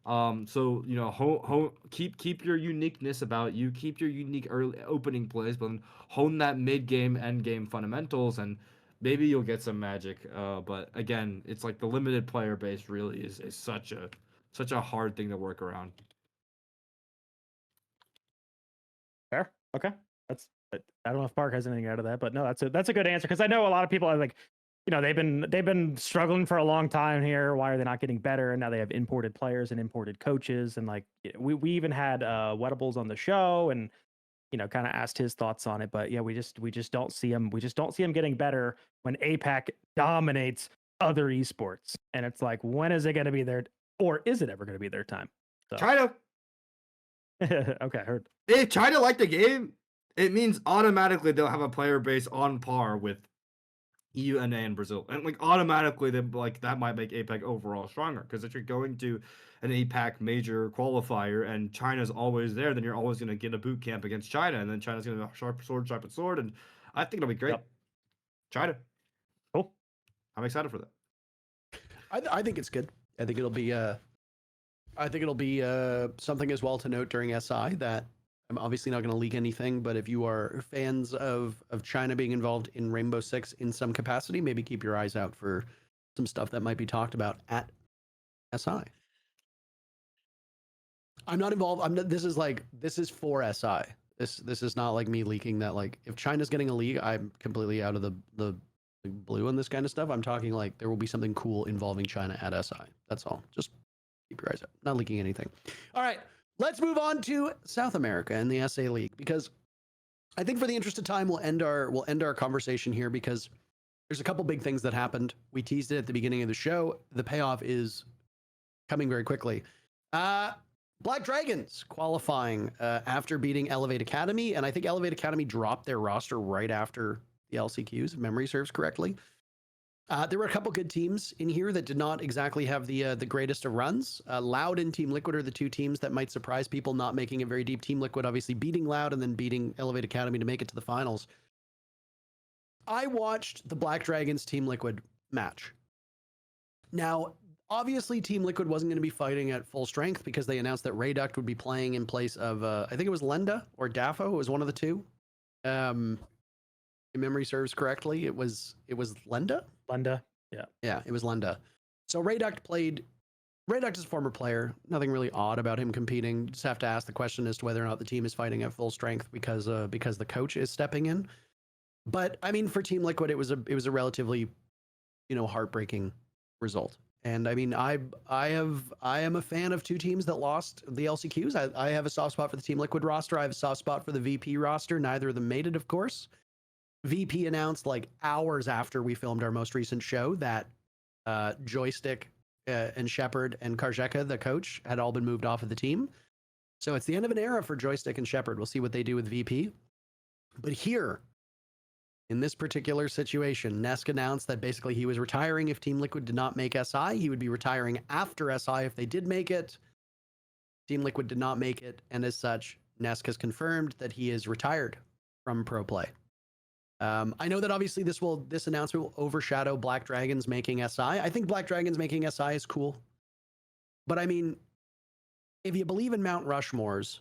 So you know, keep your uniqueness about you, keep your unique early opening plays, but hone that mid game, end game fundamentals, and maybe you'll get some magic. But again, it's like the limited player base really is such a hard thing to work around. Fair. Okay. I don't know if Park has anything out of that, but no, that's a good answer, because I know a lot of people are like, you know, they've been struggling for a long time here. Why are they not getting better? And now they have imported players and imported coaches, and like we even had Wettables on the show, and you know, kind of asked his thoughts on it. But yeah, we just don't see him. We just don't see him getting better when APAC dominates other esports. And it's like, when is it going to be their, or is it ever going to be their time? So. China. Okay, heard. If China like the game, it means automatically they'll have a player base on par with EU, NA, and Brazil, and like automatically that might make APAC overall stronger, because if you're going to an APAC major qualifier and China's always there, then you're always going to get a boot camp against China, and then China's going to sharp sword, and I think it'll be great. Yep. China, cool. I'm excited for that. I think it's good. I think it'll be something as well to note during SI that I'm obviously not going to leak anything, but if you are fans of China being involved in Rainbow Six in some capacity, maybe keep your eyes out for some stuff that might be talked about at SI. I'm not involved. This is for SI. This is not like me leaking that. Like, if China's getting a league, I'm completely out of the blue on this kind of stuff. I'm talking like there will be something cool involving China at SI. That's all. Just keep your eyes out. Not leaking anything. All right. Let's move on to South America and the SA League, because I think for the interest of time, we'll end our conversation here, because there's a couple big things that happened. We teased it at the beginning of the show. The payoff is coming very quickly. Black Dragons qualifying after beating Elevate Academy, and I think Elevate Academy dropped their roster right after the LCQs, if memory serves correctly. There were a couple good teams in here that did not exactly have the greatest of runs. Loud and Team Liquid are the two teams that might surprise people, not making it very deep. Team Liquid obviously beating Loud and then beating Elevate Academy to make it to the finals. I watched the Black Dragons Team Liquid match. Now, obviously, Team Liquid wasn't going to be fighting at full strength because they announced that Rayduct would be playing in place of, I think it was Lenda or Daffo. It was one of the two. If memory serves correctly, it was Lenda. Lenda, yeah, it was Lenda. So Rayduct is a former player. Nothing really odd about him competing. You just have to ask the question as to whether or not the team is fighting at full strength because the coach is stepping in. But I mean, for Team Liquid, it was a relatively, heartbreaking result. And I mean, I am a fan of two teams that lost the LCQs. I have a soft spot for the Team Liquid roster. I have a soft spot for the VP roster. Neither of them made it, of course. VP announced like hours after we filmed our most recent show that Joystick and Shepard and Karjeka, the coach, had all been moved off of the team. So it's the end of an era for Joystick and Shepard. We'll see what they do with VP. But here, in this particular situation, Nesk announced that basically he was retiring if Team Liquid did not make SI. He would be retiring after SI if they did make it. Team Liquid did not make it, and as such, Nesk has confirmed that he is retired from pro play. I know that obviously this announcement will overshadow Black Dragons making SI. I think Black Dragons making SI is cool. But I mean, if you believe in Mount Rushmores,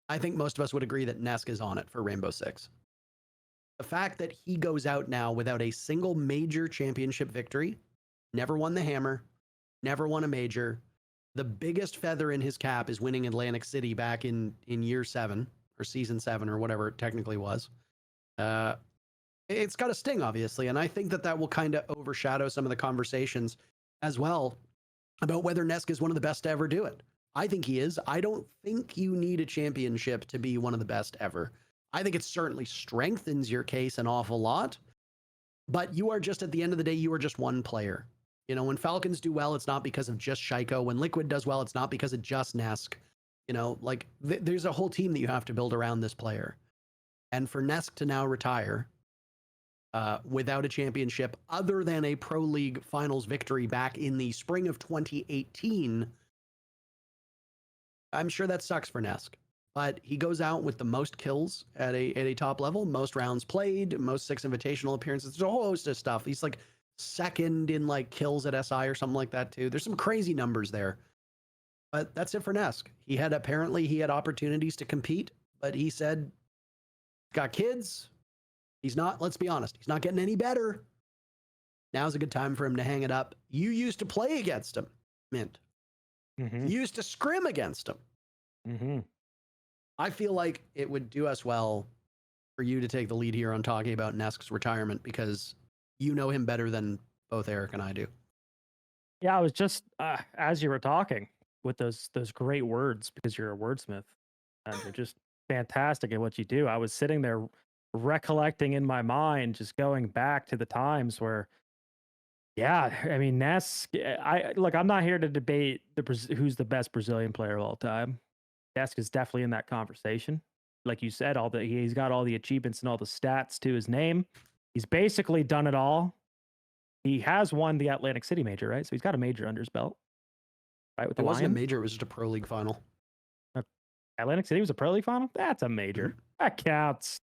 I think most of us would agree that Nesk is on it for Rainbow Six. The fact that he goes out now without a single major championship victory, never won the Hammer, never won a major. The biggest feather in his cap is winning Atlantic City back in year 7 or season 7 or whatever it technically was. It's got a sting, obviously, and I think that will kind of overshadow some of the conversations as well about whether Nesk is one of the best to ever do it. I think he is. I don't think you need a championship to be one of the best ever. I think it certainly strengthens your case an awful lot, but you are just, at the end of the day, you are just one player. When Falcons do well, it's not because of just Shaiko. When Liquid does well, it's not because of just Nesk. There's a whole team that you have to build around this player. And for Nesk to now retire without a championship other than a Pro League Finals victory back in the spring of 2018, I'm sure that sucks for Nesk. But he goes out with the most kills at a top level, most rounds played, most 6 invitational appearances. There's a whole host of stuff. He's like second in like kills at SI or something like that too. There's some crazy numbers there. But that's it for Nesk. He had opportunities to compete, but he said, got kids. He's not, let's be honest, he's not getting any better. Now's a good time for him to hang it up. You used to play against him, Mint. Mm-hmm. You used to scrim against him. Mm-hmm. I feel like it would do us well for you to take the lead here on talking about Nesk's retirement because you know him better than both Eric and I do. Yeah, I was just, as you were talking with those great words, because you're a wordsmith, and you're just fantastic at what you do. I was sitting there recollecting in my mind, just going back to the times where, yeah, I mean, Nesk, I'm not here to debate who's the best Brazilian player of all time. Nesk is definitely in that conversation. Like you said, he's got all the achievements and all the stats to his name. He's basically done it all. He has won the Atlantic City major, right? So he's got a major under his belt. Right, with the It wasn't a Lion. major, it was just a Pro League final. Atlantic City was a Pro League final? That's a major. Mm-hmm. That counts.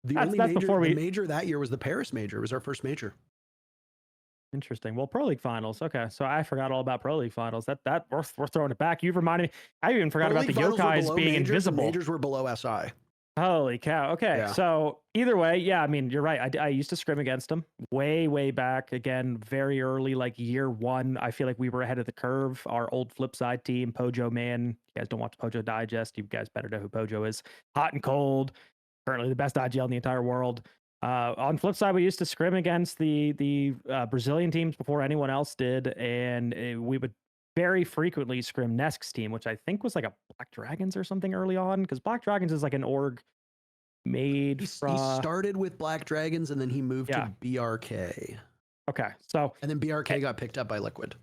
The major that year was the Paris major. It was our first major. Interesting. Well, Pro League finals. Okay, so I forgot all about Pro League finals. That we're throwing it back. You've reminded me. I even forgot about the Yokais being invisible. Majors were below SI. Holy cow. Okay, Yeah. So either way, yeah, I mean, you're right. I used to scrim against them way back. Again, very early, like year 1. I feel like we were ahead of the curve. Our old Flipside team, Pojo Man. You guys don't watch Pojo Digest. You guys better know who Pojo is. Hot and cold. Currently the best IGL in the entire world. On Flipside, we used to scrim against the Brazilian teams before anyone else did, and we would very frequently scrim Nesk's team, which I think was like a Black Dragons or something early on, because Black Dragons is like an org made He from... started with Black Dragons, and then he moved to BRK. Okay, so... And then BRK got picked up by Liquid.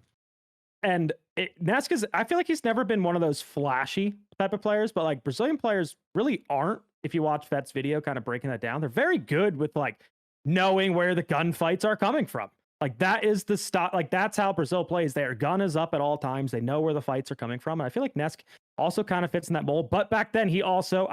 And Nesk is... I feel like he's never been one of those flashy type of players, but like Brazilian players really aren't. If you watch Vet's video kind of breaking that down, they're very good with like knowing where the gunfights are coming from. Like that is the stop. Like that's how Brazil plays. Their gun is up at all times. They know where the fights are coming from. And I feel like Nesk also kind of fits in that mold. But back then he also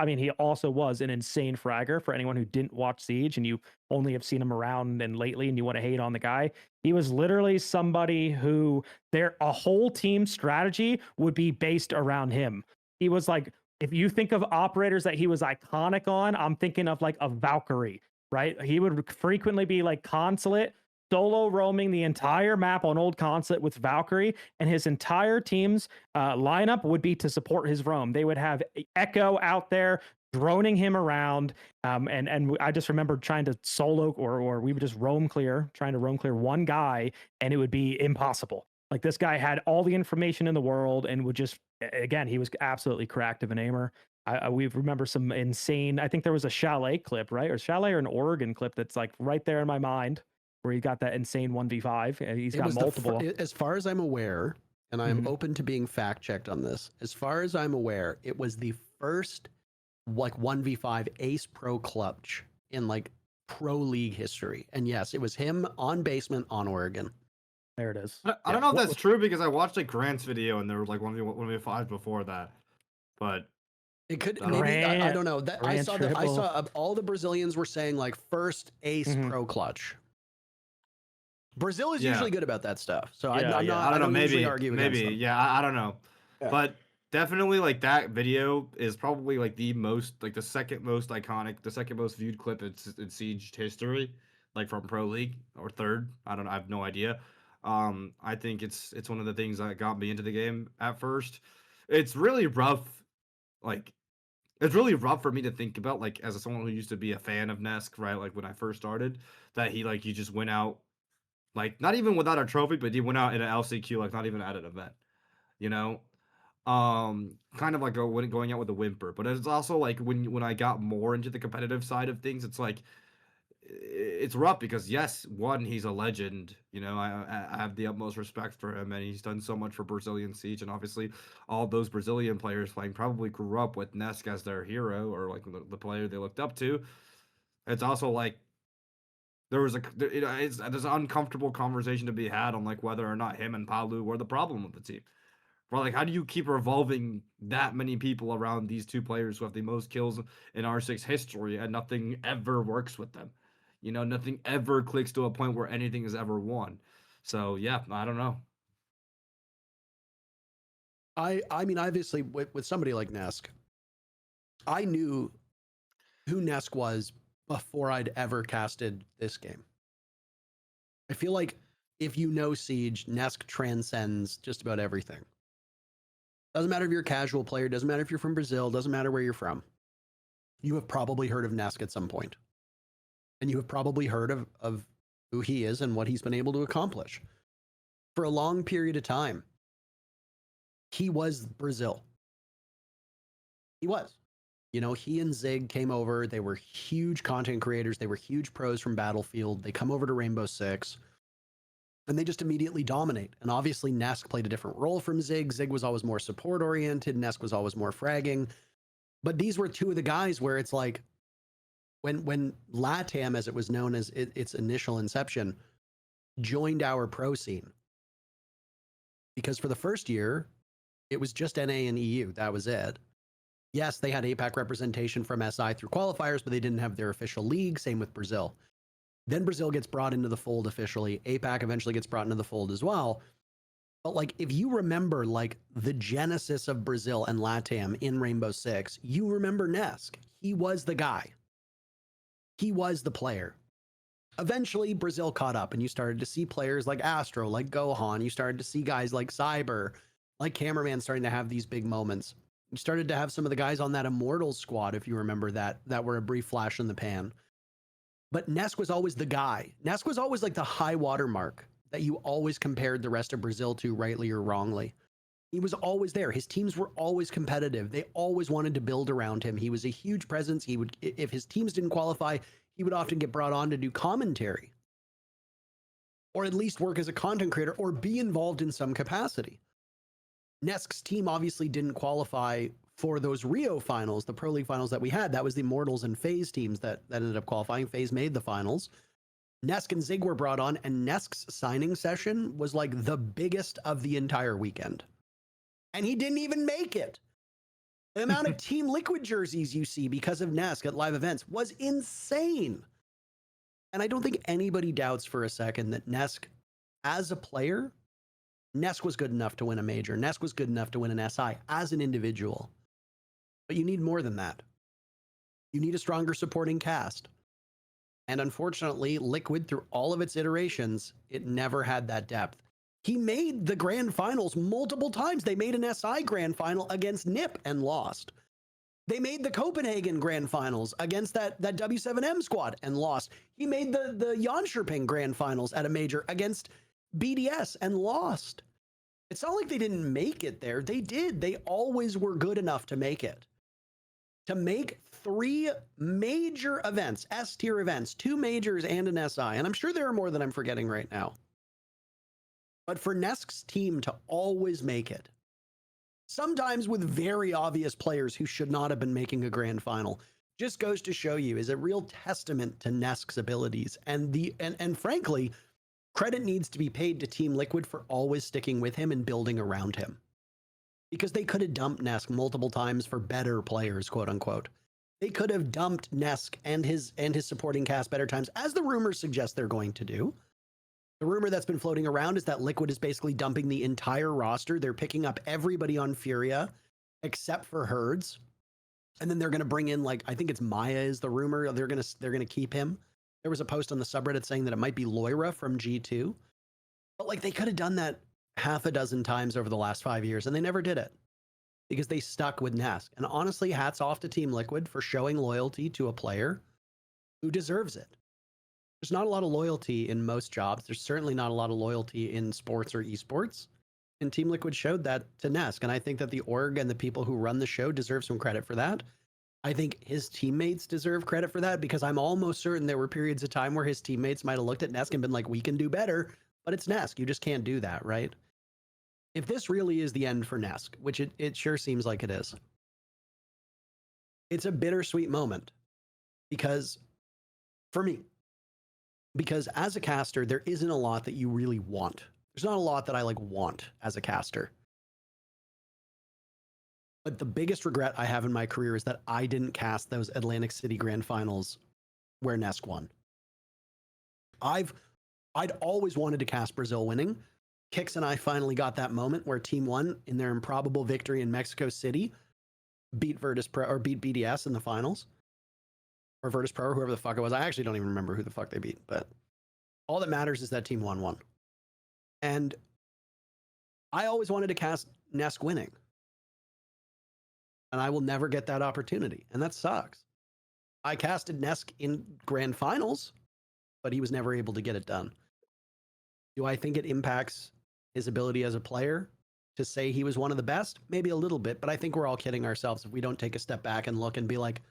was an insane fragger. For anyone who didn't watch Siege and you only have seen him around and lately and you want to hate on the guy, he was literally somebody who a whole team strategy would be based around him. He was like, if you think of operators that he was iconic on, I'm thinking of like a Valkyrie, right? He would frequently be like Consulate, solo roaming the entire map on Old Consulate with Valkyrie, and his entire team's lineup would be to support his roam. They would have Echo out there droning him around, and I just remember trying to solo or we would just trying to roam clear one guy, and it would be impossible. Like this guy had all the information in the world and would just, again, he was absolutely cracked of an aimer. We remember some insane, I think there was a Chalet clip, right? Or Chalet or an Oregon clip that's like right there in my mind, where he got that insane 1v5. He's got multiple. As far as I'm aware, and I'm open to being fact checked on this, as far as I'm aware, it was the first like 1v5 ace pro clutch in like pro league history. And yes, it was him on basement on Oregon. There it is. I don't know if that's true because I watched like Grant's video and there was like 1v5 before that. But it could maybe I don't know. That I saw all the Brazilians were saying like first ace pro clutch. Brazil is usually good about that stuff. So I don't know. Maybe argue against them. I don't know. Yeah. But definitely like that video is probably like the second most iconic, the second most viewed clip in Siege history, like from Pro League, or third. I don't know. I have no idea. I think it's one of the things that got me into the game at first. It's really rough. Like it's really rough for me to think about, like as someone who used to be a fan of Nesk, right? Like when I first started, that he just went out, like not even without a trophy, but he went out in an LCQ, like not even at an event, you know? Kind of like going out with a whimper. But it's also like when I got more into the competitive side of things, it's like it's rough because yes, one, he's a legend. You know, I have the utmost respect for him, and he's done so much for Brazilian Siege, and obviously all those Brazilian players playing probably grew up with Nesk as their hero, or like the player they looked up to. It's also like there's an uncomfortable conversation to be had on like whether or not him and Palu were the problem of the team. Well, like, how do you keep revolving that many people around these two players who have the most kills in R6 history, and nothing ever works with them? You know, nothing ever clicks to a point where anything is ever won. So yeah, I don't know. I mean, obviously, with somebody like Nesk, I knew who Nesk was before I'd ever casted this game. I feel like if you know Siege, Nesk transcends just about everything. Doesn't matter if you're a casual player, doesn't matter if you're from Brazil, doesn't matter where you're from. You have probably heard of Nesk at some point. And you have probably heard of who he is and what he's been able to accomplish. For a long period of time, he was Brazil. He was. You know, he and Zig came over. They were huge content creators. They were huge pros from Battlefield. They come over to Rainbow Six, and they just immediately dominate. And obviously, Nesk played a different role from Zig. Zig was always more support-oriented. Nesk was always more fragging. But these were two of the guys where it's like, when LATAM, as it was known as its initial inception, joined our pro scene. Because for the first year, it was just NA and EU. That was it. Yes, they had APAC representation from SI through qualifiers, but they didn't have their official league. Same with Brazil. Then Brazil gets brought into the fold officially. APAC eventually gets brought into the fold as well. But like, if you remember like the genesis of Brazil and LATAM in Rainbow Six, you remember Nesk. He was the guy. He was the player. Eventually, Brazil caught up, and you started to see players like Astro, like Gohan. You started to see guys like Cyber, like Cameraman starting to have these big moments. You started to have some of the guys on that Immortals squad, if you remember that were a brief flash in the pan. But Nesk was always the guy. Nesk was always like the high water mark that you always compared the rest of Brazil to, rightly or wrongly. He was always there. His teams were always competitive. They always wanted to build around him. He was a huge presence. He would, if his teams didn't qualify, he would often get brought on to do commentary, or at least work as a content creator, or be involved in some capacity. Nesk's team obviously didn't qualify for those Rio finals, the Pro League finals that we had. That was the Immortals and FaZe teams that ended up qualifying. FaZe made the finals. Nesk and Zig were brought on, and Nesk's signing session was like the biggest of the entire weekend. And he didn't even make it. The amount of Team Liquid jerseys you see because of Nesk at live events was insane. And I don't think anybody doubts for a second that Nesk, as a player, Nesk was good enough to win a major. Nesk was good enough to win an SI as an individual. But you need more than that. You need a stronger supporting cast. And unfortunately, Liquid, through all of its iterations, it never had that depth. He made the grand finals multiple times. They made an SI grand final against NIP and lost. They made the Copenhagen grand finals against that W7M squad and lost. He made the Jönköping grand finals at a major against BDS and lost. It's not like they didn't make it there. They did. They always were good enough to make it. To make 3 major events, S-tier events, 2 majors and an SI. And I'm sure there are more that I'm forgetting right now. But for Nesk's team to always make it, sometimes with very obvious players who should not have been making a grand final, just goes to show you is a real testament to Nesk's abilities. And frankly, credit needs to be paid to Team Liquid for always sticking with him and building around him. Because they could have dumped Nesk multiple times for better players, quote unquote. They could have dumped Nesk and his supporting cast better times, as the rumors suggest they're going to do. The rumor that's been floating around is that Liquid is basically dumping the entire roster. They're picking up everybody on Furia except for Herds. And then they're going to bring in, like, I think it's Maya is the rumor. They're going to keep him. There was a post on the subreddit saying that it might be Loira from G2. But like they could have done that half a dozen times over the last 5 years, and they never did it because they stuck with Nesk. And honestly, hats off to Team Liquid for showing loyalty to a player who deserves it. There's not a lot of loyalty in most jobs. There's certainly not a lot of loyalty in sports or esports. And Team Liquid showed that to Nesk. And I think that the org and the people who run the show deserve some credit for that. I think his teammates deserve credit for that because I'm almost certain there were periods of time where his teammates might have looked at Nesk and been like, we can do better, but it's Nesk. You just can't do that, right? If this really is the end for Nesk, which it sure seems like it is, it's a bittersweet moment because, for me, because as a caster, there isn't a lot that you really want. There's not a lot that I want as a caster. But the biggest regret I have in my career is that I didn't cast those Atlantic City Grand Finals where Nesk won. I'd always wanted to cast Brazil winning. Kix and I finally got that moment where Team One, in their improbable victory in Mexico City, beat BDS in the finals. Or Virtus Pro, or whoever the fuck it was. I actually don't even remember who the fuck they beat, but all that matters is that Team One won. And I always wanted to cast Nesk winning. And I will never get that opportunity. And that sucks. I casted Nesk in grand finals, but he was never able to get it done. Do I think it impacts his ability as a player to say he was one of the best? Maybe a little bit, but I think we're all kidding ourselves if we don't take a step back and look and be like,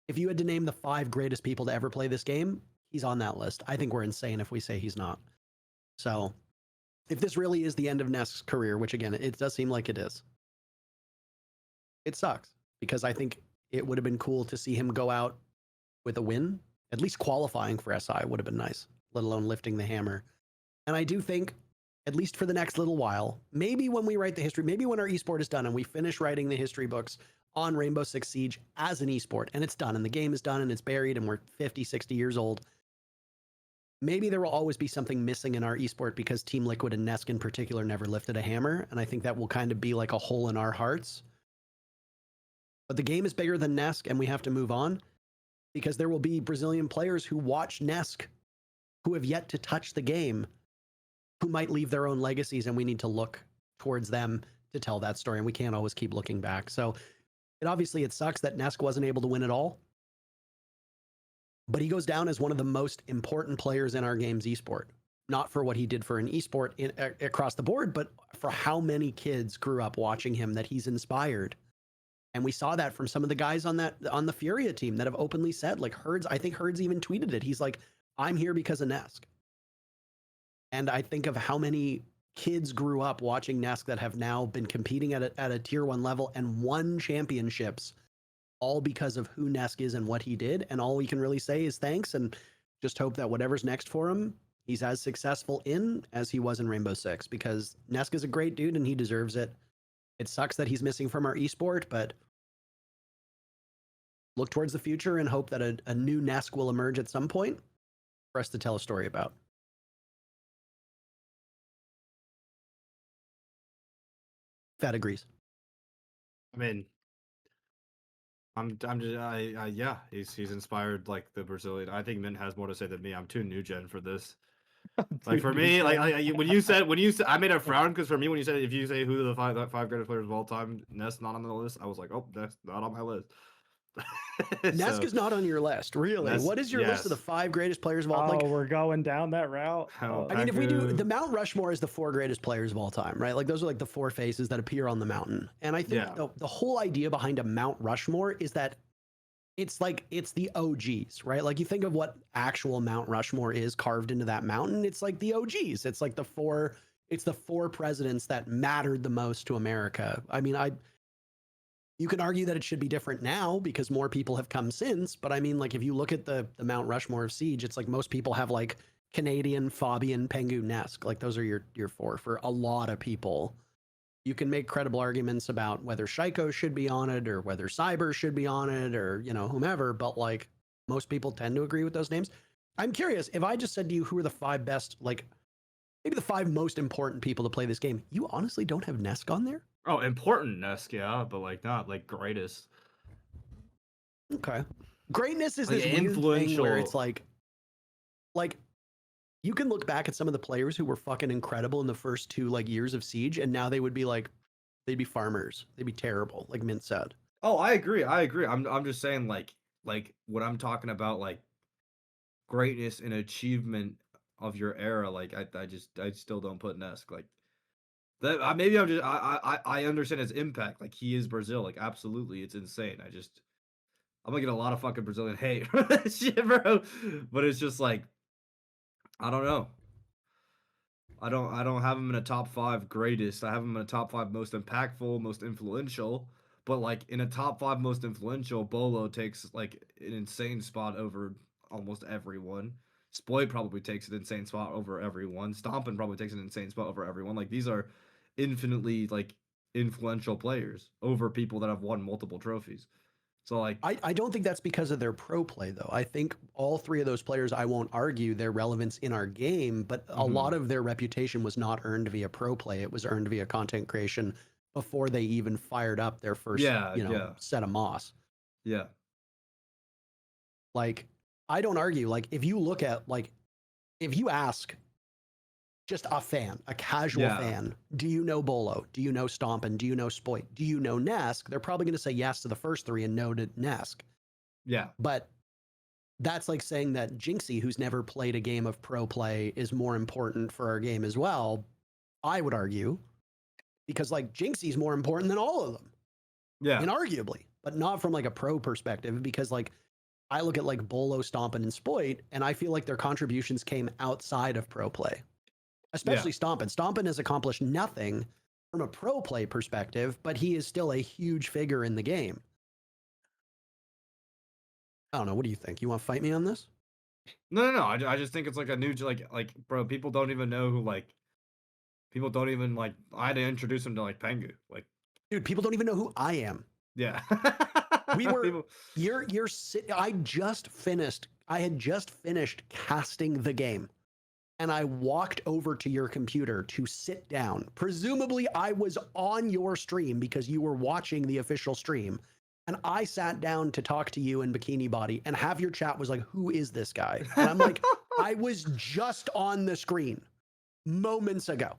if you had to name the 5 greatest people to ever play this game, he's on that list. I think we're insane if we say he's not. So if this really is the end of Nesk's career, which again, it does seem like it is, it sucks because I think it would have been cool to see him go out with a win. At least qualifying for SI would have been nice, let alone lifting the hammer. And I do think, at least for the next little while, maybe when we write the history, maybe when our esport is done and we finish writing the history books on Rainbow Six Siege as an esport, and it's done, and the game is done, and it's buried, and we're 50, 60 years old, maybe there will always be something missing in our esport because Team Liquid and Nesk in particular never lifted a hammer, and I think that will kind of be like a hole in our hearts. But the game is bigger than Nesk, and we have to move on because there will be Brazilian players who watch Nesk who have yet to touch the game, who might leave their own legacies, and we need to look towards them to tell that story, and we can't always keep looking back. So it sucks that Nesk wasn't able to win it all, but he goes down as one of the most important players in our game's esport, not for what he did for an esport across the board, but for how many kids grew up watching him that he's inspired. And we saw that from some of the guys on the Furia team that have openly said, like Herds, I think Herds even tweeted it. He's like, I'm here because of Nesk. And I think of how many kids grew up watching Nesk that have now been competing at a tier 1 level and won championships all because of who Nesk is and what he did. And all we can really say is thanks and just hope that whatever's next for him, he's as successful in as he was in Rainbow Six, because Nesk is a great dude and he deserves it. It sucks that he's missing from our esport, but look towards the future and hope that a new Nesk will emerge at some point for us to tell a story about. Fat agrees. I mean, yeah, he's inspired like the Brazilian. I think Mint has more to say than me. I'm too new gen for this. Like for me, when you said I made a frown because for me when you said if you say who are the five greatest players of all time, Ness not on the list, I was like, oh, that's not on my list. Nesk is not on your list, really. Nesk, What is your list of the 5 greatest players of all time? Oh, we're going down that route. I mean, if we do the Mount Rushmore is the 4 greatest players of all time, right? Like those are like the 4 faces that appear on the mountain. And I think the whole idea behind a Mount Rushmore is that it's the OGs, right? Like you think of what actual Mount Rushmore is carved into that mountain. It's like the OGs. It's like the 4 presidents that mattered the most to America. I mean, you can argue that it should be different now because more people have come since. But I mean, like if you look at the Mount Rushmore of Siege, it's like most people have like Canadian, Fabian, Pengu, Nesk. Like those are your 4 for a lot of people. You can make credible arguments about whether Shaiko should be on it or whether Cyber should be on it or, whomever. But like most people tend to agree with those names. I'm curious if I just said to you, who are the 5 best, like maybe the 5 most important people to play this game? You honestly don't have Nesk on there? Oh, important Nesk, yeah, but like not like greatest. Okay. Greatness is like this weird thing where it's like you can look back at some of the players who were fucking incredible in the first 2 like years of Siege, and now they would be like, they'd be farmers. They'd be terrible, like Mint said. Oh, I agree. I'm just saying like what I'm talking about, like greatness and achievement of your era. Like I still don't put Nesk like that. Maybe I'm just I understand his impact. Like he is Brazil. Like absolutely, it's insane. I'm gonna get a lot of fucking Brazilian hate for that shit, bro. But it's just like I don't know. I don't have him in a top 5 greatest. I have him in a top 5 most impactful, most influential. But like in a top 5 most influential, Bolo takes like an insane spot over almost everyone. Sploit probably takes an insane spot over everyone. Stompin probably takes an insane spot over everyone. Like these are infinitely like influential players over people that have won multiple trophies. So like I don't think that's because of their pro play though. I think all 3 of those players, I won't argue their relevance in our game, but a lot of their reputation was not earned via pro play. It was earned via content creation before they even fired up their first set of Moss. Yeah. Like I don't argue. Like if you look at if you ask just a fan, a casual fan, do you know Bolo? Do you know Stompin? Do you know Spoit? Do you know Nesk? They're probably going to say yes to the first 3 and no to Nesk. Yeah. But that's like saying that Jinxie, who's never played a game of pro play, is more important for our game as well. I would argue, because like Jinxie's more important than all of them. Yeah. Inarguably, but not from like a pro perspective, because like I look at like Bolo, Stompin, and Spoit, and I feel like their contributions came outside of pro play. Especially Stompin. Stompin has accomplished nothing from a pro play perspective, but he is still a huge figure in the game. I don't know. What do you think? You want to fight me on this? No. I just think it's like a new like bro. People don't even know who people don't even like. I had to introduce them to like Pengu. Like, dude, people don't even know who I am. Yeah. We were. I had just finished casting the game. And I walked over to your computer to sit down. Presumably, I was on your stream because you were watching the official stream. And I sat down to talk to you in Bikini Body, and half your chat was like, who is this guy? And I'm like, I was just on the screen moments ago.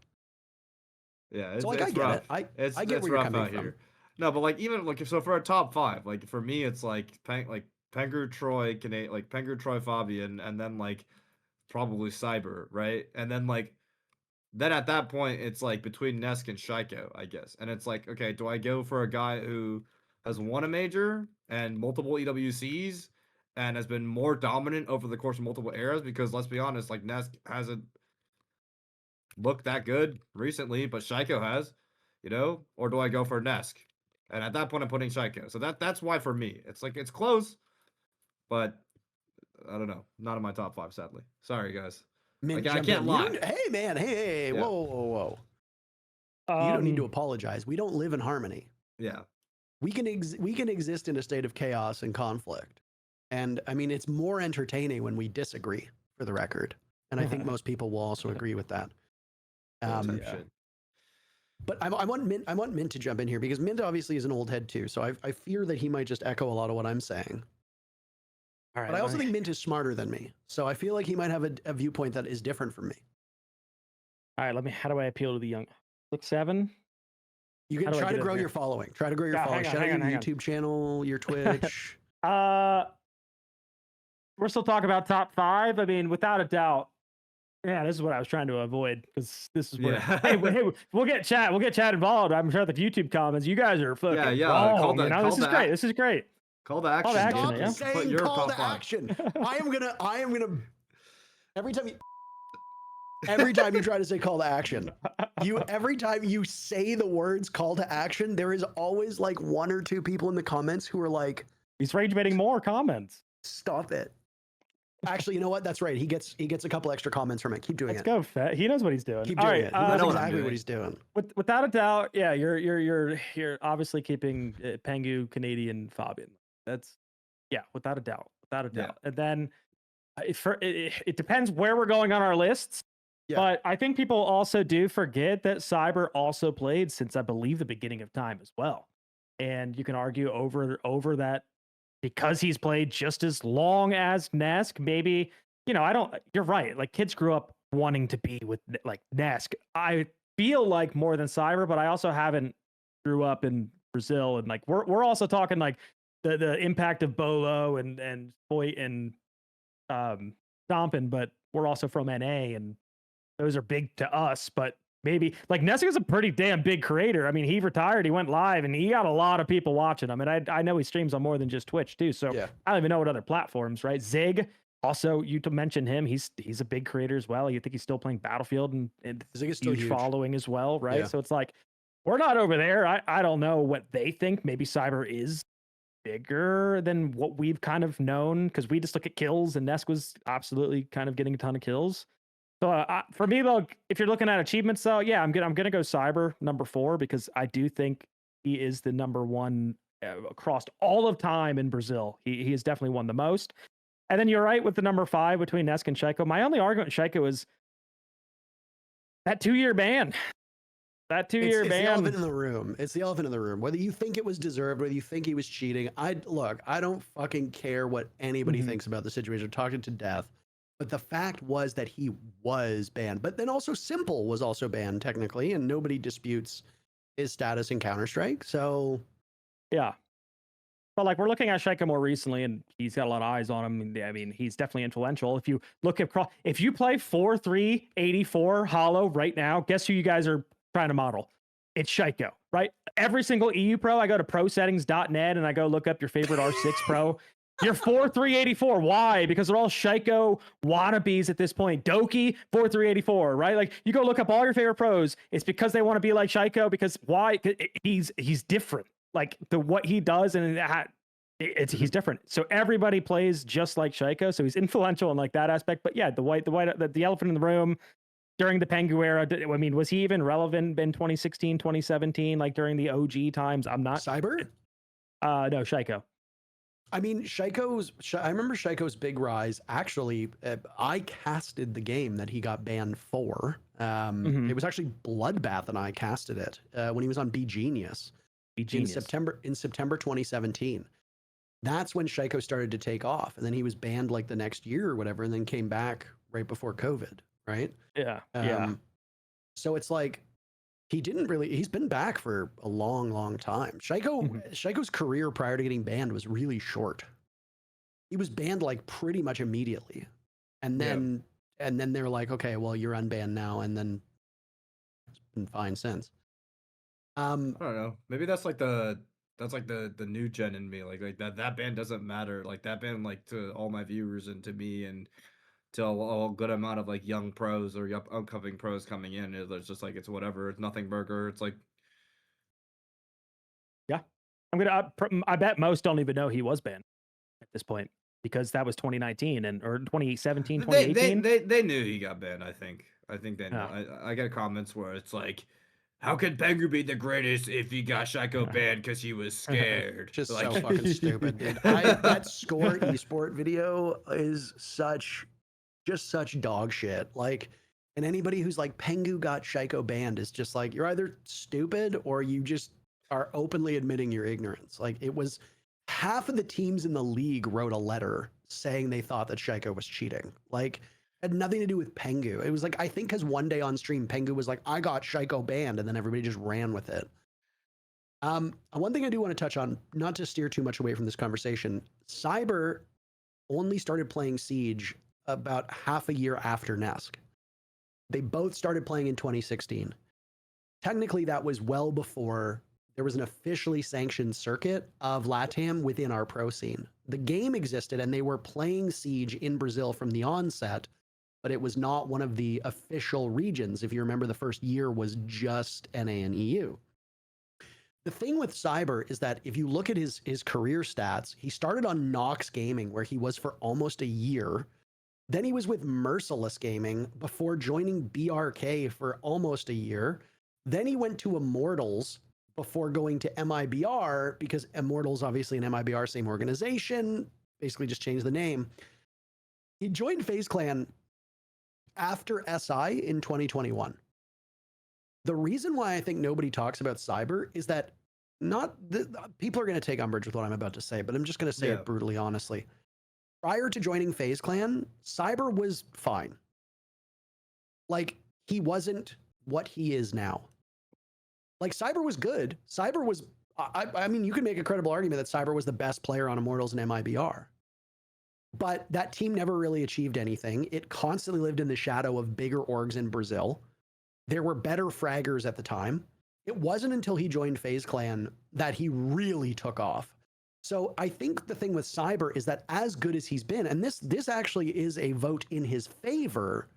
Yeah, it's, so like, it's I get rough. it. I get where you're coming from. Here. No, but like even like so for a top 5, like for me, it's like Pengu, Troy, Pengu, Troy, Fabian, and then like probably Cyber, right? And then like then at that point it's like between Nesk and Shaiko, I guess. And it's like, okay, do I go for a guy who has won a major and multiple EWCs and has been more dominant over the course of multiple eras? Because let's be honest, like Nesk hasn't looked that good recently, but Shaiko has, or do I go for Nesk? And at that point I'm putting Shaiko. So that's why for me, it's like it's close, but I don't know. Not in my top 5, sadly. Sorry, guys. Mint I jumped can't in. lie. Hey, man. Hey. Yeah. Whoa. You don't need to apologize. We don't live in harmony. Yeah. We can exist in a state of chaos and conflict. And I mean, it's more entertaining when we disagree, for the record. And I think most people will also agree with that. Shit. But I want Mint to jump in here because Mint obviously is an old head too. So I fear that he might just echo a lot of what I'm saying. All right, but I also think Mint is smarter than me. So I feel like he might have a viewpoint that is different from me. All right, how do I appeal to the young? 6'7"? You can try to grow your following. Try to grow your following. Shout out your YouTube channel, your Twitch. We're still talking about top 5. I mean, without a doubt. Yeah, this is what I was trying to avoid because this is where hey, we'll get chat involved. I'm sure the YouTube comments. You guys are fucking wrong. This is great. This is great. Call to action. Stop saying call to action. I am gonna every time you try to say call to action, every time you say the words call to action, there is always like 1 or 2 people in the comments who are like, he's rage baiting more comments. Stop it. Actually, you know what? That's right. He gets a couple extra comments from it. Keep doing it. Let's go, Fett. He knows what he's doing. Keep doing it. He knows exactly what he's doing. Without a doubt, yeah, you're obviously keeping Pengu, Canadian, Fabian. That's without a doubt. Yeah. And then it depends where we're going on our lists. Yeah. But I think people also do forget that Cyber also played since I believe the beginning of time as well. And you can argue over that because he's played just as long as Nesk. Maybe, you're right. Like kids grew up wanting to be with like Nesk. I feel like more than Cyber, but I also haven't grew up in Brazil. And like, we're also talking like the impact of Bolo and Foyt and Stompin', but we're also from NA and those are big to us, but maybe like Nesk is a pretty damn big creator. I mean, he retired, he went live, and he got a lot of people watching him. And I know he streams on more than just Twitch too. So I don't even know what other platforms, right? Zig, also you to mention him, he's a big creator as well. You think he's still playing Battlefield and Zig is still huge following as well, right? Yeah. So it's like we're not over there. I don't know what they think. Maybe Cyber is bigger than what we've kind of known because we just look at kills, and Nesk was absolutely kind of getting a ton of kills. So for me, though, if you're looking at achievements, though, yeah, I'm gonna go Cyber number 4 because I do think he is the number 1 across all of time in Brazil. He has definitely won the most. And then you're right with the number 5 between Nesk and Shaiko. My only argument with Shaiko is that 2-year ban. That 2-year ban. It's the elephant in the room. It's the elephant in the room. Whether you think it was deserved, whether you think he was cheating, I don't fucking care what anybody thinks about the situation. Talking to death. But the fact was that he was banned. But then also Simple was also banned technically, and nobody disputes his status in Counter-Strike. So yeah. But like we're looking at Shaiko more recently, and he's got a lot of eyes on him. I mean, he's definitely influential. If you look at if you play 4-3-84 Hollow right now, guess who you guys are trying to model? It's Shaiko, right? Every single EU pro, I go to prosettings.net and I go look up your favorite R6 pro. You're 4-3-84. Why? Because they're all Shaiko wannabes at this point. Doki, 4-3-84, right? Like you go look up all your favorite pros. It's because they want to be like Shaiko. Because why? He's different. Like what he does, and he's different. So everybody plays just like Shaiko. So he's influential in like that aspect. But yeah, the elephant in the room during the Pengu era. I mean, was he even relevant in 2016, 2017? Like during the OG times? I'm not. Cyber? No, Shaiko. I mean, I remember Shaiko's big rise. Actually, I casted the game that he got banned for. It was actually Bloodbath, and I casted it when he was on B Genius in September 2017. That's when Shaiko started to take off, and then he was banned like the next year or whatever, and then came back right before COVID, right? Yeah. So it's like he's been back for a long time. Shaiko's career prior to getting banned was really short. He was banned like pretty much immediately. And then they're like, okay, well, you're unbanned now, and then it's been fine since. I don't know. Maybe that's like the new gen in me. Like that ban doesn't matter. Like that ban, like to all my viewers and to me and to a good amount of like young pros or upcoming pros coming in, it's just like it's whatever. It's nothing burger. It's like, yeah, I bet most don't even know he was banned at this point. because that was 2019 or 2017, They 2018. they knew he got banned. I think they knew. Oh. I get comments where it's like, how could Pengu be the greatest if he got Shaco banned because he was scared? Just Like, so fucking stupid, dude. That score esport video is such dog shit. Like, and anybody who's like Pengu got Shaiko banned is just like, you're either stupid or you just are openly admitting your ignorance. Like, it was half of the teams in the league wrote a letter saying they thought that Shaiko was cheating. Like, had nothing to do with Pengu. It was like, I think because one day on stream, Pengu was like, I got Shaiko banned, and then everybody just ran with it. One thing I do want to touch on, not to steer too much away from this conversation, Cyber only started playing Siege about half a year after Nesk. They both started playing in 2016. Technically, that was well before there was an officially sanctioned circuit of LATAM within our pro scene. The game existed and they were playing Siege in Brazil from the onset, but it was not one of the official regions. If you remember, the first year was just NA and EU. The thing with Cyber is that if you look at his career stats, he started on Nox Gaming, where he was for almost a year. Then he was with Merciless Gaming before joining BRK for almost a year. Then he went to Immortals before going to MIBR, because Immortals, obviously, and MIBR, same organization, basically just changed the name. He joined FaZe Clan after SI in 2021. The reason why I think nobody talks about Cyber is that people are going to take umbrage with what I'm about to say, but I'm just going to say it brutally honestly. Prior to joining FaZe Clan, Cyber was fine. Like, he wasn't what he is now. Like, Cyber was good. Cyber was, I mean, you can make a credible argument that Cyber was the best player on Immortals and MIBR. But that team never really achieved anything. It constantly lived in the shadow of bigger orgs in Brazil. There were better fraggers at the time. It wasn't until he joined FaZe Clan that he really took off. So I think the thing with Cyber is that as good as he's been, and this actually is a vote in his favor,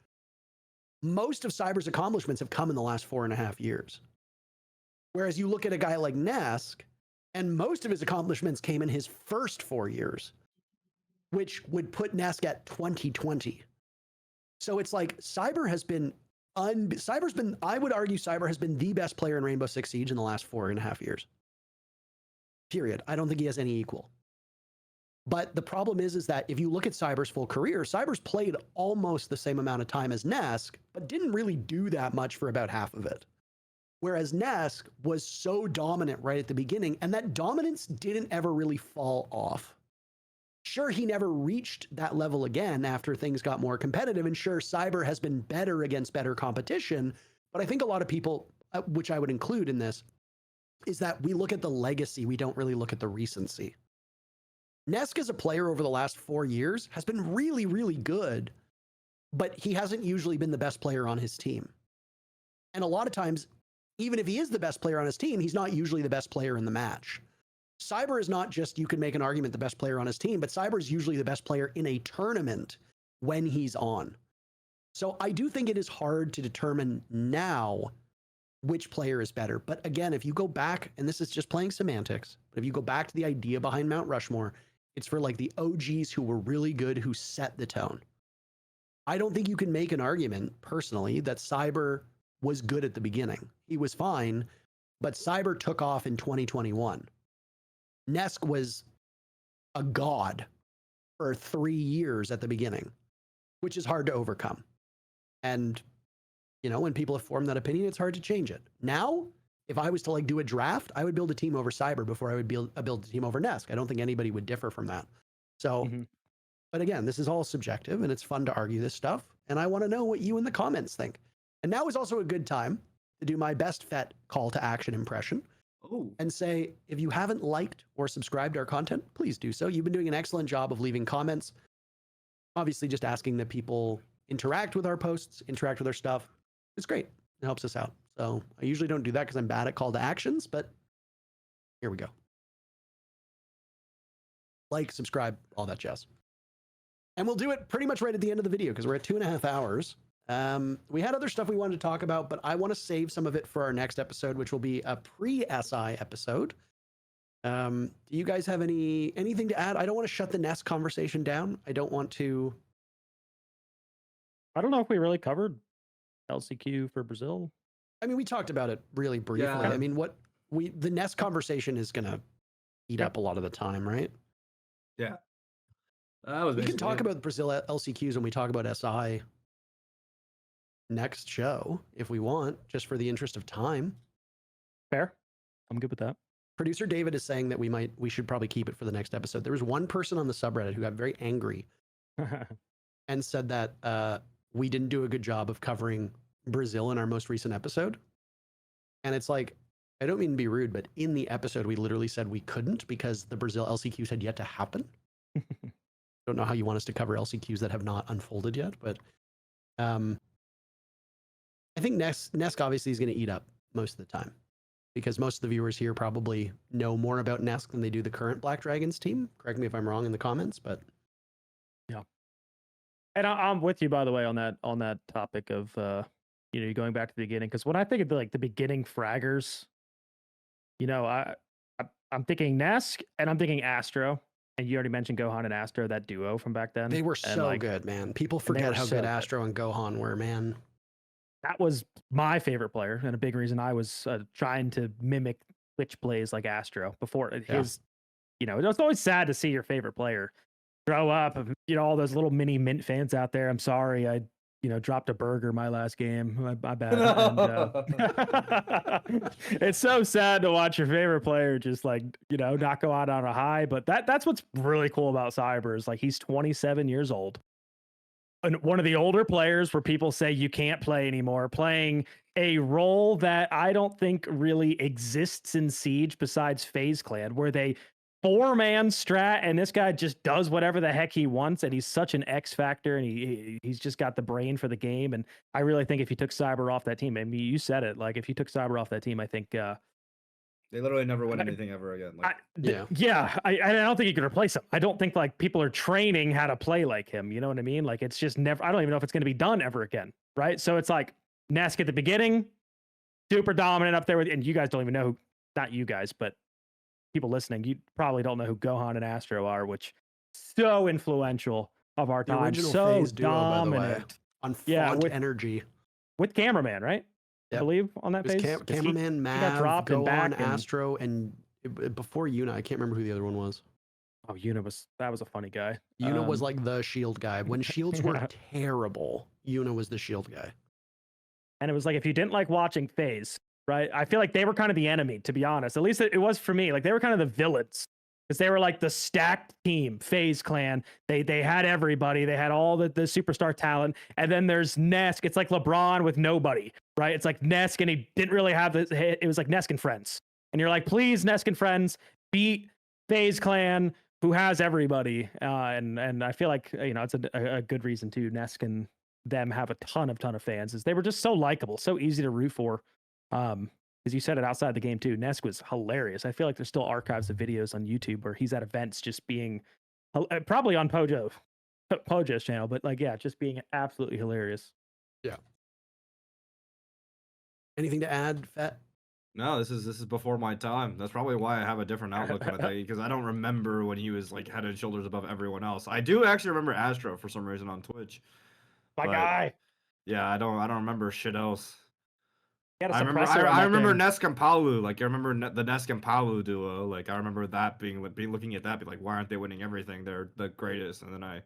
most of Cyber's accomplishments have come in the last 4.5 years. Whereas you look at a guy like Nesk, and most of his accomplishments came in his first 4 years, which would put Nesk at 2020. So it's like Cyber has been, I would argue Cyber has been the best player in Rainbow Six Siege in the last 4.5 years. Period. I don't think he has any equal. But the problem is that if you look at Cyber's full career, Cyber's played almost the same amount of time as Nesk, but didn't really do that much for about half of it. Whereas Nesk was so dominant right at the beginning, and that dominance didn't ever really fall off. Sure, he never reached that level again after things got more competitive, and sure, Cyber has been better against better competition, but I think a lot of people, which I would include in this, is that we look at the legacy, we don't really look at the recency. Nesk as a player over the last 4 years has been really, really good, but he hasn't usually been the best player on his team. And a lot of times, even if he is the best player on his team, he's not usually the best player in the match. Cyber is not just, you can make an argument, the best player on his team, but Cyber is usually the best player in a tournament when he's on. So I do think it is hard to determine now which player is better. But again, if you go back, and this is just playing semantics, but if you go back to the idea behind Mount Rushmore, it's for like the OGs who were really good, who set the tone. I don't think you can make an argument, personally, that Cyber was good at the beginning. He was fine, but Cyber took off in 2021. Nesk was a god for 3 years at the beginning, which is hard to overcome. And, you know, when people have formed that opinion, it's hard to change it. Now, if I was to like do a draft, I would build a team over Cyber before I would build a team over Nesk. I don't think anybody would differ from that. So, but again, this is all subjective and it's fun to argue this stuff. And I want to know what you in the comments think. And now is also a good time to do my best FET call to action impression. And say, if you haven't liked or subscribed to our content, please do so. You've been doing an excellent job of leaving comments. Obviously, just asking that people interact with our posts, interact with our stuff. It's great. It helps us out. So I usually don't do that because I'm bad at call to actions, but here we go. Like, subscribe, all that jazz. And we'll do it pretty much right at the end of the video because we're at 2.5 hours. We had other stuff we wanted to talk about, but I want to save some of it for our next episode, which will be a pre-SI episode. Do you guys have anything to add? I don't want to shut the Nesk conversation down. I don't want to. I don't know if we really covered LCQ for Brazil. I mean, we talked about it really briefly. Yeah. I mean, the Nesk conversation is gonna eat up a lot of the time, right? Yeah. That was We can basically talk it. about Brazil LCQs when we talk about SI next show if we want, just for the interest of time. Fair. I'm good with that. Producer David is saying that we should probably keep it for the next episode. There was one person on the subreddit who got very angry and said that we didn't do a good job of covering Brazil in our most recent episode. And it's like, I don't mean to be rude, but in the episode, we literally said we couldn't because the Brazil LCQs had yet to happen. Don't know how you want us to cover LCQs that have not unfolded yet, but I think Nesk obviously is going to eat up most of the time because most of the viewers here probably know more about Nesk than they do the current Black Dragons team. Correct me if I'm wrong in the comments, but yeah. And I'm with you, by the way, on that topic of you're going back to the beginning, because when I think of the beginning fraggers, I'm thinking Nesk and I'm thinking Astro. And you already mentioned Gohan and Astro, that duo from back then. they were so good, man. People forget how good so Astro and Gohan were, man. That was my favorite player, and a big reason I was trying to mimic Twitch plays like Astro before his. It's always sad to see your favorite player grow up. All those little mini Mint fans out there. I'm sorry, I dropped a burger my last game. My bad. And, it's so sad to watch your favorite player just not go out on a high. But that's what's really cool about Cyber is he's 27 years old. And one of the older players where people say you can't play anymore, playing a role that I don't think really exists in Siege besides FaZe Clan, where they 4-man strat and this guy just does whatever the heck he wants, and he's such an X factor, and he's just got the brain for the game. And I really think if you took Cyber off that team, I mean, you said it, if you took Cyber off that team, I think they literally never win anything ever again. I don't think you can replace him. I don't think people are training how to play like him. You know what I mean? It's just never. I don't even know if it's going to be done ever again. Right? So it's Nesk at the beginning, super dominant up there with, and you guys don't even know who. Not you guys, but people listening, you probably don't know who Gohan and Astro are, which so influential of our time. Original So FaZe duo, by the way, dominant. on Font Energy. With cameraman, right? Yep. I believe on that phase. Cameraman, Mav, dropped and Gohan, back Astro, and before Yuna, I can't remember who the other one was. Oh, Yuna was a funny guy. Yuna was the shield guy. When shields were terrible, Yuna was the shield guy. And it was if you didn't like watching FaZe, right? I feel like they were kind of the enemy, to be honest. At least it was for me. They were kind of the villains. Because they were the stacked team, FaZe Clan. They had everybody. They had all the superstar talent. And then there's Nesk. It's like LeBron with nobody, right? It's like Nesk, and he didn't really have the hit. It was like Nesk and Friends. And you're please, Nesk and Friends, beat FaZe Clan, who has everybody. And I feel it's a good reason too. Nesk and them have a ton of fans. Is they were just so likable, so easy to root for. As you said it outside the game too, Nesk was hilarious. I feel like there's still archives of videos on YouTube where he's at events just being probably on Pojo's channel, but just being absolutely hilarious. Yeah. Anything to add, Fett? No, this is before my time. That's probably why I have a different outlook on it, because I don't remember when he was head and shoulders above everyone else. I do actually remember Astro for some reason on Twitch. My guy. Yeah, I don't remember shit else. I remember Nesk and Palu. I remember the Nesk and Palu duo. I remember that being looking at that, why aren't they winning everything? They're the greatest. And then I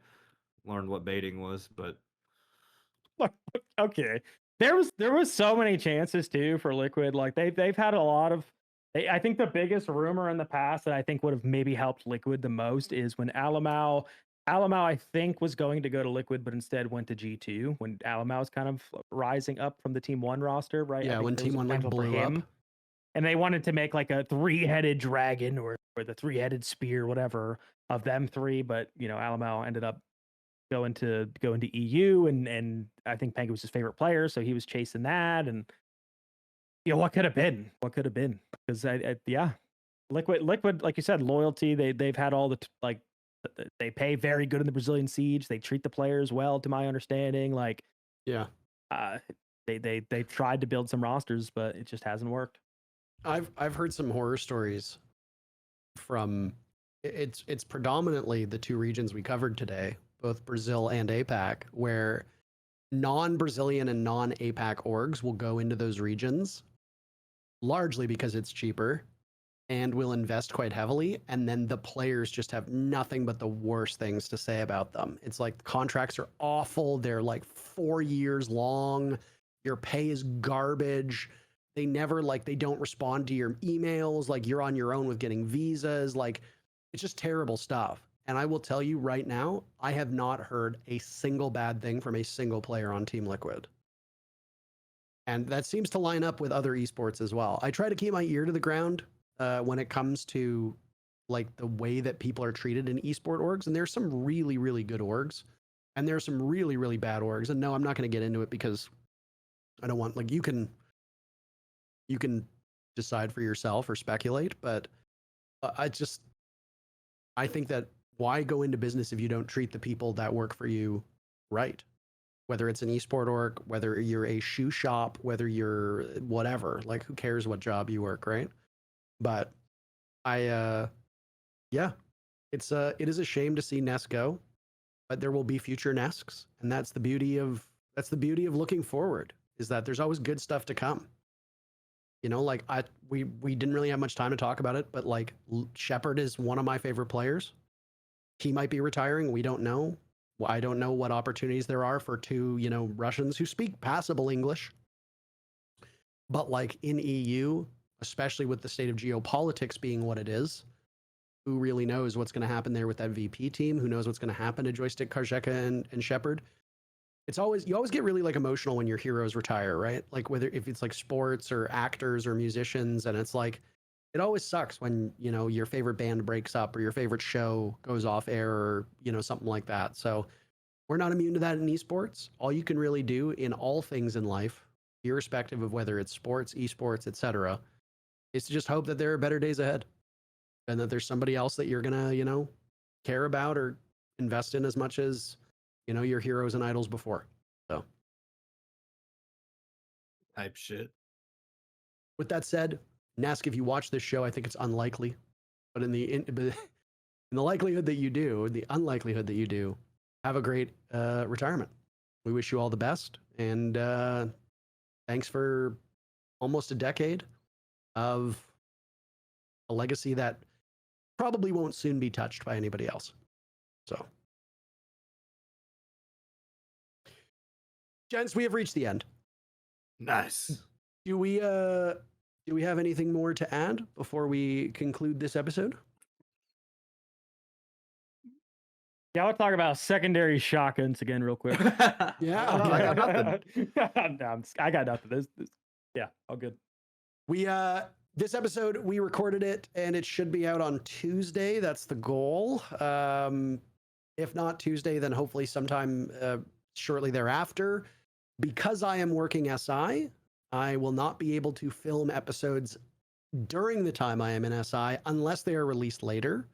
learned what baiting was. But okay, there was so many chances too for Liquid. They've had a lot of. I think the biggest rumor in the past that I think would have maybe helped Liquid the most is when Alamau, I think, was going to go to Liquid, but instead went to G2 when Alamau was kind of rising up from the Team 1 roster, right? Yeah, when Team 1 blew up. And they wanted to make a 3-headed dragon or the 3-headed spear, whatever, of them three. But, Alamau ended up going to EU, and I think Penguin was his favorite player, so he was chasing that. And, what could have been? What could have been? Because, Liquid, like you said, loyalty, they've had all the, they pay very good in the Brazilian Siege. They treat the players well, to my understanding. They've tried to build some rosters, but it just hasn't worked. I've heard some horror stories from it's predominantly the two regions we covered today, both Brazil and APAC, where non-Brazilian and non-APAC orgs will go into those regions largely because it's cheaper and will invest quite heavily, and then the players just have nothing but the worst things to say about them. It's like the contracts are awful, they're like 4 years long, your pay is garbage, they never they don't respond to your emails, like you're on your own with getting visas, like it's just terrible stuff. And I will tell you right now, I have not heard a single bad thing from a single player on Team Liquid. And that seems to line up with other esports as well. I try to keep my ear to the ground when it comes to like the way that people are treated in esport orgs. And there's some really, really good orgs. And there's some really, really bad orgs. And no, I'm not going to get into it because I don't want, you can decide for yourself or speculate. But I think that why go into business if you don't treat the people that work for you right? Whether it's an esport org, whether you're a shoe shop, whether you're whatever, who cares what job you work, right? But it is a shame to see Nesk go, but there will be future Nesks, and that's the beauty of looking forward, is that there's always good stuff to come. You know, we didn't really have much time to talk about it, but Shepard is one of my favorite players. He might be retiring. We don't know. I don't know what opportunities there are for two, Russians who speak passable English. But in EU, especially with the state of geopolitics being what it is, who really knows what's going to happen there with that VP team? Who knows what's going to happen to Joystick, Karjeka, and Shepard? You always get really emotional when your heroes retire, right? Whether if it's sports or actors or musicians, and it's it always sucks when, your favorite band breaks up or your favorite show goes off air or, something like that. So we're not immune to that in esports. All you can really do in all things in life, irrespective of whether it's sports, esports, etc., is to just hope that there are better days ahead and that there's somebody else that you're going to, care about or invest in as much as, your heroes and idols before. So type shit. With that said, Nesk, if you watch this show, I think it's unlikely, but in the likelihood that you do, the unlikelihood that you do, have a great retirement. We wish you all the best, and thanks for almost a decade of a legacy that probably won't soon be touched by anybody else. So, gents, we have reached the end. Nice. Do we have anything more to add before we conclude this episode? Yeah, I'll talk about secondary shotguns again real quick. Yeah, I got nothing. No, I got nothing. Yeah, all good. This episode, we recorded it and it should be out on Tuesday. That's the goal. If not Tuesday, then hopefully sometime shortly thereafter. Because I am working SI, I will not be able to film episodes during the time I am in SI unless they are released later.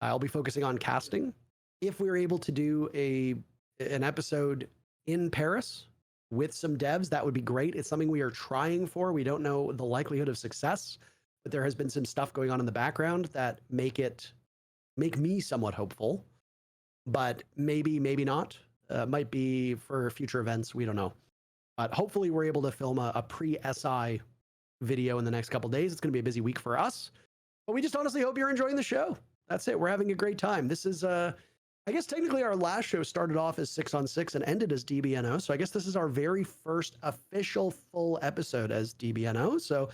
I'll be focusing on casting. If we're able to do an episode in Paris with some devs, that would be great. It's something we are trying for. We don't know the likelihood of success, but there has been some stuff going on in the background that make me somewhat hopeful, but maybe not. Might be for future events. We don't know. But hopefully we're able to film a pre-SI video in the next couple days. It's going to be a busy week for us, but we just honestly hope you're enjoying the show. That's it. We're having a great time. This is, I guess technically our last show started off as 6on6 and ended as DBNO. So I guess this is our very first official full episode as DBNO. So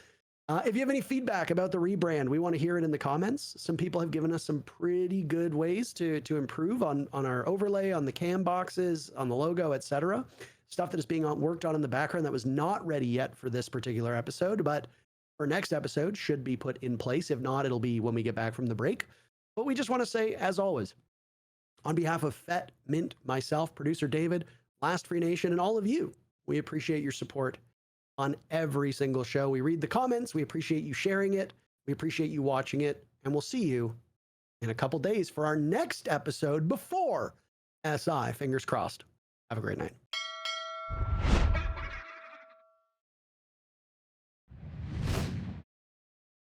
if you have any feedback about the rebrand, we want to hear it in the comments. Some people have given us some pretty good ways to improve on our overlay, on the cam boxes, on the logo, etc. Stuff that is being worked on in the background that was not ready yet for this particular episode, but for next episode should be put in place. If not, it'll be when we get back from the break. But we just want to say, as always, on behalf of Fett, Mint, myself, producer David, Last Free Nation, and all of you, we appreciate your support on every single show. We read the comments. We appreciate you sharing it. We appreciate you watching it. And we'll see you in a couple days for our next episode before SI. Fingers crossed. Have a great night.